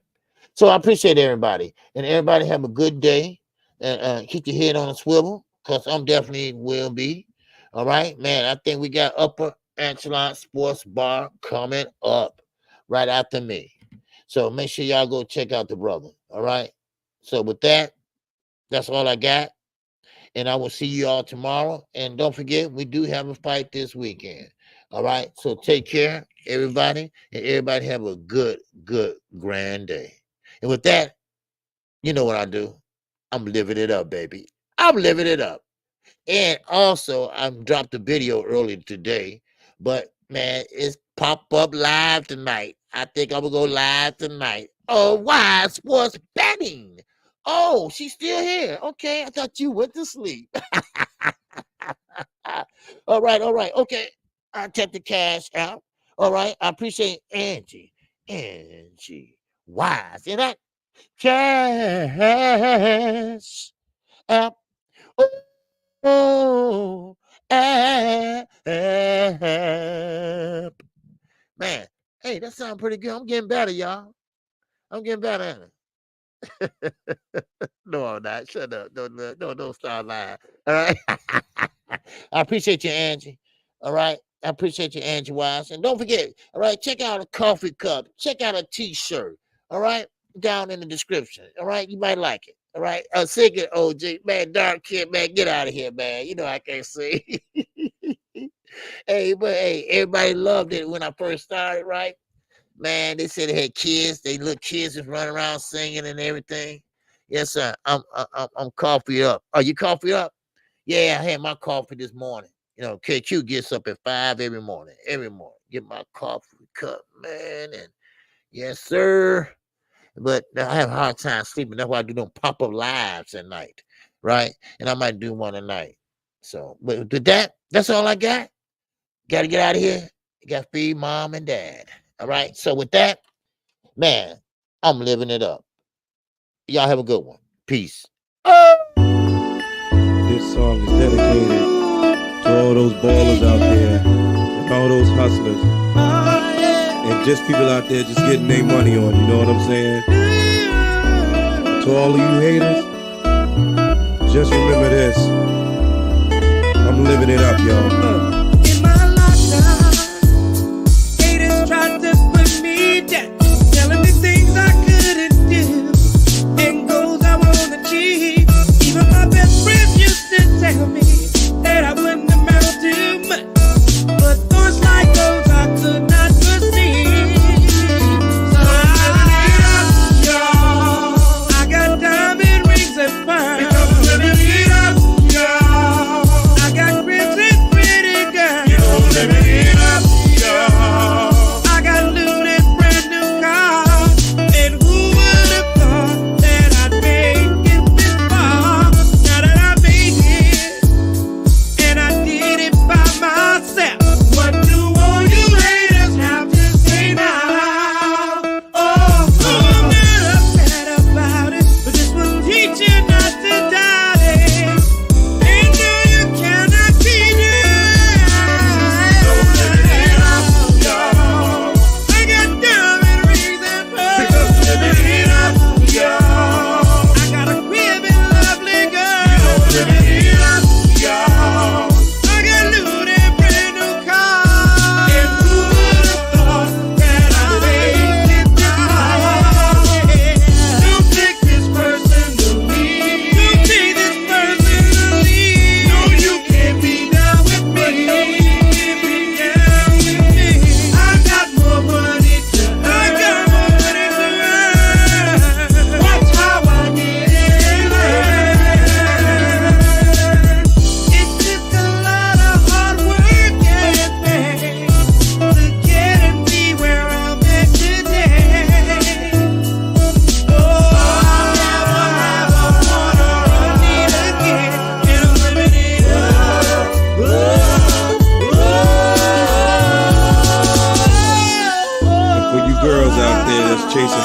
So I appreciate everybody, and everybody have a good day, and keep your head on a swivel, because I'm definitely will be. All right, man. I think we got Upper Echelon Sports Bar coming up right after me. So make sure y'all go check out the brother. All right. So with that, that's all I got. And I will see you all tomorrow. And don't forget, we do have a fight this weekend. All right. So take care, everybody. And everybody have a good, grand day. And with that, you know what I do. I'm living it up, baby. I'm living it up. And also, I dropped a video earlier today. But, man, it's pop up live tonight. I think I'm going to go live tonight. Oh, WIZE Sports Betting. Oh, she's still here. Okay, I thought you went to sleep. All right. Okay, I'll take the cash out. All right, I appreciate Angie, WIZE, and that cash out. Oh, app. Man, hey, that sounds pretty good. I'm getting better, y'all. I'm getting better at it. No, I'm not. Shut up. Don't start lying. All right. I appreciate you, Angie. All right. I appreciate you, Angie Wise. And don't forget, all right, check out a coffee cup. Check out a t-shirt. All right. Down in the description. All right. You might like it. All right. Sing it, OG. Man, dark kid, man. Get out of here, man. You know I can't sing. Hey, but hey, everybody loved it when I first started, right? Man, they said they had kids. They little kids just running around singing and everything. Yes, sir. I'm coffee up. Are you coffee up? Yeah, I had my coffee this morning. You know, KQ gets up at 5 every morning. Get my coffee cup, man. And yes, sir. But I have a hard time sleeping. That's why I do them pop-up lives at night, right? And I might do one tonight. So, but with that, that's all I got. Got to get out of here. Got to feed mom and dad. All right. So with that, man, I'm living it up. Y'all have a good one. Peace. This song is dedicated to all those ballers out there and all those hustlers and just people out there just getting their money on, you know what I'm saying? To all of you haters, just remember this. I'm living it up, y'all.